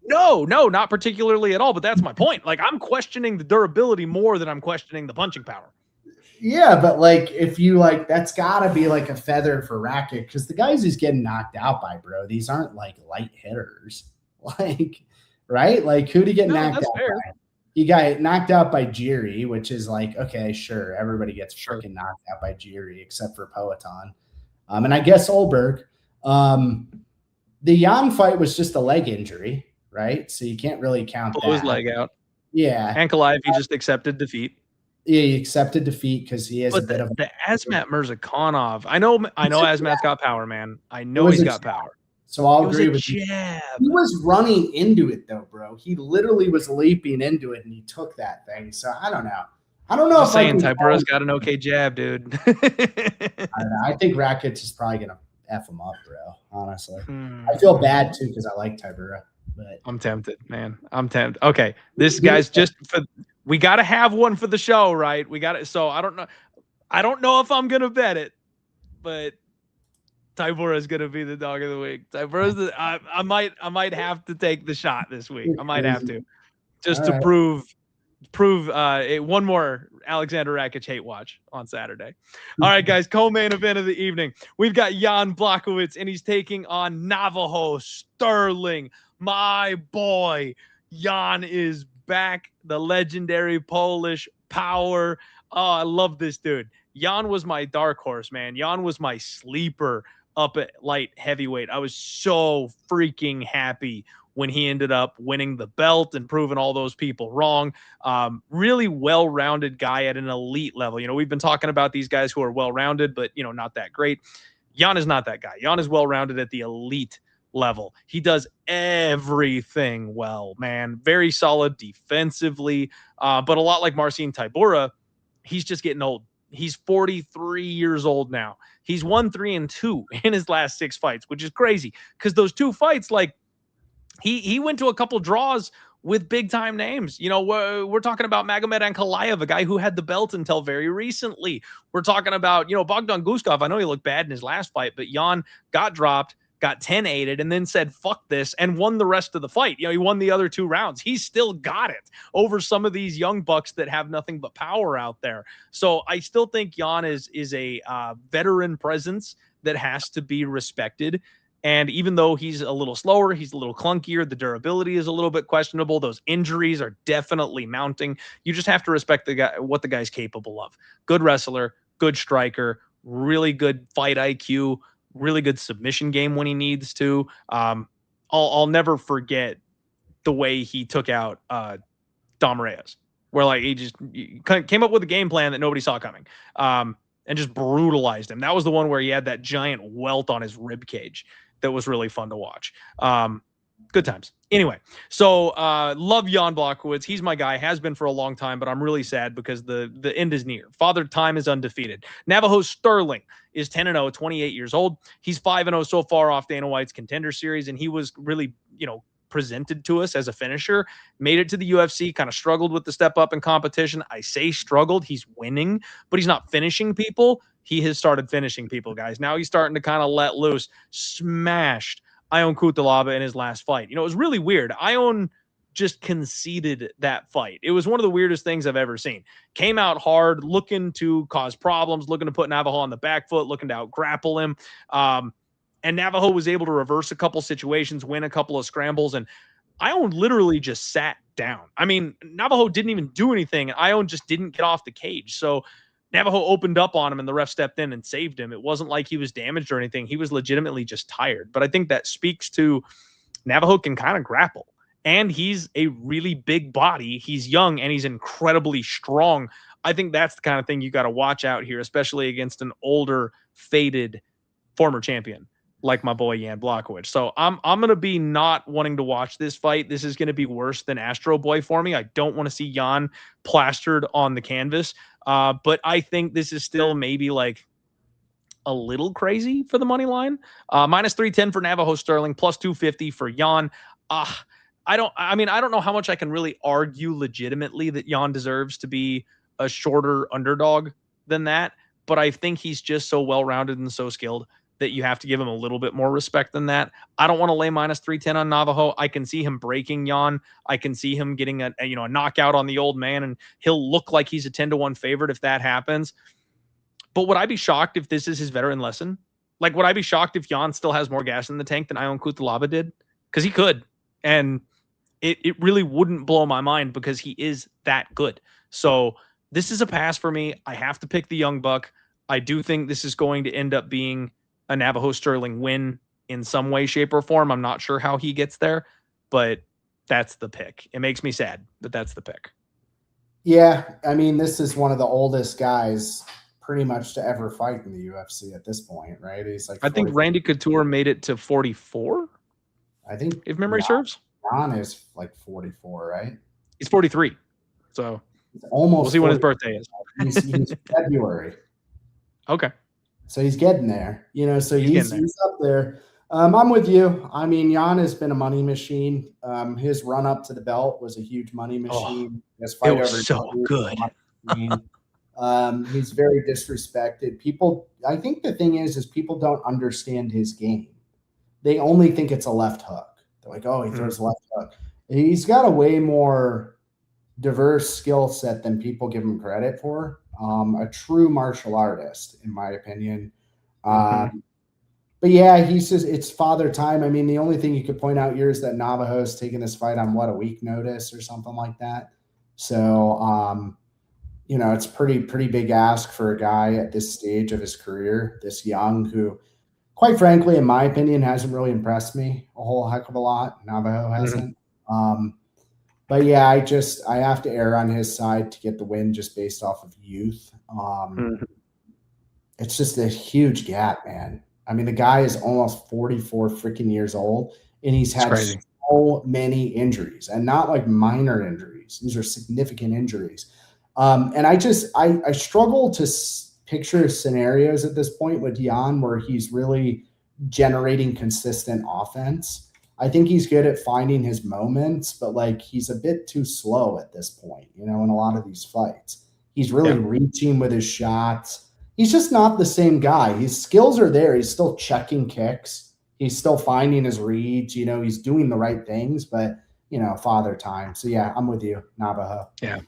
No, not particularly at all, but that's my point. Like I'm questioning the durability more than I'm questioning the punching power. Yeah, but like if you like, that's gotta be like a feather for Rakić, because the guys he's getting knocked out by, bro, these aren't like light hitters. Like, right? Like who'd he get knocked out by? He got knocked out by Jiri, which is like, okay, sure. Everybody gets freaking knocked out by Jiri except for Poatan. And I guess Olberg. The Jan fight was just a leg injury, right? So you can't really count that. His leg out. Yeah. Ankle he just accepted defeat. Yeah, he accepted defeat because he has a bit of the Azmat Mirzakhanov. I know Azmat's got power, man. I know he's got power. So I'll agree with you. He was running into it though, bro. He literally was leaping into it and he took that thing. So I don't know. I'm saying Tybura's got an okay jab, dude. I think Rakić is probably gonna F him up, bro. Honestly. I feel bad too because I like Tybura, but I'm tempted, man. I'm tempted. Okay. This guy's we gotta have one for the show, right? So I don't know if I'm gonna bet it, but Tybura is gonna be the dog of the week. Tybura's I might have to take the shot this week. I might have to, just to prove one more Aleksandar Rakić hate watch on Saturday. All right, guys, co-main event of the evening. We've got Jan Błachowicz, and he's taking on Navajo Sterling. My boy, Jan is back. The legendary Polish power. Oh, I love this dude. Jan was my dark horse, man. Jan was my sleeper up at light heavyweight. I was so freaking happy when he ended up winning the belt and proving all those people wrong. Really well-rounded guy at an elite level. You know, we've been talking about these guys who are well-rounded, but, you know, not that great. Jan is not that guy. Jan is well-rounded at the elite level. He does everything well, man. Very solid defensively, but a lot like Marcin Tybura, he's just getting old. He's 43 years old now. He's won 3-2 in his last 6 fights, which is crazy because those 2 fights, like, he went to a couple draws with big-time names. You know, we're talking about Magomed Ankalaev, a guy who had the belt until very recently. We're talking about, you know, Bogdan Guskov. I know he looked bad in his last fight, but Jan got dropped, got 10-8'd, and then said, fuck this, and won the rest of the fight. You know, he won the other 2 rounds. He still got it over some of these young bucks that have nothing but power out there. So I still think Jan is a veteran presence that has to be respected. And even though he's a little slower, he's a little clunkier, the durability is a little bit questionable. Those injuries are definitely mounting. You just have to respect the guy, what the guy's capable of. Good wrestler, good striker, really good fight IQ, really good submission game when he needs to. I'll never forget the way he took out Dom Reyes, where like he came up with a game plan that nobody saw coming, and just brutalized him. That was the one where he had that giant welt on his rib cage. That was really fun to watch. Good times. Anyway, so love Jan Błachowicz. He's my guy, has been for a long time, but I'm really sad because the end is near. Father Time is undefeated. Navajo Sterling is 10-0, 28 years old. He's 5-0 so far off Dana White's Contender Series, and he was really, you know, presented to us as a finisher. Made it to the UFC, kind of struggled with the step up in competition. I say struggled. He's winning, but he's not finishing people. He has started finishing people, guys. Now he's starting to kind of let loose. Smashed Ion Cutelaba in his last fight. You know, it was really weird. Ion just conceded that fight. It was one of the weirdest things I've ever seen. Came out hard, looking to cause problems, looking to put Navajo on the back foot, looking to out-grapple him. And Navajo was able to reverse a couple situations, win a couple of scrambles, and Ion literally just sat down. I mean, Navajo didn't even do anything, and Ion just didn't get off the cage. So Navajo opened up on him, and the ref stepped in and saved him. It wasn't like he was damaged or anything. He was legitimately just tired. But I think that speaks to Navajo can kind of grapple. And he's a really big body. He's young, and he's incredibly strong. I think that's the kind of thing you got to watch out here, especially against an older, faded former champion like my boy Jan Błachowicz. So I'm going to be not wanting to watch this fight. This is going to be worse than Astro Boy for me. I don't want to see Jan plastered on the canvas. But I think this is still maybe like a little crazy for the money line. Minus 310 for Navajo Sterling, plus 250 for Jan. I don't know how much I can really argue legitimately that Jan deserves to be a shorter underdog than that, but I think he's just so well-rounded and so skilled that you have to give him a little bit more respect than that. I don't want to lay minus 310 on Navajo. I can see him breaking Jan. I can see him getting a knockout on the old man, and he'll look like he's a 10-1 favorite if that happens. But would I be shocked if this is his veteran lesson? Like, would I be shocked if Jan still has more gas in the tank than Ion Cutelaba did? Because he could. And it really wouldn't blow my mind because he is that good. So this is a pass for me. I have to pick the young buck. I do think this is going to end up being a Navajo Sterling win in some way, shape, or form. I'm not sure how he gets there, but that's the pick. It makes me sad, but that's the pick. Yeah, I mean, this is one of the oldest guys pretty much to ever fight in the UFC at this point, right? He's like, I think Randy Couture made it to 44. I think, if memory serves. Ron is like 44, right? He's 43. So almost. We'll see when his birthday is. He's February. Okay. So he's getting there, so he's up there. I'm with you. I mean, Jan has been a money machine. His run up to the belt was a huge money machine. His fight it was so good. He's very disrespected. I think the thing is people don't understand his game. They only think it's a left hook. They're like, oh, he throws a left hook. He's got a way more diverse skill set than people give him credit for. A true martial artist, in my opinion. But yeah, it's father time. I mean, the only thing you could point out here is that Navajo's taking this fight on a week notice or something like that. So, it's pretty big ask for a guy at this stage of his career, this young, who, quite frankly, in my opinion, hasn't really impressed me a whole heck of a lot. Navajo hasn't. But yeah, I have to err on his side to get the win just based off of youth. It's just a huge gap, man. I mean, the guy is almost 44 freaking years old, and he's had so many injuries, and not like minor injuries. These are significant injuries. And I struggle to picture scenarios at this point with Jan where he's really generating consistent offense. I think he's good at finding his moments, but like he's a bit too slow at this point, in a lot of these fights. He's really reaching with his shots. He's just not the same guy. His skills are there. He's still checking kicks. He's still finding his reads. He's doing the right things, but, father time. So, yeah, I'm with you, Navajo. Yeah.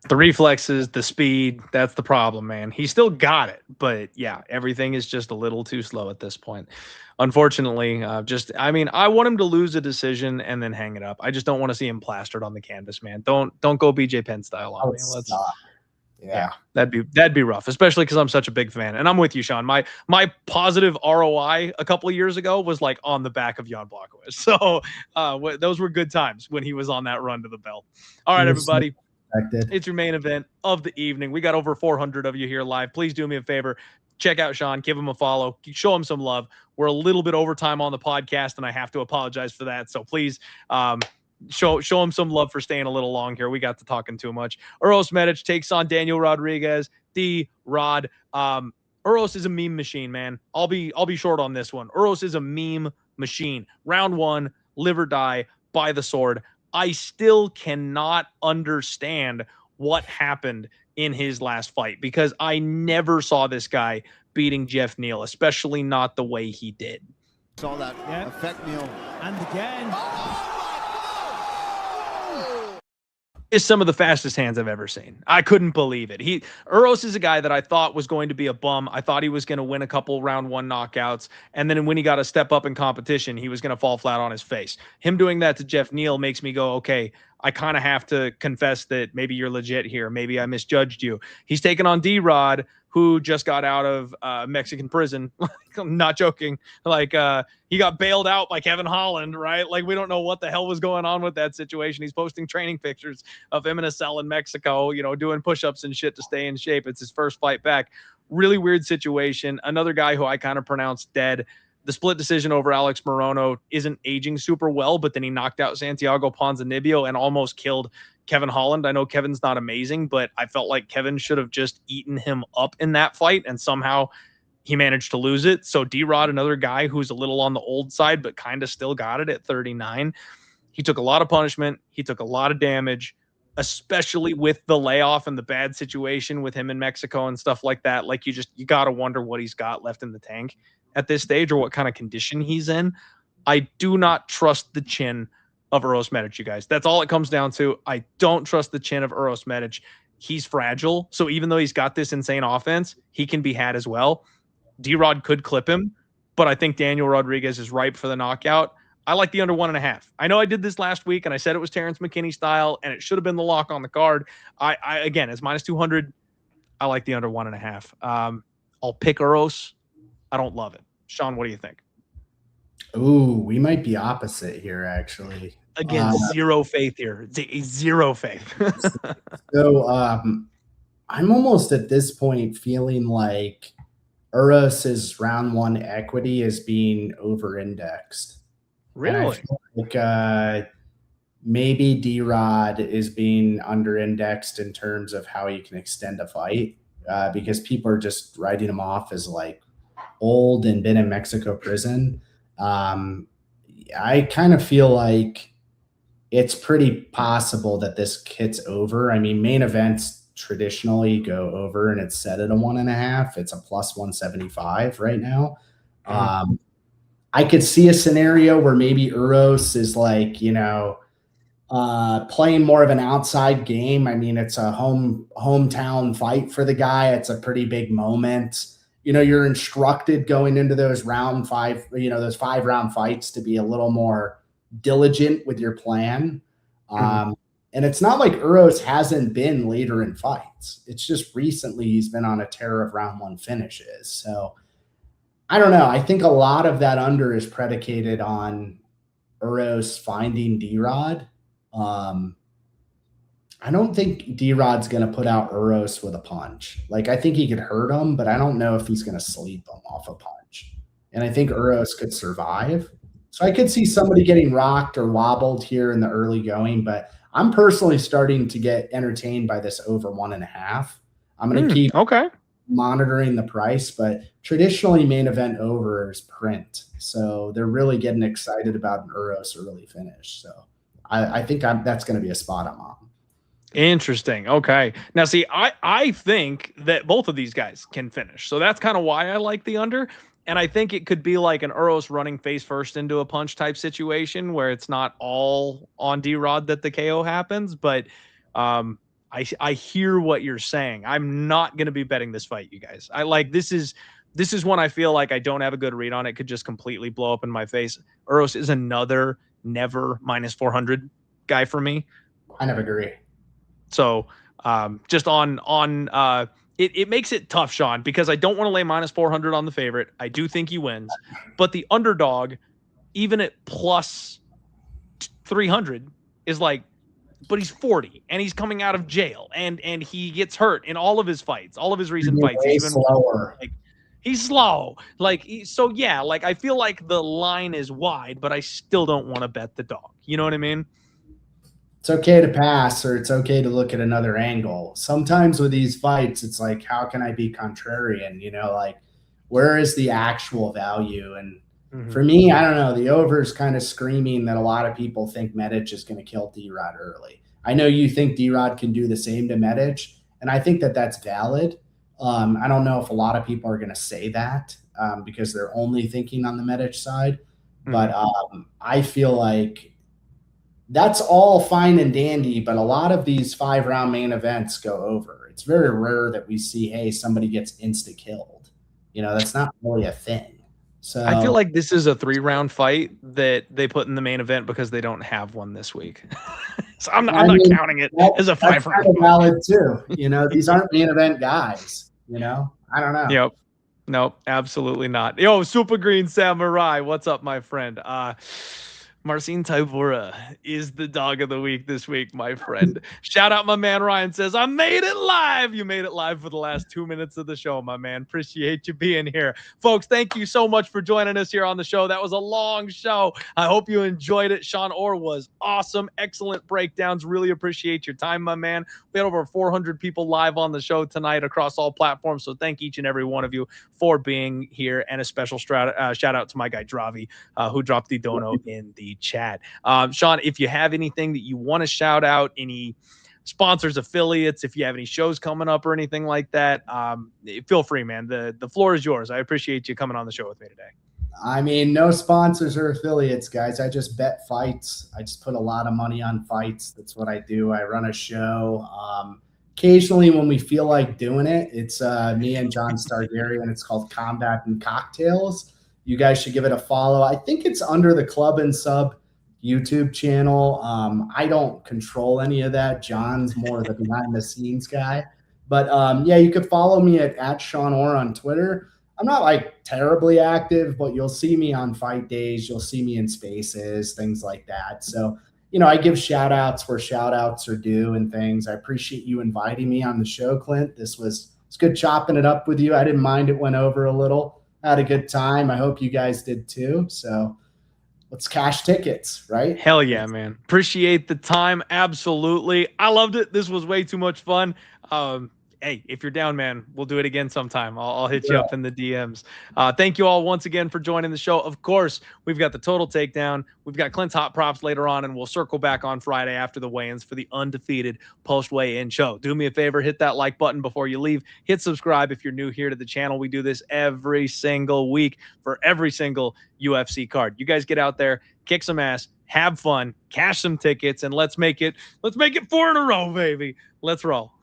The reflexes, the speed, that's the problem, man. He still got it, but yeah, everything is just a little too slow at this point. Unfortunately, I want him to lose a decision and then hang it up. I just don't want to see him plastered on the canvas, man. Don't go BJ Penn style on me. Yeah, that'd be rough, especially because I'm such a big fan. And I'm with you, Sean. My positive ROI a couple of years ago was like on the back of Jan Błachowicz. So those were good times when he was on that run to the belt. All right, everybody. It's your main event of the evening. We got over 400 of you here live. Please do me a favor. Check out Sean. Give him a follow. Show him some love. We're a little bit over time on the podcast, and I have to apologize for that. So please show him some love for staying a little long here. We got to talking too much. Uros Medic takes on Daniel Rodriguez. D-Rod. Uros is a meme machine, man. I'll be short on this one. Uros is a meme machine. Round one, live or die by the sword. I still cannot understand what happened in his last fight because I never saw this guy beating Jeff Neal, especially not the way he did. Saw that affect Neal. And again. Is some of the fastest hands I've ever seen. I couldn't believe it. Uros is a guy that I thought was going to be a bum. I thought he was going to win a couple round one knockouts. And then when he got to step up in competition, he was going to fall flat on his face. Him doing that to Jeff Neal makes me go, okay, I kind of have to confess that maybe you're legit here. Maybe I misjudged you. He's taken on D-Rod, who just got out of Mexican prison. I'm not joking. He got bailed out by Kevin Holland, right? Like, we don't know what the hell was going on with that situation. He's posting training pictures of him in a cell in Mexico, doing push-ups and shit to stay in shape. It's his first fight back. Really weird situation. Another guy who I kind of pronounced dead. The split decision over Alex Morono isn't aging super well, but then he knocked out Santiago Ponzinibbio and almost killed Kevin Holland. I know Kevin's not amazing, but I felt like Kevin should have just eaten him up in that fight, and somehow he managed to lose it. So D-Rod, another guy who's a little on the old side, but kind of still got it at 39. He took a lot of punishment. He took a lot of damage, especially with the layoff and the bad situation with him in Mexico and stuff like that. Like, you got to wonder what he's got left in the tank at this stage, or what kind of condition he's in. I do not trust the chin of Uros Medic, you guys. That's all it comes down to. I don't trust the chin of Uros Medic. He's fragile. So even though he's got this insane offense, he can be had as well. D-Rod could clip him, but I think Daniel Rodriguez is ripe for the knockout. I like the under 1.5. I know I did this last week, and I said it was Terrence McKinney style, and it should have been the lock on the card. I again, as minus 200, I like the under 1.5. I'll pick Uros. I don't love it. Sean, what do you think? Ooh, we might be opposite here, actually. Again, zero faith here. Zero faith. So I'm almost at this point feeling like Uros's round one equity is being over-indexed. Really? Like maybe D-Rod is being under-indexed in terms of how he can extend a fight because people are just writing him off as like old and been in Mexico prison. I kind of feel like it's pretty possible that this hits over. I mean, main events traditionally go over, and it's set at a 1.5. It's a plus 175 right now. I could see a scenario where maybe Uros is like, playing more of an outside game. I mean, it's a hometown fight for the guy. It's a pretty big moment. You're instructed going into those round five, those 5-round fights to be a little more diligent with your plan. And it's not like Uros hasn't been later in fights. It's just recently he's been on a tear of round one finishes. So I don't know. I think a lot of that under is predicated on Uros finding D-Rod. I don't think D-Rod's going to put out Uros with a punch. Like, I think he could hurt him, but I don't know if he's going to sleep him off a punch. And I think Uros could survive. So I could see somebody getting rocked or wobbled here in the early going, but I'm personally starting to get entertained by this over 1.5. I'm going to keep monitoring the price, but traditionally main event over is print. So they're really getting excited about an Uros early finish. So I think that's going to be a spot I'm on. Interesting. Okay. Now, see, I think that both of these guys can finish. So that's kind of why I like the under. And I think it could be like an Uros running face first into a punch type situation where it's not all on D-Rod that the KO happens. But I hear what you're saying. I'm not going to be betting this fight, you guys. This is when I feel like I don't have a good read on it. Could just completely blow up in my face. Uros is another never minus 400 guy for me. I never agree. So just it makes it tough, Sean, because I don't want to lay minus 400 on the favorite. I do think he wins, but the underdog, even at plus 300, is like, but he's 40 and he's coming out of jail and he gets hurt in all of his fights, all of his recent fights. Even slower. Like, he's slow. So yeah, I feel like the line is wide, but I still don't want to bet the dog. You know what I mean? It's okay to pass, or it's okay to look at another angle. Sometimes with these fights, it's like, how can I be contrarian? Where is the actual value? And for me, I don't know. The over is kind of screaming that a lot of people think Medic is going to kill D-Rod early. I know you think D-Rod can do the same to Medic, and I think that that's valid. I don't know if a lot of people are going to say that because they're only thinking on the Medic side. But I feel like that's all fine and dandy, but a lot of these 5-round main events go over. It's very rare that we see, hey, somebody gets insta-killed. That's not really a thing. So I feel like this is a 3-round fight that they put in the main event because they don't have one this week. So I'm not counting it as a 5-round fight. That's valid too. These aren't main event guys. I don't know. Yep. Nope, absolutely not. Yo, Super Green Samurai, what's up, my friend? Marcin Tybura is the dog of the week this week, my friend. Shout out my man Ryan says, I made it live. You made it live for the last 2 minutes of the show, my man. Appreciate you being here. Folks, thank you so much for joining us here on the show. That was a long show. I hope you enjoyed it. Sean Orr was awesome. Excellent breakdowns. Really appreciate your time, my man. We had over 400 people live on the show tonight across all platforms. So thank each and every one of you for being here. And a special shout out to my guy Dravi, who dropped the dono in the chat. Sean, if you have anything that you want to shout out, any sponsors, affiliates, if you have any shows coming up or anything like that, feel free, man. The floor is yours. I appreciate you coming on the show with me today. I mean, no sponsors or affiliates, guys. I just bet fights. I just put a lot of money on fights. That's what I do. I run a show. Occasionally when we feel like doing it, it's me and John Stargarian. It's called Combat and Cocktails. You guys should give it a follow. I think it's under the Club and Sub YouTube channel. I don't control any of that. John's more the behind the scenes guy. But yeah, you could follow me at Sean Orr on Twitter. I'm not like terribly active, but you'll see me on fight days. You'll see me in spaces, things like that. So, you know, I give shout outs where shout outs are due and things. I appreciate you inviting me on the show, Clint. It's good chopping it up with you. I didn't mind it went over a little. I had a good time. I hope you guys did too. So let's cash tickets, right? Hell yeah, man. Appreciate the time. Absolutely. I loved it. This was way too much fun. Hey, if you're down, man, we'll do it again sometime. I'll hit you up in the DMs. Thank you all once again for joining the show. Of course, we've got the Total Takedown. We've got Clint's Hot Props later on, and we'll circle back on Friday after the weigh-ins for the undefeated post-weigh-in show. Do me a favor, hit that like button before you leave. Hit subscribe if you're new here to the channel. We do this every single week for every single UFC card. You guys get out there, kick some ass, have fun, cash some tickets, and let's make it 4 in a row, baby. Let's roll.